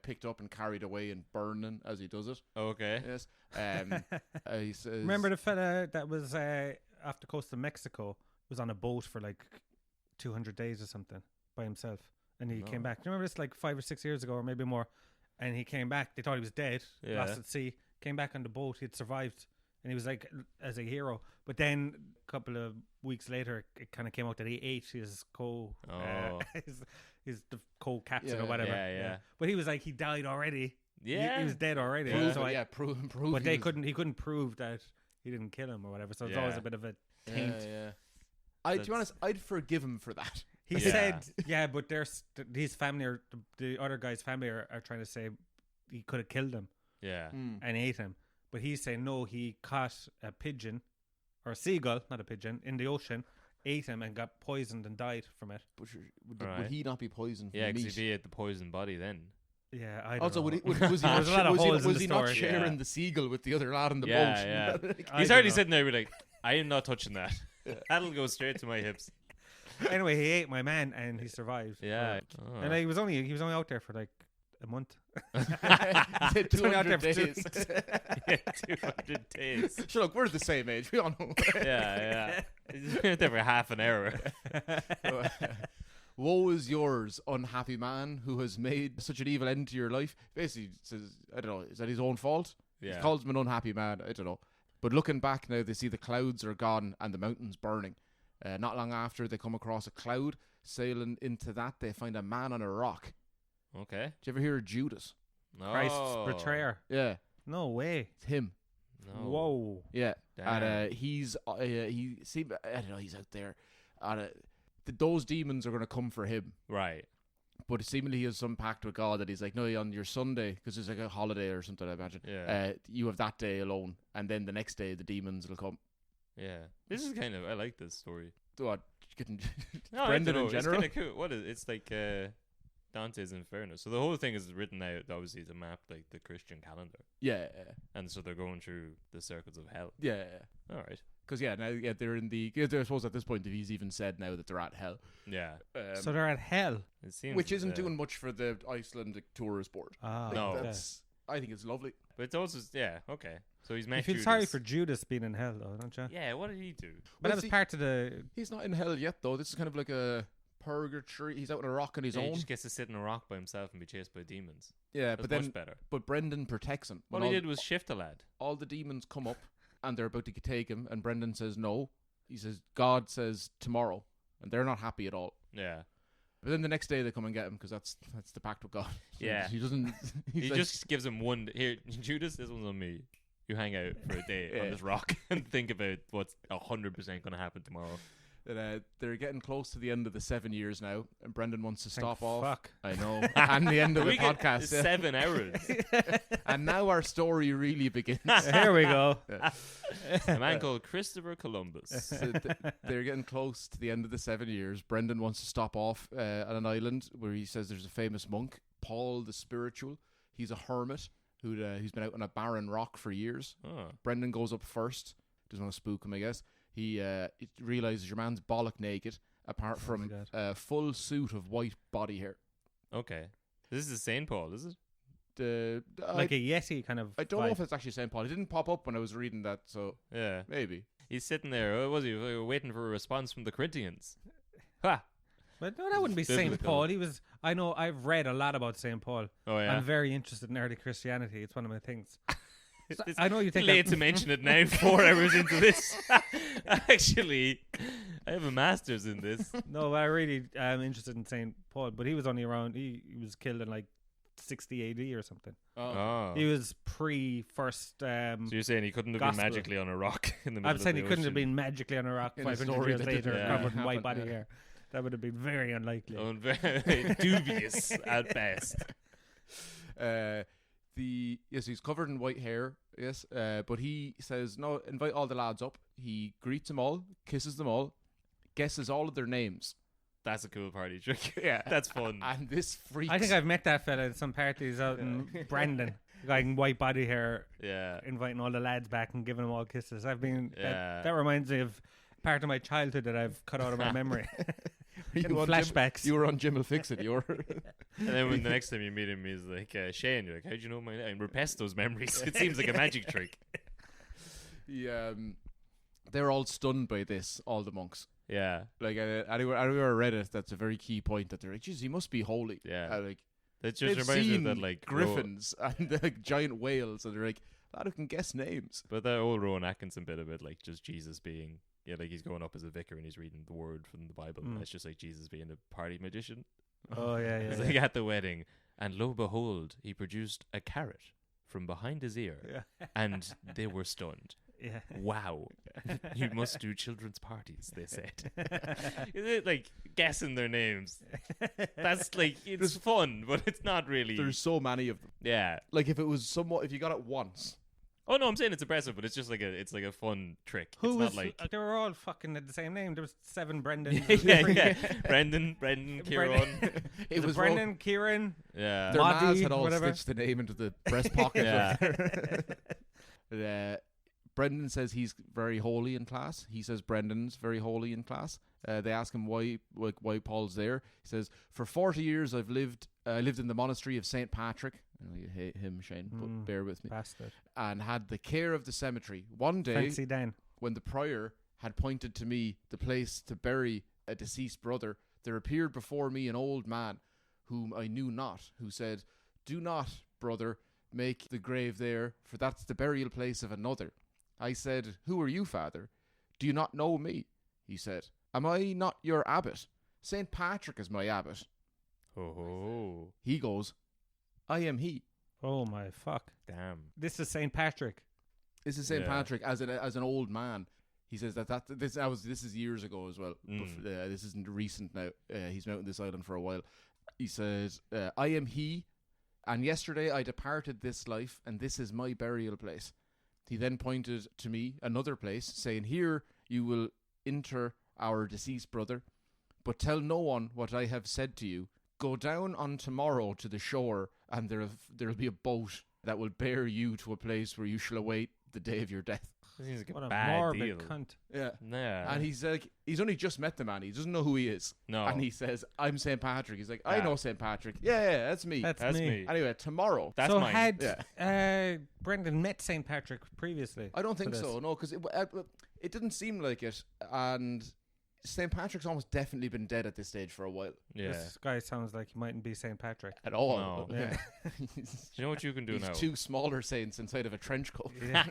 picked up and carried away and burning as he does it. Okay. Yes. He says, Remember the fella that was off the coast of Mexico, was on a boat for like 200 days or something by himself, and he came No. back. Do you remember this, like 5 or 6 years ago or maybe more? And he came back. They thought he was dead, Yeah. lost at sea. Came back on the boat. He'd survived, and he was like as a hero. But then a couple of weeks later, it kind of came out that he ate his Oh. his the co-captain Yeah, or whatever. yeah. But he was like, he died already. Yeah. He was dead already. prove, So prove. but they couldn't. He couldn't prove that he didn't kill him or whatever. So it's always Yeah. a bit of a taint. To be honest, I'd forgive him for that. He Yeah. said, "Yeah, but there's his family or the other guy's family are trying to say he could have killed him Yeah. and ate him." But he's saying no. He caught a pigeon or a seagull, not a pigeon, in the ocean, ate him and got poisoned and died from it. But would Right. he not be poisoned from Yeah, the because meat? if he ate the poisoned body, then. Yeah, I don't Also, know. was he not, There's a lot of holes in was the he not story. sharing Yeah. the seagull with the other lad on the Yeah, boat? yeah. I He's don't already know. sitting there, be like, I am not touching that. That'll go straight to my hips. Anyway, he ate my man and he survived. Yeah. And he was only out there for like a month. He said It's only out 200 there for 2 days. weeks. Yeah, 200 days. Sure, look, we're the same age. We all know. Yeah. He's been there for half an hour. Woe is yours, unhappy man, who has made such an evil end to your life. Basically, says, I don't know, is that his own fault? Yeah. He calls him an unhappy man. I don't know. But looking back now, they see the clouds are gone and the mountains burning. Not long after, they come across a cloud. Sailing into that, they find a man on a rock. Okay. Did you ever hear of Judas? No. Christ's betrayer. Yeah, No way. it's him. No. Whoa. Yeah, Damn. and he's he seemed, I don't know, he's out there, and those demons are going to come for him. Right. But seemingly he has some pact with God that he's like, no, on your Sunday, because it's like a holiday or something, I imagine. Yeah. You have that day alone, and then the next day the demons will come. Yeah. This is kind of, I like this story. What? Getting No, Brendan in It's general. kind of cool. What is it's like Dante's Inferno. So the whole thing is written out, obviously, to map like the Christian calendar. Yeah, And so they're going through the circles of hell. yeah. All right. Because now they're in the. I suppose at this point he's even said now that they're at hell. Yeah. So they're at hell. It seems Which isn't doing much for the Icelandic tourist board. Ah, No. okay. I think it's lovely. But it's also, okay. So he's You met feel Judas. sorry for Judas being in hell, though, don't you? Yeah, what did he do? But Well, that was see- part of the. He's not in hell yet, though. This is kind of like a purgatory. He's out on a rock on his Yeah, he own. just gets to sit in a rock by himself and be chased by demons. Yeah, That's but then much better. Brendan protects him. All When he did was shift a lad. all the demons come up and they're about to take him, and Brendan says no. He says God says tomorrow, and they're not happy at all. Yeah. But then the next day they come and get him because that's the pact with God. Yeah. He doesn't. He's He like, just gives him one. Here, Judas, this one's on me. You hang out for a day on Yeah. this rock and think about what's 100% going to happen tomorrow. they're getting close to the end of the 7 years now, and Brendan wants to stop off. Fuck. I know. And the end of the We get podcast. yeah. 7 hours. And now our story really begins. Here we go. A man called Christopher Columbus. So they're getting close to the end of the 7 years. Brendan wants to stop off at an island where he says there's a famous monk, Paul the Spiritual. He's a hermit who's been out on a barren rock for years. Oh. Brendan goes up first. Doesn't want to spook him, I guess. He realizes your man's bollock naked, apart from God. a full suit of white body hair. Okay. This is St. Paul, is it? Like a Yeti kind of. I don't know vibe. if it's actually St. Paul. It didn't pop up when I was reading that, so Yeah. maybe. He's sitting there. Oh, was he? Waiting for a response from the Corinthians. Ha! But no, that wouldn't be St. Biblical. Paul. He was. I know. I've read a lot about St. Paul. Oh, yeah. I'm very interested in early Christianity. It's one of my things. So It's I know you think late that- to mention it now, 4 hours into this. Actually, I have a master's in this. No, I really am interested in St. Paul, but he was only around. He was killed in like 60 AD or something. Oh. He was pre-first. So you're saying he couldn't have Gospel. been magically on a rock in the middle I'm saying he of the couldn't have ocean? been magically on a rock In a 500 story years that later, didn't covered in white happen, body yeah. hair. That would have been very unlikely. Oh, and very dubious at best. Yes, he's covered in white hair. Yes, but he says no. Invite all the lads up. He greets them all, kisses them all, guesses all of their names. That's a cool party trick. Yeah, That's fun. And this freaks. I think I've met that fella at some parties out in Brandon. The guy in white body hair, Yeah. inviting all the lads back and giving them all kisses. I've been. Yeah. That reminds me of part of my childhood that I've cut out of my memory. You Getting on flashbacks. You were on Jim will Fix It. You were. And then when the next time you meet him, he's like, Shane, you're like, how'd you know my name? Repress those memories. It seems like a magic trick. They're all stunned by this. All the monks. Yeah. Like anywhere I read it, that's a very key point. That they're like, "Geez, he must be holy." Yeah. Like That just they've reminds me seen of that, like, griffins and like giant whales, and they're like, "Lad who can guess names." But that old Rowan Atkinson bit of it, like, just Jesus being, like he's going up as a vicar and he's reading the word from the Bible. And it's just like Jesus being a party magician. Oh yeah, It's yeah. like at the wedding, and lo behold, he produced a carrot from behind his ear, Yeah. and they were stunned. Yeah. Wow, you must do children's parties, they said. Is it like guessing their names? That's like, it's fun, but it's not really. There's so many of them. Yeah. Like if it was somewhat, if you got it once. Oh no, I'm saying it's impressive, but it's just like a fun trick. Who it's was? not like They were all fucking the same name. There was 7 Brendans. yeah. Brendan, Kieran. It was Brendan, Kieran. Yeah. Their Maudie, mas had all whatever. stitched the name into the breast pocket. Yeah. uh, Brendan says he's very holy in class. He says Brendan's very holy in class. They ask him why Paul's there. He says, for 40 years I've lived in the monastery of St. Patrick. I know you hate him, Shane, but bear with me. Bastard. And had the care of the cemetery. One day, Fancy Dan. when the prior had pointed to me the place to bury a deceased brother, there appeared before me an old man whom I knew not, who said, do not, brother, make the grave there, for that's the burial place of another. I said, who are you, father? Do you not know me? He said, am I not your abbot? St. Patrick is my abbot. Oh. He goes, I am he. Oh my fuck. Damn. This is St. Patrick. This is St. Patrick as an old man. He says this is years ago as well. This isn't recent now. He's been out on this island for a while. He says, I am he, and yesterday I departed this life, and this is my burial place. He then pointed to me another place, saying, here you will inter our deceased brother, but tell no one what I have said to you. Go down on tomorrow to the shore, and there'll be a boat that will bear you to a place where you shall await the day of your death. This seems like What a a bad morbid deal. cunt. Yeah. Yeah. And he's like, he's only just met the man. He doesn't know who he is. No. And he says, I'm St. Patrick. He's like, I Yeah. know St. Patrick. Yeah, that's me. That's That's me. me. Anyway, tomorrow. That's so mine. had Brendan met St. Patrick previously? I don't think for this? so, no, because it didn't seem like it. And St. Patrick's almost definitely been dead at this stage for a while. Yeah. This guy sounds like he mightn't be St. Patrick. At all. No. Yeah. Do you know what you can do He's now? two smaller saints inside of a trench coat. Yeah.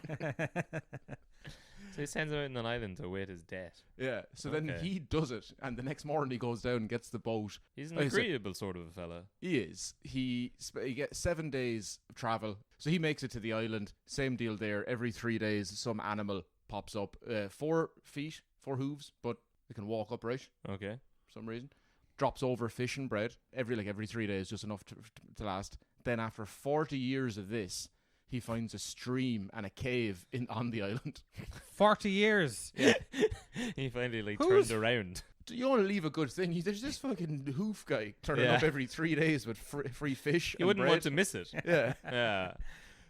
So he sends him out on an island to await his death. Yeah. So then Okay. he does it, and the next morning he goes down and gets the boat. He's an Like I said- agreeable sort of a fella. He is. He gets 7 days of travel. So he makes it to the island. Same deal there. Every 3 days, some animal pops up. 4 feet, 4 hooves, but they can walk upright Okay. for some reason. Drops over fish and bread every 3 days, just enough to last. Then after 40 years of this, he finds a stream and a cave on the island. 40 years. He finally Who's- turned around. You want to leave a good thing? There's this fucking hoof guy turning Yeah. up every 3 days with free fish. You and wouldn't bread. want to miss it. Yeah. Yeah.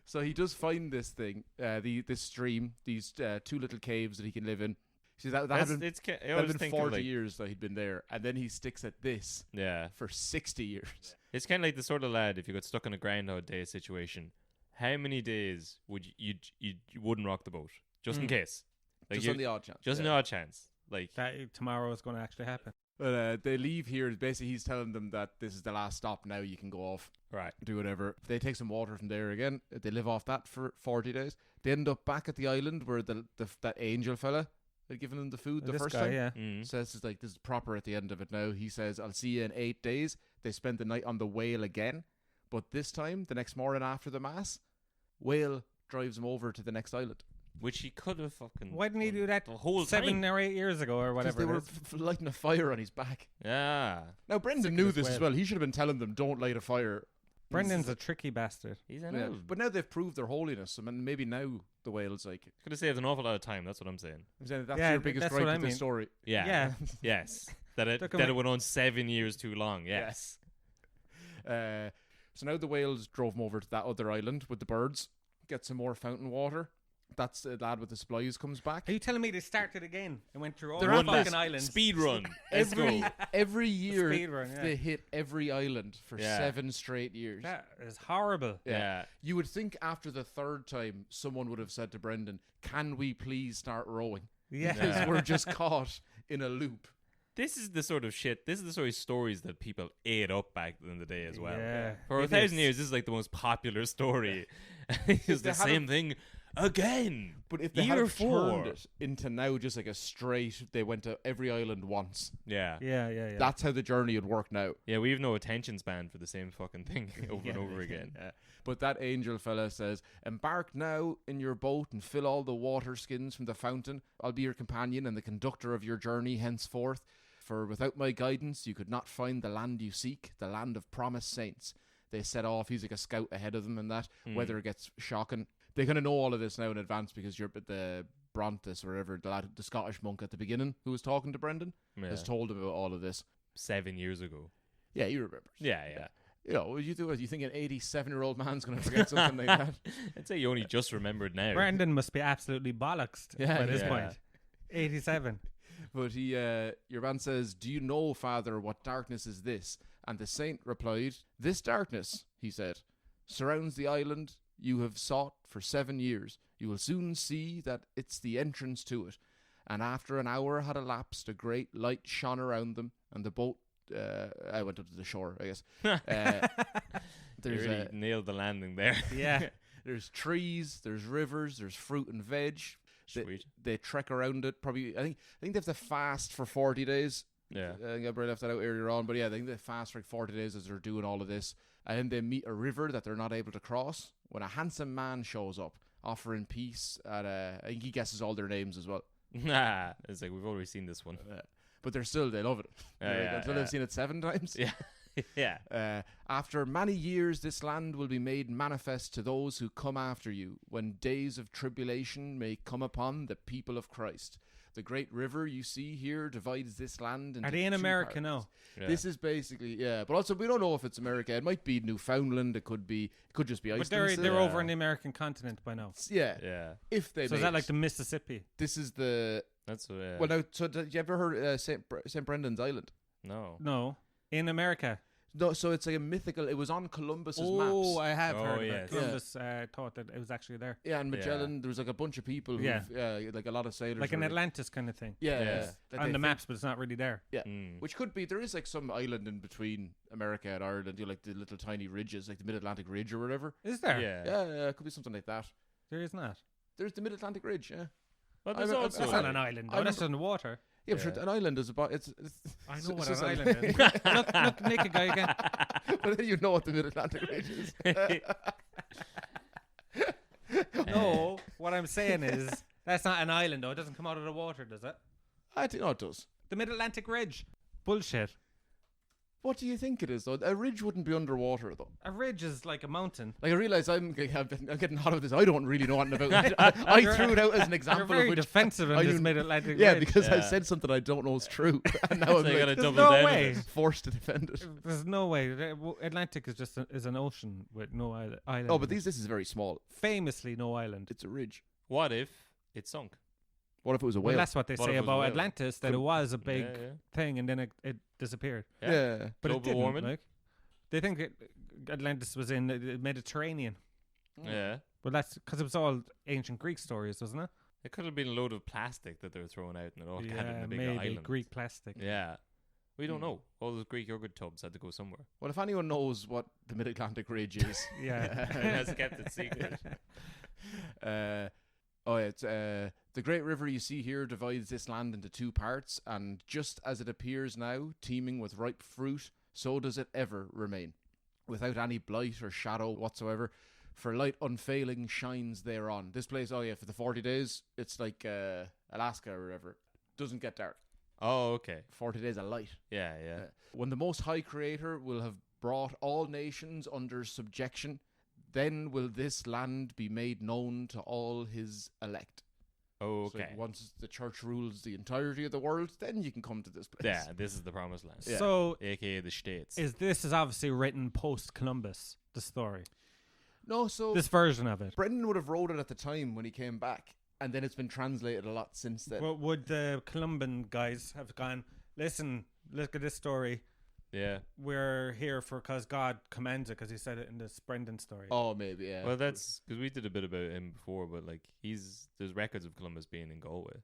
So he does find this thing, this stream, these 2 little caves that he can live in. See, that That's, had been, it's, I that had always been think 40 of like, years that he'd been there, and then he sticks at this yeah. for 60 years. It's kind of like the sort of lad, if you got stuck in a Groundhog Day situation, how many days would you wouldn't rock the boat? Just in case. Like Just you- on the odd chance. Just yeah. an odd chance. Like, That tomorrow is going to actually happen. But they leave here. Basically, he's telling them that this is the last stop now. You can go off, right. do whatever. They take some water from there again. They live off that for 40 days. They end up back at the island where that angel fella had given them the food the This first guy, time. yeah. Mm. Says it's like this is proper at the end of it now. He says, I'll see you in 8 days. They spend the night on the whale again. But this time, the next morning after the mass, whale drives them over to the next island. Which he could have fucking. Why didn't he do that the whole 7 time? or 8 years ago or Because whatever? they it were is? lighting a fire on his back. Yeah. Now, Brendan Sick of knew this this as whale. well. He should have been telling them, don't light a fire. Brendan's a tricky bastard. He's an Yeah. elf. But now they've proved their holiness. I mean, maybe now the whale's like, Could have saved an awful lot of time. That's what I'm saying. I'm saying that's Yeah, your biggest that's gripe what I with this mean. story. Yeah. Yeah. Yes. That it Took that him it went on 7 years too long. Yes. So now the whales drove them over to that other island with the birds, get some more fountain water. That's the lad with the supplies comes back. Are you telling me they started again and went through all They're the on One fucking last islands? speed run. Let's Every go. every year Speedrun, yeah. they hit every island for Yeah. 7 straight years. That is horrible. Yeah. You would think after the 3rd time someone would have said to Brendan, "Can we please start rowing? Yeah. Because Yeah. we're just caught in a loop." This is the sort of shit. This is the sort of stories that people ate up back in the day as well. Yeah. For It 1,000 is. years, this is like the most popular story. It's they the had same thing again. But if they Year had have turned 4. it into now just like a straight, they went to every island once. Yeah. Yeah. That's how the journey would work now. Yeah, we have no attention span for the same fucking thing over and over again. Yeah. But that angel fella says, "Embark now in your boat and fill all the water skins from the fountain. I'll be your companion and the conductor of your journey henceforth. For without my guidance, you could not find the land you seek, the land of promised saints." They set off. He's like a scout ahead of them and that. Weather gets shocking. They kind of know all of this now in advance because you're the Brontes or whatever, the Scottish monk at the beginning who was talking to Brendan Yeah. has told him about all of this. 7 years ago. Yeah, he remembers. Yeah. You know, you do it. You think an 87-year-old man's going to forget something like that? I'd say you only just remembered now. Brendan must be absolutely bollocksed by this Yeah. point. 87. But your man says, "Do you know, Father, what darkness is this?" And the saint replied, "This darkness," he said, "surrounds the island you have sought for 7 years. You will soon see that it's the entrance to it." And after an hour had elapsed, a great light shone around them, and the boat. I went up to the shore, I guess. You really nailed the landing there. Yeah. There's trees, there's rivers, there's fruit and veg. Sweet. They trek around it. Probably, I think they have to fast for 40 days. Yeah. I think I probably left that out earlier on, but yeah, I think they fast for like 40 days as they're doing all of this, and then they meet a river that they're not able to cross. When a handsome man shows up, offering peace at I think he guesses all their names as well. Nah, it's like we've already seen this one. But they love it. Until they've seen it 7 times. Yeah. Yeah. After many years, this land will be made manifest to those who come after you, when days of tribulation may come upon the people of Christ. The great river you see here divides this land into Are they in 2 America parts. now? Yeah. This is basically, but also we don't know if it's America. It might be Newfoundland. It could just be Iceland. But they're Yeah. over on the American continent by now. Yeah. If they So is made that like it. the Mississippi? This is the That's well. Now, so did you ever heard St. Brendan's Island? no. No. In America. No, so it's like a mythical. It was on Columbus's Oh, maps. I have Oh, heard of yes. it. Columbus thought that it was actually there. Yeah, and Magellan. There was like a bunch of people. Who, like a lot of sailors. Like an were Atlantis kind of thing. Yeah, Yeah. that they On the think- maps, but it's not really there. Yeah, Mm. which could be. There is like some island in between America and Ireland. You know, like the little tiny ridges, like the Mid-Atlantic Ridge or whatever. Is there? Yeah. Yeah, it could be something like that. There is not. There's the Mid-Atlantic Ridge. Yeah. But there's I'm- also That's I'm- not an island, I though. That's remember- on the water. Yeah, but sure, Yeah. an island is about. It's I it's know what just an a- island is. look, naked guy again. But then you know what the Mid-Atlantic Ridge is. No, what I'm saying is that's not an island, though. It doesn't come out of the water, does it? I think it does. The Mid-Atlantic Ridge. Bullshit. What do you think it is, though? A ridge wouldn't be underwater, though. A ridge is like a mountain. Like, I realise I'm getting hot of this. I don't really know anything about it. I threw it out as an You're example very of which. defensive in I this do- Mid-Atlantic Yeah, Ridge. because I Yeah. said something I don't know is true. And now I'm So you gotta like, double no down on way. it. forced to defend it. There's no way. Atlantic is just is an ocean with no island. Oh, but this is very small. famously no island. It's a ridge. What if it sunk? What if it was a Well, whale? that's what they What say if it was a about whale? Atlantis, that it was a big Yeah. thing and then it disappeared. Yeah. But Global it didn't, warming? like. They think Atlantis was in the Mediterranean. Yeah. Well, that's because it was all ancient Greek stories, wasn't it? It could have been a load of plastic that they were throwing out and it all had in yeah, a big maybe island. Greek plastic. Yeah. We don't know. All those Greek yogurt tubs had to go somewhere. Well, if anyone knows what the Mid-Atlantic Ridge is, Yeah. It has kept it secret. it's the great river you see here divides this land into 2 parts, and just as it appears now, teeming with ripe fruit, so does it ever remain, without any blight or shadow whatsoever. For light unfailing shines thereon. This place, for the 40 days, it's like Alaska or whatever. Doesn't get dark. Oh, okay. 40 days of light. Yeah, yeah. When the Most High Creator will have brought all nations under subjection, then will this land be made known to all his elect. Oh, So okay. once the church rules the entirety of the world, then you can come to this place. Yeah, this is the promised land. Yeah. So AKA the States. this is obviously written post Columbus, the story. No, so This version of it. Brendan would have wrote it at the time when he came back, and then it's been translated a lot since then. Well, would the Columban guys have gone, listen, look at this story. Yeah. We're here because God commands it because he said it in this Brendan story. Oh, maybe, yeah. Well, that's because we did a bit about him before, but like there's records of Columbus being in Galway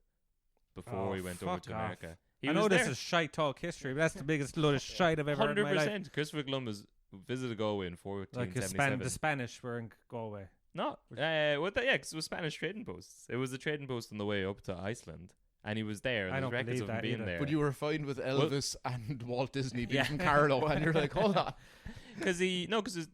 before Oh, he went over fuck to off. America. He I was know this there. is shite talk history, but that's the biggest load of shite I've ever heard in my life. 100%. Christopher Columbus visited Galway in Like 1477. the Spanish were in Galway. No, yeah, 'cause it was Spanish trading posts. It was a trading post on the way up to Iceland, and he was there. And I there's don't records believe of him that being either. there. But you were fine with Elvis and Walt Disney being Yeah. from Carlow, and you're like, hold on. Because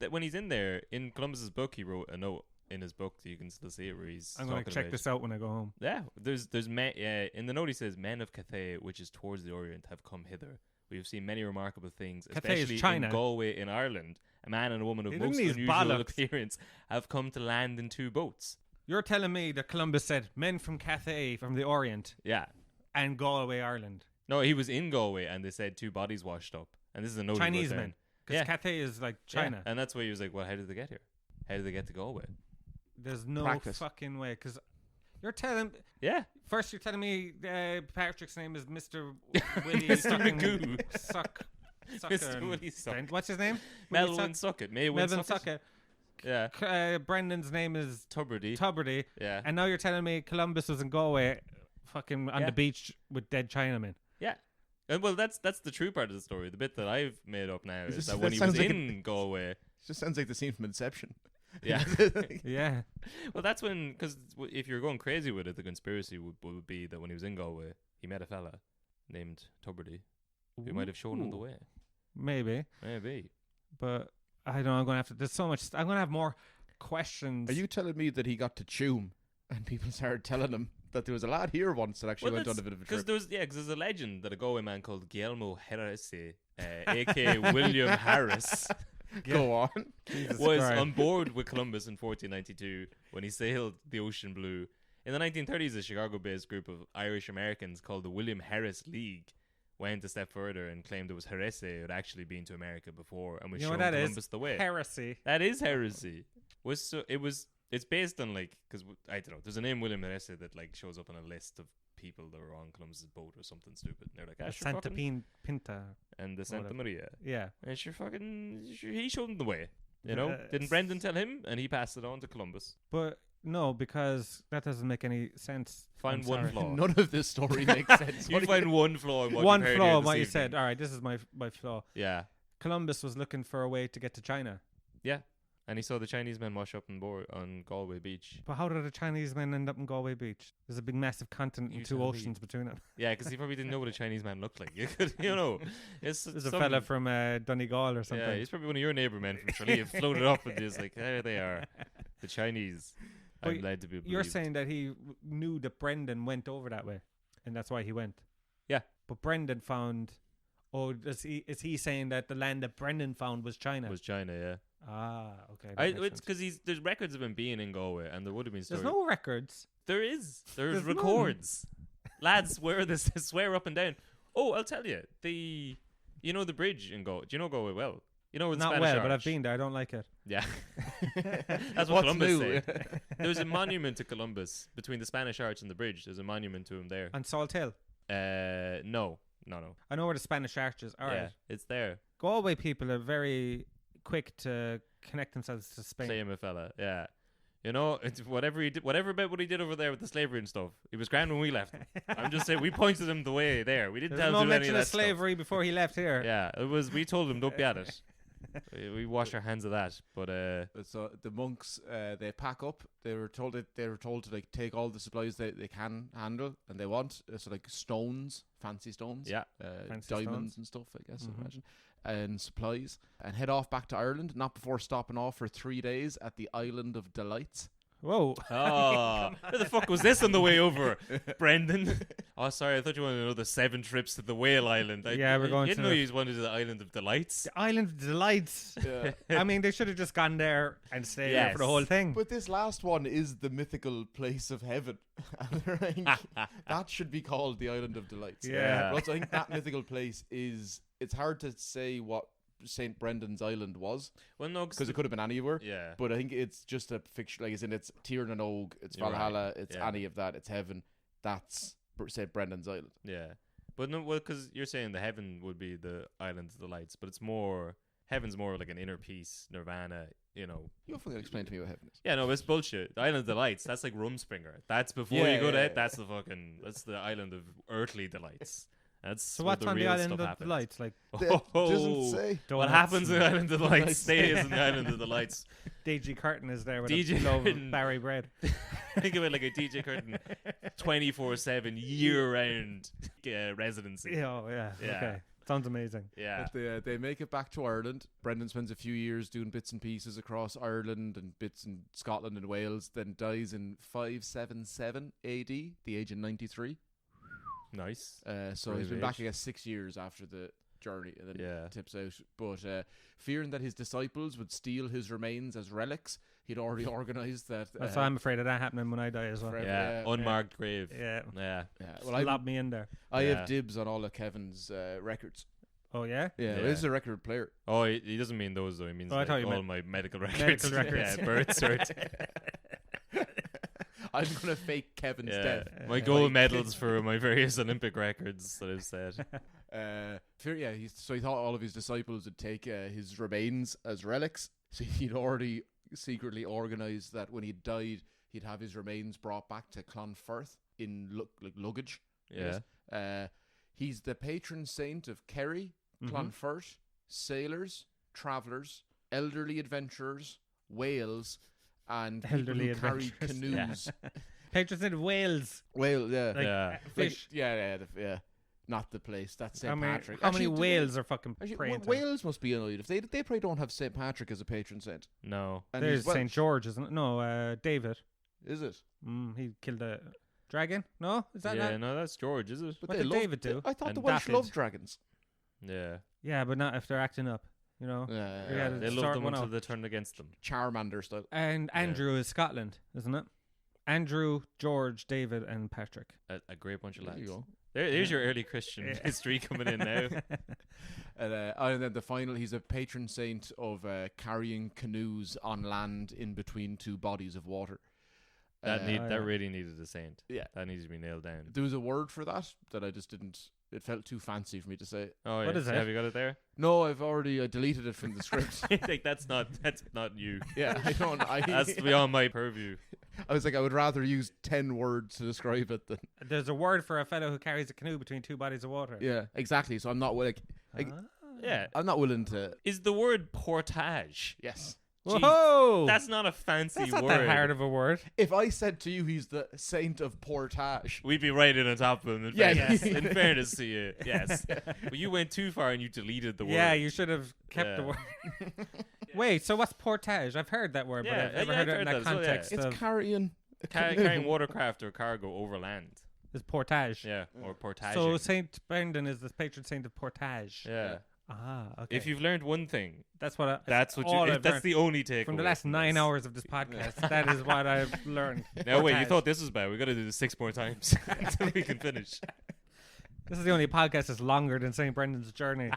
when he's in there in Columbus's book, he wrote a note in his book. You can still see it where he's. I'm going to talking check about- this out when I go home. Yeah, there's men. In the note he says, "Men of Cathay, which is towards the Orient, have come hither. We have seen many remarkable things, Cathay is especially China. in Galway in Ireland. A man and a woman of He most didn't need unusual bollocks. appearance have come to land in 2 boats." You're telling me that Columbus said men from Cathay, from the Orient, Yeah. and Galway, Ireland. No, he was in Galway, and they said 2 bodies washed up. And this is a note. he wrote Chinese down. men. Because Cathay is like China. And that's why he was like, well, how did they get here? How did they get to Galway? There's no Practice. fucking way. Because you're telling... Yeah. First, you're telling me Patrick's name is Mr. Willie Mr. Sucking- Magoo. Sucker. Willie Suck. What's his name? Melvin Suckett. Melvin Suckett. Yeah. Brendan's name is Tubridy. Yeah. And now you're telling me Columbus was in Galway, fucking on the beach with dead Chinamen. Yeah. And well, that's the true part of the story. The bit that I've made up now is that That when he was sounds like in Galway. It just sounds like the scene from Inception. Yeah. Yeah. Well, that's when, because if you're going crazy with it, the conspiracy would be that when he was in Galway, he met a fella named Tubridy who might have shown him the way. Maybe. But I don't know. I'm going to have to. There's so much. I'm going to have more questions. Are you telling me that he got to Tuam and people started telling him that there was a lad here once that actually went on a bit of a trip? Because there's a legend that a Galway man called Guillermo Harresi, a.k.a. William Harris, Go on. was on board with Columbus in 1492 when he sailed the ocean blue. In the 1930s, a Chicago-based group of Irish Americans called the William Harris League went a step further and claimed it was Harresi who had actually been to America before and was showing Columbus the way. Heresy. That is heresy. It's based on because I don't know. There's a name William Harresi that shows up on a list of people that were on Columbus's boat or something stupid. And they're like, Santa Pinta and the Santa Maria. Yeah. And he showed them the way. You know, didn't Brendan tell him? And he passed it on to Columbus. But no, because that doesn't make any sense. Find one flaw. None of this story makes sense. You find one flaw in what one you've heard flaw here in what you this said. evening. All right, this is my flaw. Yeah. Columbus was looking for a way to get to China. Yeah. And he saw the Chinese men wash up on Galway Beach. But how did the Chinese men end up in Galway Beach? There's a big, massive continent and two oceans between them. Yeah, because he probably didn't know what a Chinese man looked like. There's a fella from Donegal or something. Yeah, he's probably one of your neighbour men from Tralee. Floated up and just there they are, the Chinese. I'm glad to be. You're saying that he knew that Brendan went over that way, and that's why he went. Yeah, but Brendan found. Oh, is he saying that the land that Brendan found was China? Was China, yeah. Ah, okay. It's because there's records of him being in Galway, and there would have been stories. There's no records. There is. There's records. Lads swear up and down. Oh, I'll tell you. The bridge in Galway. Do you know Galway well? You know where the Not Spanish well, Arch. but I've been there. I don't like it. Yeah. That's what Columbus said. There's a monument to Columbus between the Spanish Arch and the bridge. There's a monument to him there. On Salt Hill? No. I know where the Spanish Arch is. All right. It's there. Galway people are very quick to connect themselves to Spain. Claim a fella, yeah. It's whatever about what he did over there with the slavery and stuff. He was grand when we left. I'm just saying we pointed him the way there. We didn't There's tell him no any of mention that of slavery before he left here. Yeah, it was. We told him don't be at it. We wash our hands of that. But so the monks they pack up. They were told to take all the supplies they can handle and they want. So stones, fancy stones, fancy diamonds stones and stuff. I guess I imagine. And supplies, and head off back to Ireland, not before stopping off for 3 days at the Island of Delights. Whoa. Oh, where the fuck was this on the way over, Brendan? Oh, sorry, I thought you wanted to know the 7 trips to the Whale Island. We're going you to... didn't know you wanted to the Island of Delights. The Island of Delights. Yeah. I mean, they should have just gone there and stayed there for the whole thing. But this last one is the mythical place of heaven. That should be called the Island of Delights. Yeah. But also, I think that mythical place is... It's hard to say what St. Brendan's Island was. Well, no, because it could have been anywhere. Yeah. But I think it's just a fiction. It's Tiernan Og, it's You're Valhalla, right. it's any of that, it's heaven. That's St. Brendan's Island. Yeah. But no, well, because you're saying the heaven would be the Island of the Lights, but it's more... Heaven's more like an inner peace, nirvana, You'll fucking explain to me what heaven is. Yeah, no, it's bullshit. The Island of Delights, that's like Rumspringer. That's before you go to it. That's that's the Island of earthly delights. That's so what's on the Island of Delights? Doesn't say. What happens in the Island of Delights stays in the Island of Delights. DJ Curtin is there with DJ a love Curtin. of Barry bread. Think of it like a DJ Curtin 24/7 year-round residency. Yeah. Okay. Sounds amazing. Yeah. But they make it back to Ireland. Brendan spends a few years doing bits and pieces across Ireland and bits in Scotland and Wales, then dies in 577 AD, the age of 93. Nice. So he's been back, I guess, 6 years after the journey and then tips out. But fearing that his disciples would steal his remains as relics, he'd already organised that. So I'm afraid of that happening when I die as well. Forever, unmarked grave. Yeah. Yeah. Well, lob me in there. I have dibs on all of Kevin's records. Oh yeah. Yeah, Yeah. this is a record player. Oh, he doesn't mean those though. He means Oh, I thought you all meant my medical records. medical records. Yeah, birth cert. I'm gonna fake Kevin's Yeah, death. my gold medals for my various Olympic records that I've set. So he thought all of his disciples would take his remains as relics. So he'd already secretly organised that when he died, he'd have his remains brought back to Clonfert in luggage. Yeah. He's the patron saint of Kerry, Clonfert, sailors, travellers, elderly adventurers, whales, and people Elderly who carry adventurers. canoes. Patron saint of Wales. Whale, yeah. Like, Yeah. fish. Yeah. Not the place. That's St. Patrick. How many Actually, do whales are fucking Actually, praying to? Wales must be annoyed if they probably don't have St. Patrick as a patron saint. No. And There's he's Welsh. St. George, isn't it? No, David. Is it? He killed a dragon. No, is that Yeah, not? no, that's George, is it? But What they did love- David do? I thought And the Welsh Daffyd. love dragons. Yeah. Yeah, but not if they're acting up. You know. Yeah, to They start love them one until out. they turn against them. Charmander style. And Andrew is Scotland, isn't it? Andrew, George, David, and Patrick. A great bunch of There lads. you go. There's your early Christian history coming in now. And then the final, he's a patron saint of carrying canoes on land in between two bodies of water. That yeah. really needed a saint. Yeah. That needs to be nailed down. There was a word for that I just didn't. It felt too fancy for me to say. Oh, yeah. What is So it? Have you got it there? No, I deleted it from the script. Like that's not you. Yeah, I don't. That's beyond my purview. I was like, I would rather use 10 words to describe it than. There's a word for a fellow who carries a canoe between two bodies of water. Yeah, exactly. So I'm not like Yeah. I'm not willing to. Is the word portage? Yes. Jeez, Whoa! That's not a fancy That's not word. that hard of a word. If I said to you, he's the saint of portage. We'd be right in on top of him. In Yeah, fairness, yeah. in fairness to you, yes. But you went too far and you deleted the word. Yeah, you should have kept the Yeah. word. Wait, so what's portage? I've heard that word, Yeah, but I've never yeah, heard I've it in heard that that as well, yeah. context It's of carrying. a canoe. Carrying watercraft or cargo over land. is portage. Yeah, or portage. So Saint Brendan is the patron saint of portage. yeah. Ah, okay. If you've learned one thing, that's what that's what all you. I've That's learned the only take from the last 9 hours of this podcast. That is what I've learned. Now wait, you Portage. thought this was bad? We got to do this 6 more times until we can finish. This is the only podcast that's longer than Saint Brendan's journey.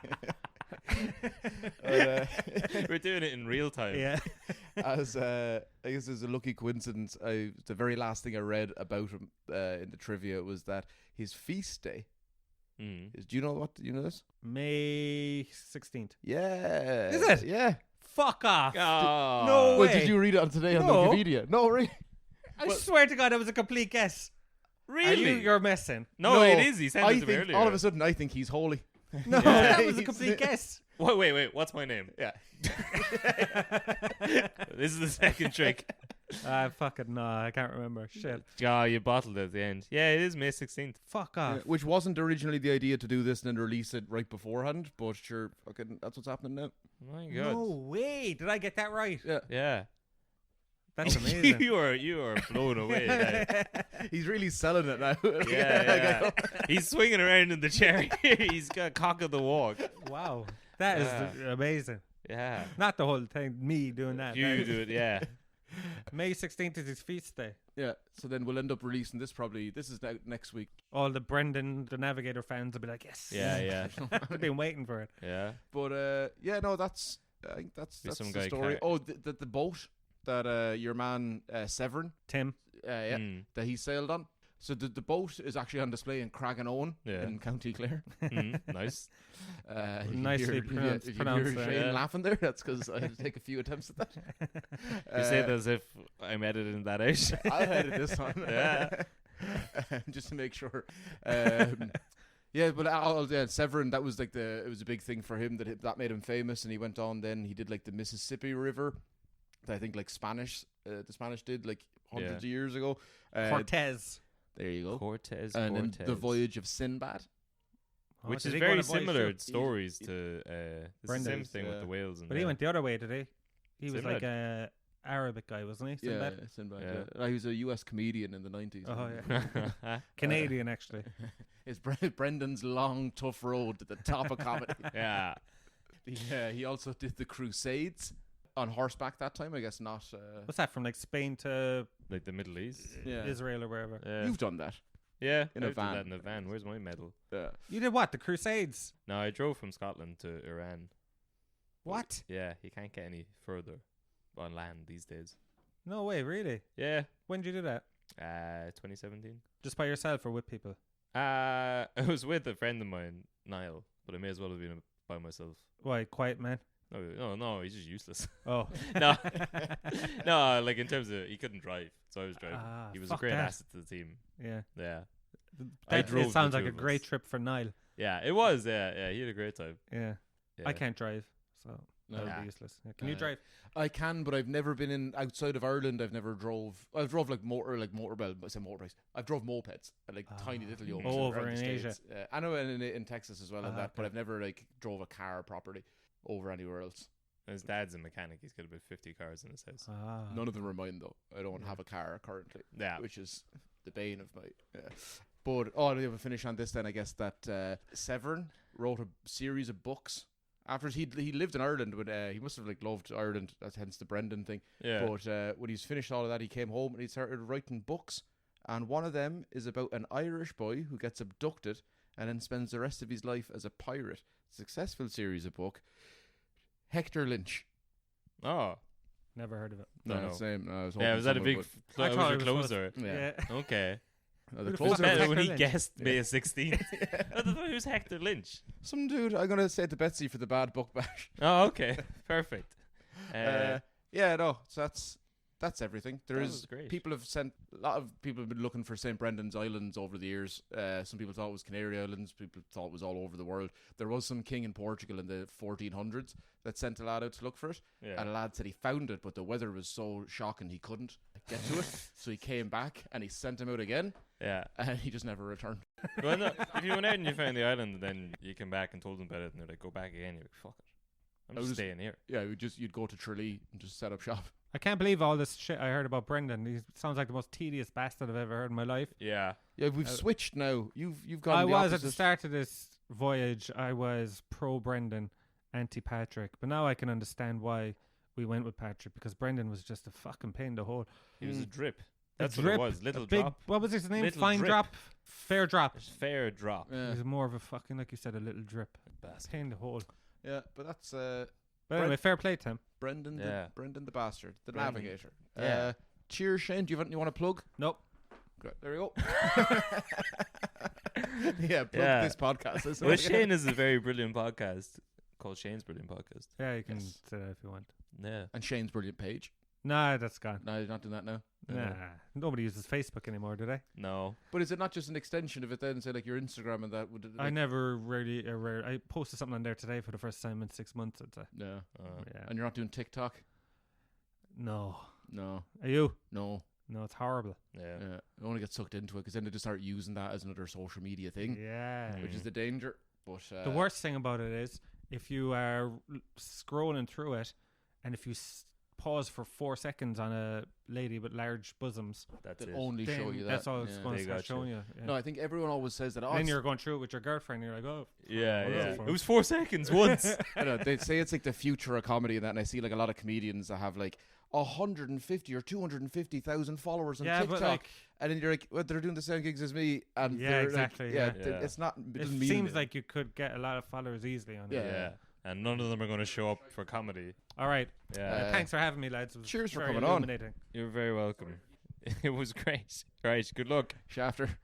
We're doing it in real time. Yeah. As I guess it's a lucky coincidence. The very last thing I read about him in the trivia was that his feast day Mm. is. Do you know this? May 16th. Yeah. Is it? Yeah. Fuck off. Oh. No Well, way. did you read it on today on No. Wikipedia? No, really. I swear to God, that was a complete guess. Really? You're messing. No, it is. He sent I it to me think earlier. all of a sudden I think he's holy. No, Yeah. that was a complete guess. Wait. What's my name? Yeah. This is the second trick. Fucking no, I can't remember. Shit. Oh, you bottled it at the end. Yeah, it is May 16th. Fuck off. Which wasn't originally the idea to do this and then release it right beforehand, but sure, fucking that's what's happening now. My God. No way. Did I get that right? Yeah. Yeah. That's amazing. you are blown away now. He's really selling it now. Yeah. He's swinging around in the chair. He's got cock of the walk. Wow. That is Yeah. amazing. Yeah. Not the whole thing, me doing that. You That is- do it, yeah. May 16th is his feast day. Yeah, so then we'll end up releasing this probably. This is next week. All the Brendan, the Navigator fans will be like, yes. Yeah. They've been waiting for it. Yeah. But yeah, no, that's I think that's Be some the guy story. car- Oh, the boat that your man Severin, Tim. yeah, Mm. that he sailed on. So the boat is actually on display in Craganoan Yeah. in County Clare. Nice. If you Nicely hear- pronounced- If you pronounced hear there. Shane Yeah. laughing there, that's because I had to take a few attempts at that. You say that as if I'm editing that out. I'll edit this one. Yeah. Just to make sure. Yeah, but Severin, that was like it was a big thing for him that made him famous, and he went on. Then he did like the Mississippi River, that I think like the Spanish did like hundreds of years ago. Cortez. There you go. Cortez. And then the Voyage of Sinbad. Oh, Which did is he go on very a voyage similar too? stories to it's the Brendan. same thing with the whales. And But he went the other way, did he? He was like Sinbad. a Arabic guy, wasn't he? Yeah, Sinbad? Sinbad. Yeah. Yeah. He was a US comedian in the 90s. Oh, yeah. Canadian, actually. It's Brendan's long, tough road to the top of comedy. Yeah. He also did the Crusades on horseback that time. I guess not. What's that, from like Spain to Like the Middle East. Yeah. Israel or wherever? Yeah. You've done that. Yeah, In a I did van. that in a van. Where's my medal? Yeah. You did what? The Crusades? No, I drove from Scotland to Iran. What? Yeah, you can't get any further on land these days. No way, really? Yeah, When did you do that? 2017. Just by yourself or with people? I was with a friend of mine, Niall, but I may as well have been by myself. Why, quiet man? No, he's just useless. Oh. No, no, like in terms of he couldn't drive, so I was driving. Ah, He was a fuck great that. asset to the team. Yeah. Yeah, That, drove it the sounds two like a of great us. trip for Niall. yeah, it was. Yeah, he had a great time. Yeah. Yeah. I can't drive, so that would Nah. be useless. Yeah. Can you drive? I can, but I've never been in outside of Ireland. I've never drove. I've drove like motorbikes. I say motorbikes. I've drove mopeds, like tiny little young. Over in Asia. I know in Texas as well, and that. But okay. I've never like drove a car properly over anywhere else. His dad's a mechanic. He's got about 50 cars in his house. None of them are mine though. I don't have a car currently, Yeah. which is the bane of my. But I have a finish on this. Then I guess that Severn wrote a series of books. After he lived in Ireland, but he must have like loved Ireland. That's hence the Brendan thing. Yeah. But when he's finished all of that, he came home and he started writing books. And one of them is about an Irish boy who gets abducted and then spends the rest of his life as a pirate. Successful series of book. Hector Lynch. Oh. Never heard of it. No. Same. I was Yeah, hoping was that a someone big? would. I Was thought your it was closer? Yeah. Okay. The Who the closer fuck Better Hector when he Lynch? guessed May 16th. I thought who's Hector Lynch? Some dude. I'm gonna say it to Betsy for the bad book bash. Oh, okay, perfect. Yeah, no. So that's everything. There That is was great. people have sent a lot of people have been looking for St. Brendan's Islands over the years. Some people thought it was Canary Islands. People thought it was all over the world. There was some king in Portugal in the 1400s that sent a lad out to look for it. Yeah. And a lad said he found it, but the weather was so shocking he couldn't get to it. So he came back and he sent him out again, Yeah. and he just never returned. Well, no, if you went out and you found the island, then you came back and told them about it, and they're like, "Go back again." You're like, "Fuck it, I'm I just was- staying here." Yeah, you'd go to Tralee and just set up shop. I can't believe all this shit I heard about Brendan. He sounds like the most tedious bastard I've ever heard in my life. Yeah. Yeah, we've switched now. You've gone. I the was at opposite. the start of this voyage. I was pro Brendan, anti Patrick, but now I can understand why we went with Patrick, because Brendan was just a fucking pain in the hole. He was a drip. A That's drip, what it was. Little a big, drop. What was his name? Little Fine drip. drop, fair drop. It's fair drop. Yeah. He was more of a fucking, like you said, a little drip. Bastard. Pain in the hole. Yeah, but that's But anyway, fair play to him. Brendan, Yeah. Brendan the bastard, the Brendan. navigator. Yeah. Cheers, Shane. Do you have anything you want to plug? Nope. Great. There we go. Yeah, plug Yeah. this podcast. Isn't Well, it? Shane is a very brilliant podcast called Shane's Brilliant Podcast. Yeah, you can Yes. say that if you want. Yeah. And Shane's brilliant page. Nah, that's gone. No, you're not doing that now. Nah, nobody uses Facebook anymore, do they? No. But is it not just an extension of it then? Say like your Instagram and that would. I Like, never really. I posted something on there today for the first time in 6 months. I'd say. yeah. Yeah. And you're not doing TikTok. No. No. Are you? No. No, it's horrible. Yeah. Yeah. I want to get sucked into it because then they just start using that as another social media thing, Yeah. which is the danger. But The worst thing about it is if you are scrolling through it, and if you pause for 4 seconds on a lady with large bosoms, That's they it. only show then you that. that's all it's Yeah. going They to got start showing you. you. Yeah. No, I think everyone always says that. Oh, then it's- you're going through it with your girlfriend, and you're like, oh. Yeah, What yeah. else for? It was 4 seconds once. I know, they say it's like the future of comedy and that, and I see like a lot of comedians that have like 150 or 250,000 followers on Yeah, TikTok, but like, and then you're like, well, they're doing the same gigs as me, and Yeah, they're exactly, Like, yeah. Yeah. it's not. It, it doesn't mean seems anything. like you could get a lot of followers easily on Yeah. it. Yeah. And none of them are going to show up for comedy. All right. Yeah. Thanks for having me, lads. It was cheers for very coming on. illuminating. You're very welcome. It was great. Right. Good luck. Shafter.